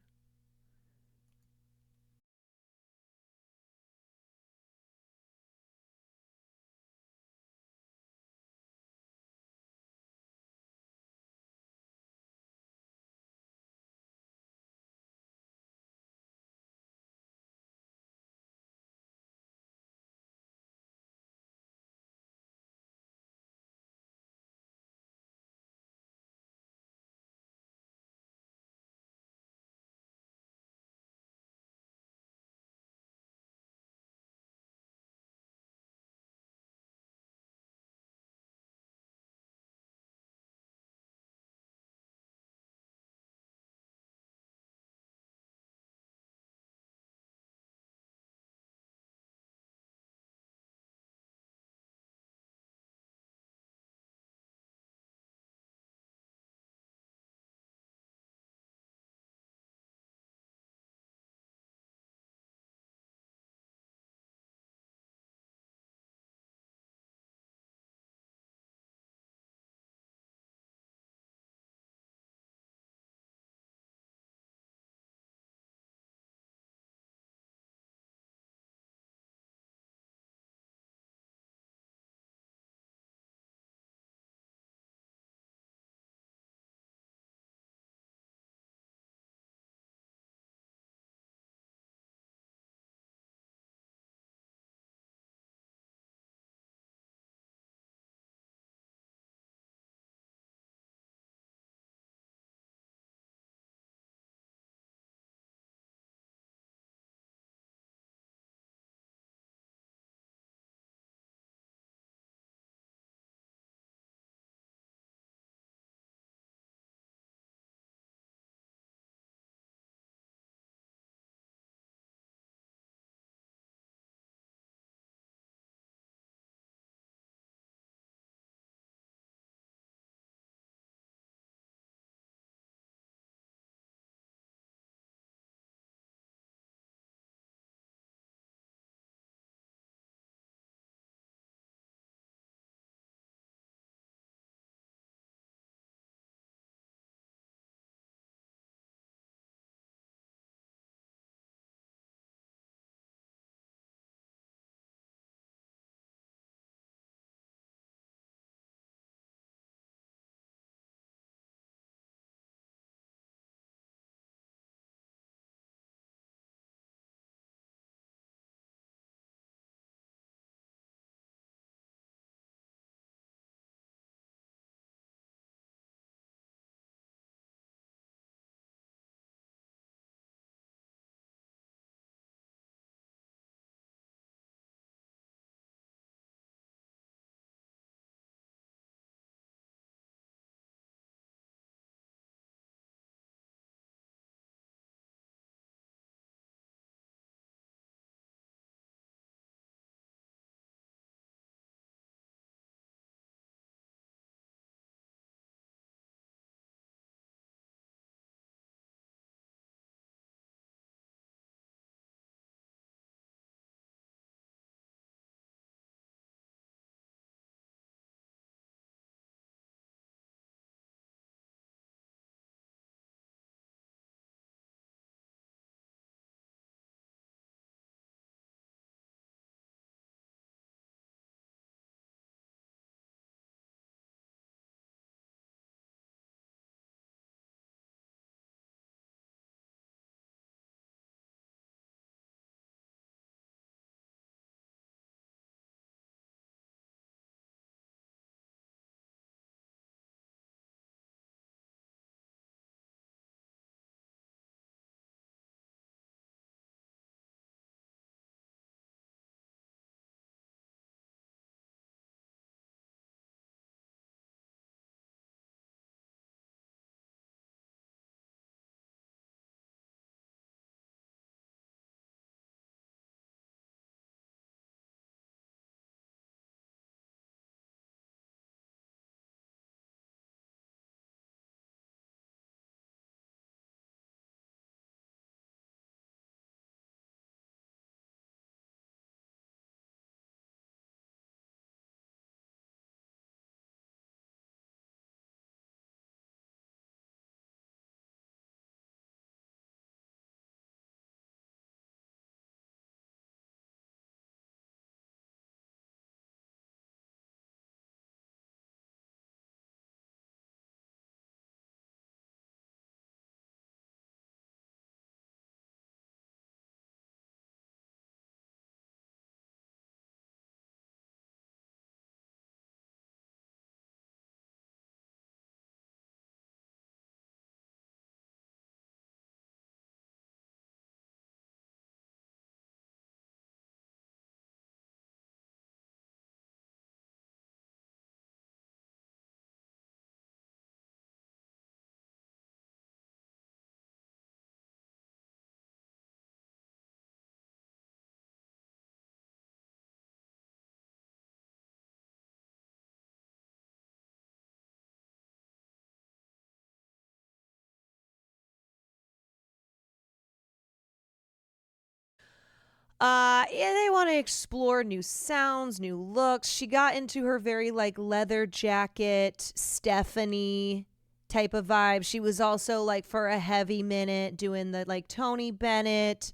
Yeah, they want to explore new sounds, new looks. She got into her very like leather jacket, Stephanie type of vibe. She was also like for a heavy minute doing the like Tony Bennett,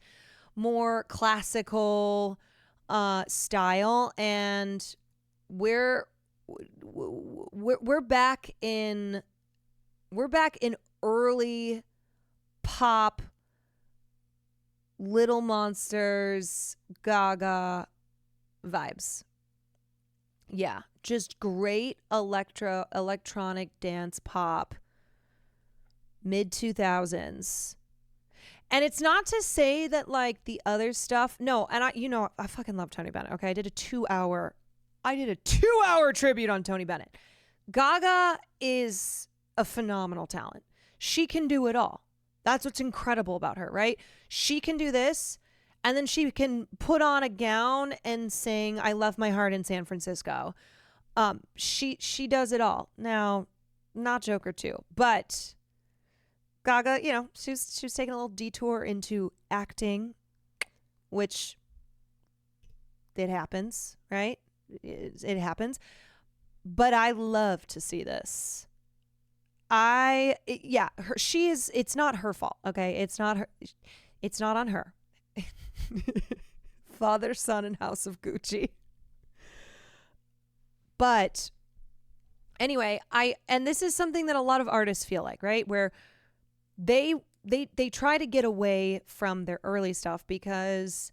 more classical style, and we're back in early pop Little Monsters, Gaga vibes. Yeah, just great electronic dance pop, mid 2000s. And it's not to say that like the other stuff, no, and I fucking love Tony Bennett. Okay, I did a 2-hour tribute on Tony Bennett. Gaga is a phenomenal talent. She can do it all. That's what's incredible about her, right? She can do this, and then she can put on a gown and sing "I Left My Heart in San Francisco." She does it all. Now, not Joker 2, but Gaga, she was taking a little detour into acting, which it happens, right? It happens. But I love to see this. It's not her fault, okay? It's not on her. Father, Son, and House of Gucci. But anyway, and this is something that a lot of artists feel like, right? Where they try to get away from their early stuff because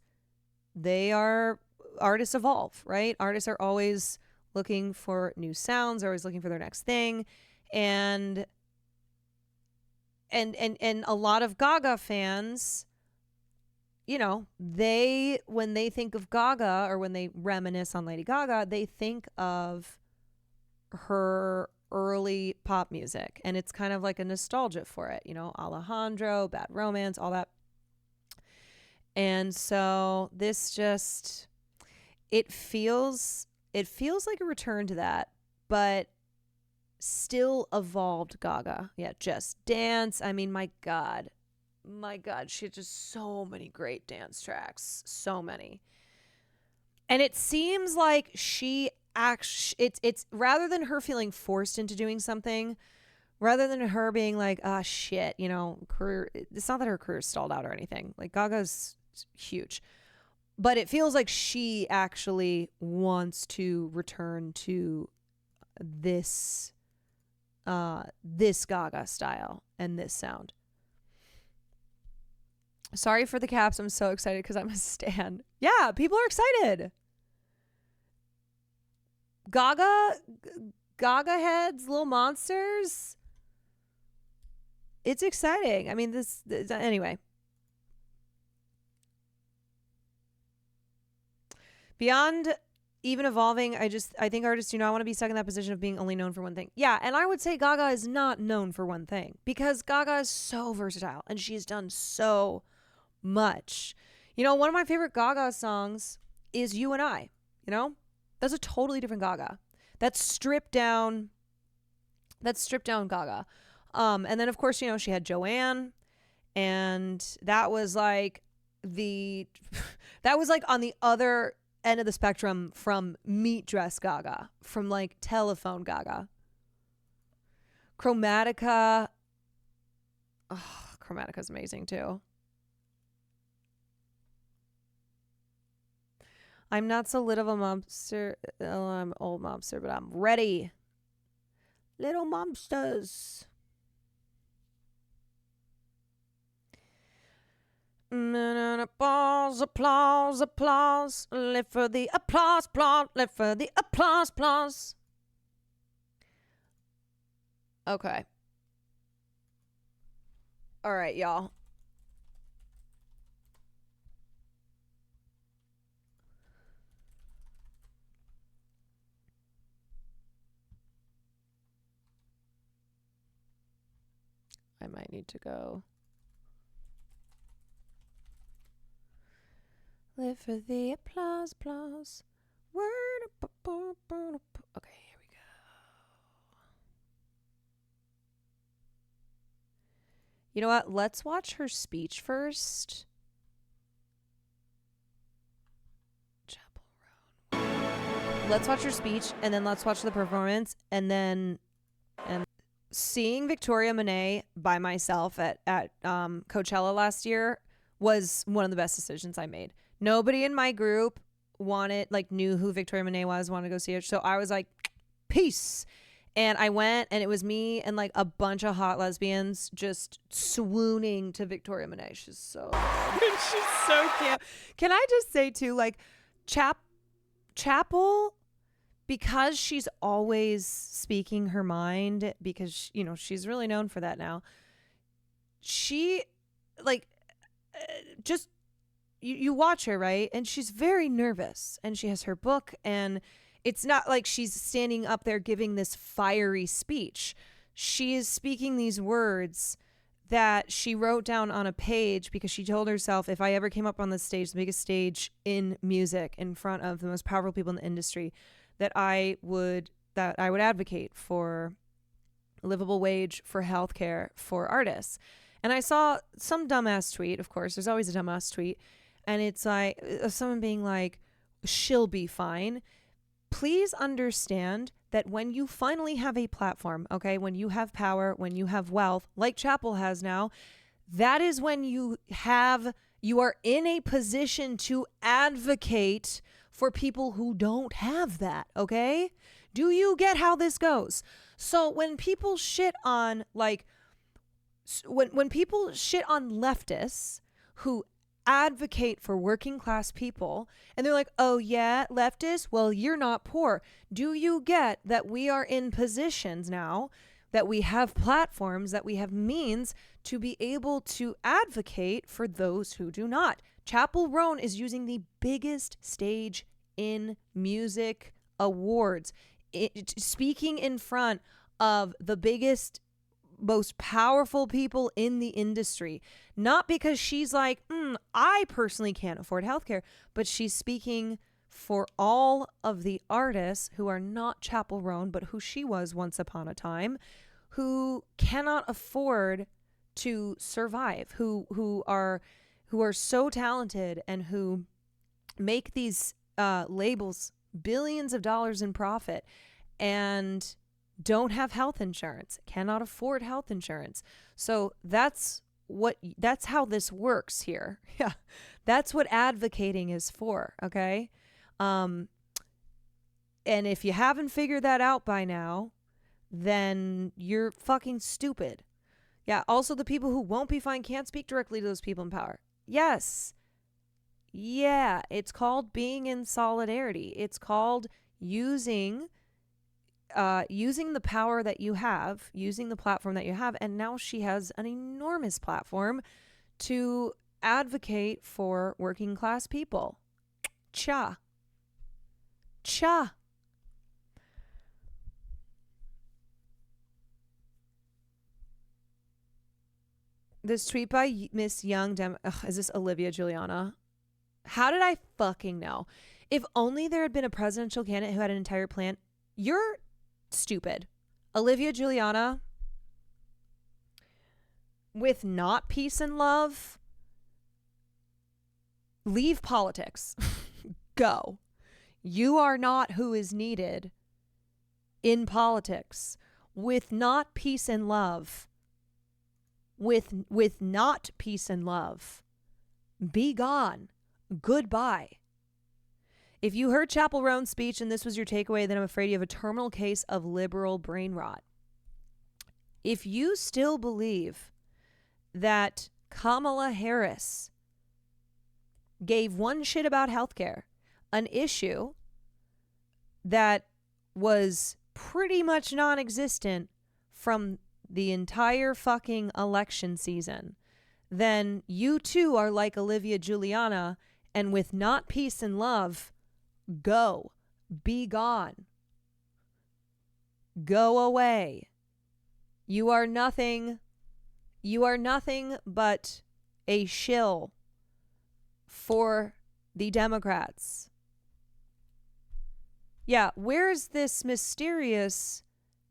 artists evolve, right? Artists are always looking for new sounds, always looking for their next thing. And a lot of Gaga fans, when they think of Gaga or when they reminisce on Lady Gaga, they think of her early pop music, and it's kind of like a nostalgia for it, Alejandro, Bad Romance, all that. And so this just it feels like a return to that, but still evolved Gaga. Yeah, Just Dance. I mean, my God, she had just so many great dance tracks, so many. And it seems like she actually, it's rather than her feeling forced into doing something, rather than her being like, shit, career. It's not that her career stalled out or anything. Like Gaga's huge, but it feels like she actually wants to return to this Gaga style and this sound. Sorry for the caps. I'm so excited because I'm a stan. Yeah, people are excited. Gaga heads, Little Monsters. It's exciting. I mean, this anyway. Beyond even evolving, I think artists do not want to be stuck in that position of being only known for one thing. Yeah, and I would say Gaga is not known for one thing because Gaga is so versatile and she's done so much. One of my favorite Gaga songs is You and I. That's a totally different Gaga. That's stripped down Gaga. And then of course, she had Joanne, and that was like on the other end of the spectrum from Meat Dress Gaga, from like Telephone Gaga. Chromatica. Oh, Chromatica's amazing too. I'm not so little of a mobster. Oh, I'm old mobster, but I'm ready. Little mobsters. Applause, applause, applause. Live for the applause, applause. Live for the applause, applause. Okay. All right, y'all. I might need to go. Live for the applause, applause. Word. Okay, here we go. You know what? Let's watch her speech first. let's watch her speech, and then let's watch the performance, and then seeing Victoria Monet by myself at Coachella last year was one of the best decisions I made. Nobody in my group knew who Victoria Monet was, wanted to go see her. So I was like, peace. And I went, and it was me and like a bunch of hot lesbians just swooning to Victoria Monet. She's so good. She's so cute. Can I just say too, like Chapel, because she's always speaking her mind, because she's really known for that now. She just you watch her, right? And she's very nervous, and she has her book, and it's not like she's standing up there giving this fiery speech. She is speaking these words that she wrote down on a page because she told herself, if I ever came up on the stage, the biggest stage in music, in front of the most powerful people in the industry, that I would advocate for a livable wage, for healthcare, for artists. And I saw some dumbass tweet, of course, there's always a dumbass tweet, and it's like someone being like, she'll be fine. Please understand that when you finally have a platform, okay, when you have power, when you have wealth, like Chapel has now, that is when you are in a position to advocate for people who don't have that, okay? Do you get how this goes? So when people shit on when people shit on leftists who advocate for working class people, and they're like, oh yeah, leftists, well, you're not poor. Do you get that we are in positions now, that we have platforms, that we have means to be able to advocate for those who do not? Chapel Roan is using the biggest stage in music awards, speaking in front of the biggest, most powerful people in the industry, not because she's like, I personally can't afford healthcare, but she's speaking for all of the artists who are not Chapel Roan, but who she was once upon a time, who cannot afford to survive, who are so talented, and who make these labels billions of dollars in profit and don't have health insurance, cannot afford health insurance. So that's how this works here. Yeah. That's what advocating is for, okay? And if you haven't figured that out by now, then you're fucking stupid. Yeah, also the people who won't be fine can't speak directly to those people in power. Yes. Yeah, it's called being in solidarity. It's called using the power that you have, using the platform that you have, and now she has an enormous platform to advocate for working class people. Cha. This tweet by Miss Young, is this Olivia Juliana? How did I fucking know? If only there had been a presidential candidate who had an entire plan. You're stupid. Olivia Juliana, with not peace and love, leave politics. Go. You are not who is needed in politics. With not peace and love, with not peace and love, be gone. Goodbye. If you heard Chapel Roan's speech and this was your takeaway, then I'm afraid you have a terminal case of liberal brain rot. If you still believe that Kamala Harris gave one shit about healthcare, an issue that was pretty much non-existent from the entire fucking election season, then you too are like Olivia Juliana, and with not peace and love, go. Be gone. Go away. You are nothing but a shill for the Democrats. Yeah, where's this mysterious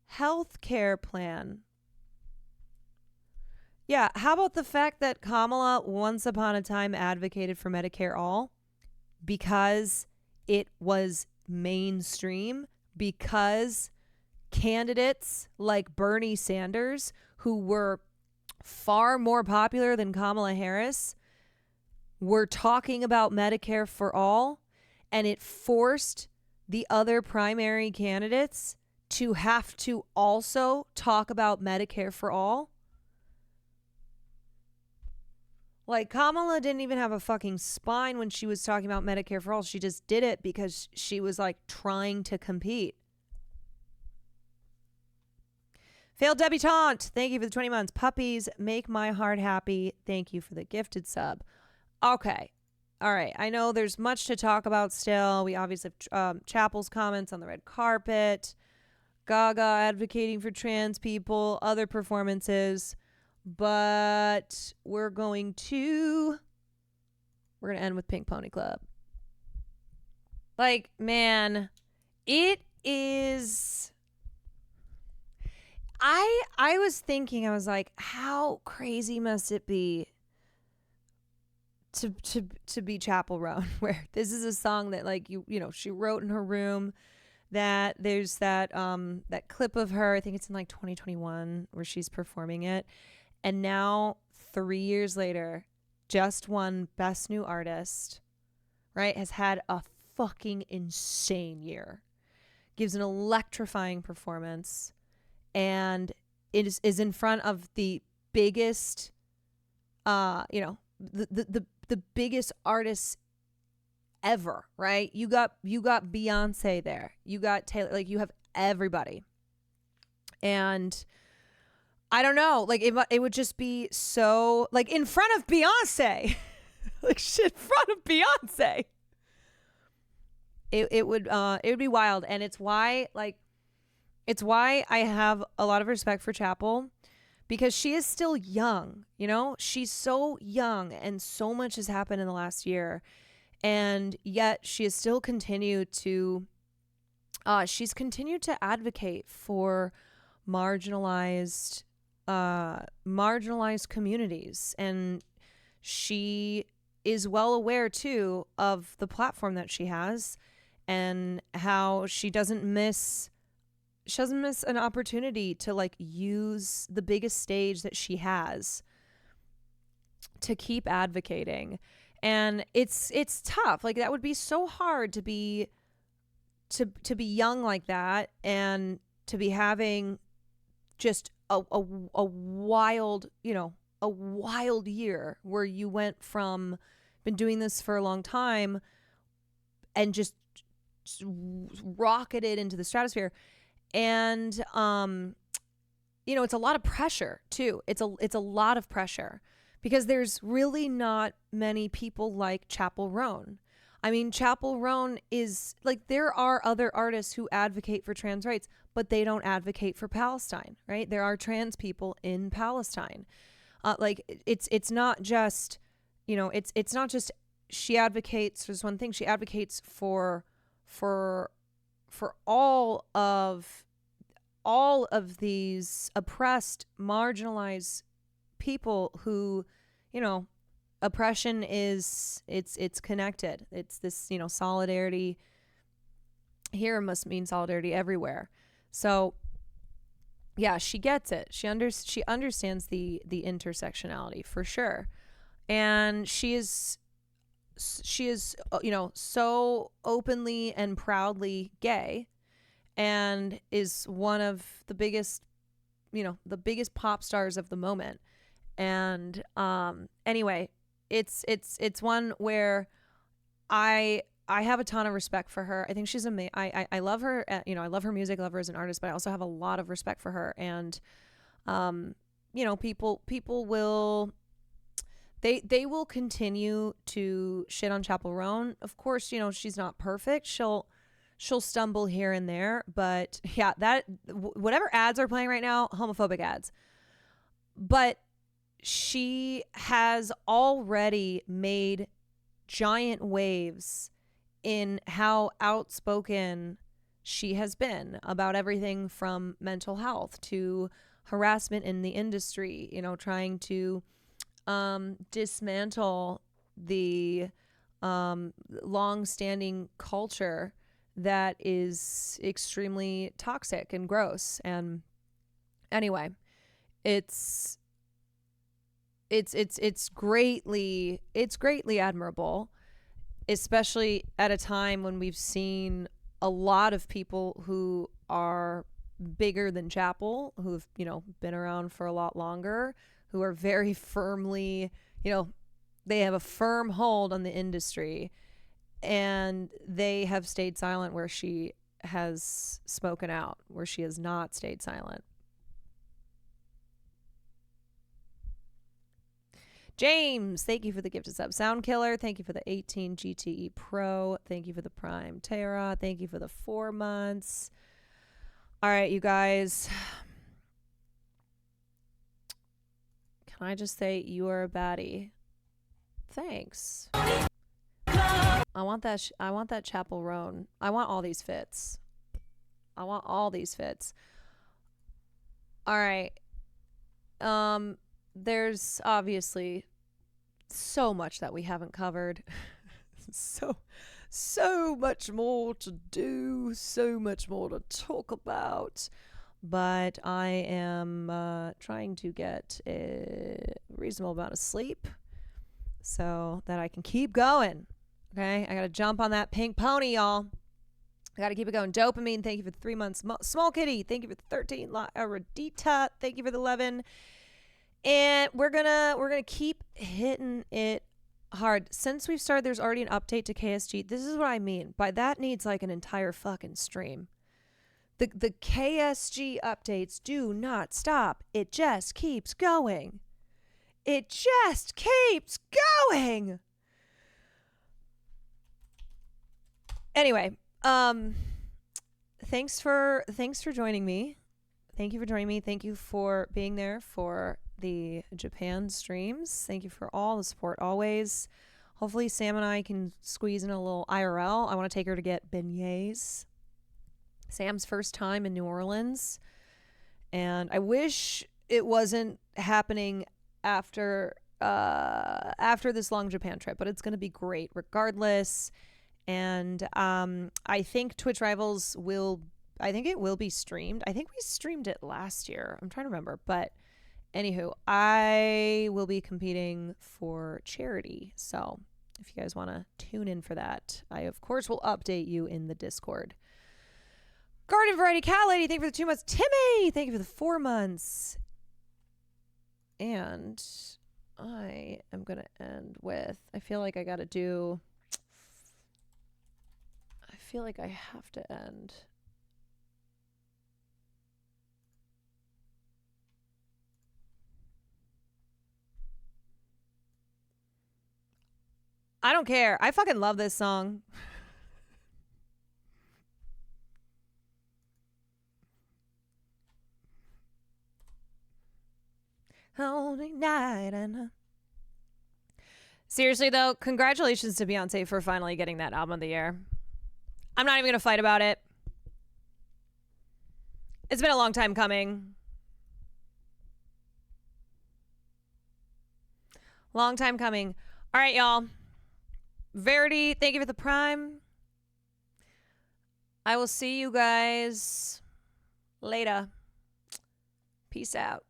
health care plan? Yeah, how about the fact that Kamala once upon a time advocated for Medicare All because it was mainstream because candidates like Bernie Sanders, who were far more popular than Kamala Harris, were talking about Medicare for all, and it forced the other primary candidates to have to also talk about Medicare for all. Like, Kamala didn't even have a fucking spine when she was talking about Medicare for all. She just did it because she was like trying to compete. Failed debutante, thank you for the 20 months. Puppies make my heart happy. Thank you for the gifted sub. Okay. All right. I know there's much to talk about still. We obviously have Chapel's comments on the red carpet, Gaga advocating for trans people, other performances. But we're going to end with Pink Pony Club. Like, man, it is... I was thinking, I was like, how crazy must it be to be Chapel Roan, where this is a song that, like, you know, she wrote in her room, that there's that clip of her, I think it's in like 2021, where she's performing it. And now 3 years later, just won Best New Artist, right? Has had a fucking insane year. Gives an electrifying performance. And it is in front of the biggest, the biggest artists ever, right? You got Beyonce there. You got Taylor. Like, you have everybody. And I don't know. Like, it would just be so, like, in front of Beyonce. Like, shit, in front of Beyonce. It would be wild. And it's why I have a lot of respect for Chapel, because she is still young, you know? She's so young, and so much has happened in the last year. And yet she has still continued to advocate for marginalized communities. And she is well aware too of the platform that she has, and how she doesn't miss an opportunity to, like, use the biggest stage that she has to keep advocating. And it's tough. Like, that would be so hard to be young like that, and to be having just a wild, a wild year, where you went from been doing this for a long time and just rocketed into the stratosphere. And it's a lot of pressure too. It's a lot of pressure, because there's really not many people like Chapel Roan. I mean, Chapel Roan is, like, there are other artists who advocate for trans rights, but they don't advocate for Palestine, right? There are trans people in Palestine. It's not just, it's not just she advocates for this one thing. She advocates for all of these oppressed, marginalized people who, oppression is, it's connected. It's this, solidarity here must mean solidarity everywhere. So yeah, she gets it. She understands the intersectionality for sure. And she is, so openly and proudly gay, and is one of the biggest pop stars of the moment. And anyway, it's one where I have a ton of respect for her. I think she's amazing. I love her. I love her music. I love her as an artist, but I also have a lot of respect for her. And people will. They will continue to shit on Chapel Roan. Of course, she's not perfect. She'll stumble here and there, but yeah, that whatever ads are playing right now, homophobic ads. But she has already made giant waves in how outspoken she has been about everything from mental health to harassment in the industry, trying to dismantle the long-standing culture that is extremely toxic and gross. And anyway, it's greatly admirable, especially at a time when we've seen a lot of people who are bigger than Chapel, who've, you know, been around for a lot longer, who are very firmly, you know, they have a firm hold on the industry, and they have stayed silent where she has spoken out, where she has not stayed silent. James, thank you for the gift of sub. Sound Killer, thank you for the 18 GTE Pro. Thank you for the Prime Terra. Thank you for the 4 months. All right, you guys. Can I just say you are a baddie? Thanks. I want that. I want that Chapel Roan. I want all these fits. I want all these fits. All right. There's obviously so much that we haven't covered. so much more to do, so much more to talk about. But I am trying to get a reasonable amount of sleep so that I can keep going. Okay? I got to jump on that pink pony, y'all. I got to keep it going. Dopamine, thank you for the 3 months. Small Kitty, thank you for the 13. Radita, thank you for the 11. And we're gonna keep hitting it hard. Since we've started, there's already an update to KSG. This is what I mean by that needs like an entire fucking stream. The KSG updates do not stop. It just keeps going. It just keeps going. Anyway, thanks for joining me. Thank you for joining me. Thank you for being there for the Japan streams. Thank you for all the support always. Hopefully Sam and I can squeeze in a little IRL. I want to take her to get beignets. Sam's first time in New Orleans. And I wish it wasn't happening after this long Japan trip, but it's going to be great regardless. And I think Twitch Rivals will be streamed. I think we streamed it last year. I'm trying to remember, but anywho, I will be competing for charity. So if you guys want to tune in for that, I of course will update you in the Discord. Garden Variety Cat Lady, thank you for the 2 months. Timmy, thank you for the 4 months. And I am going to end with, I feel like I have to end. I don't care. I fucking love this song. Holy night and seriously though, congratulations to Beyonce for finally getting that album of the year. I'm not even gonna fight about it. It's been a long time coming. Long time coming. All right, y'all. Verity, thank you for the Prime. I will see you guys later. Peace out.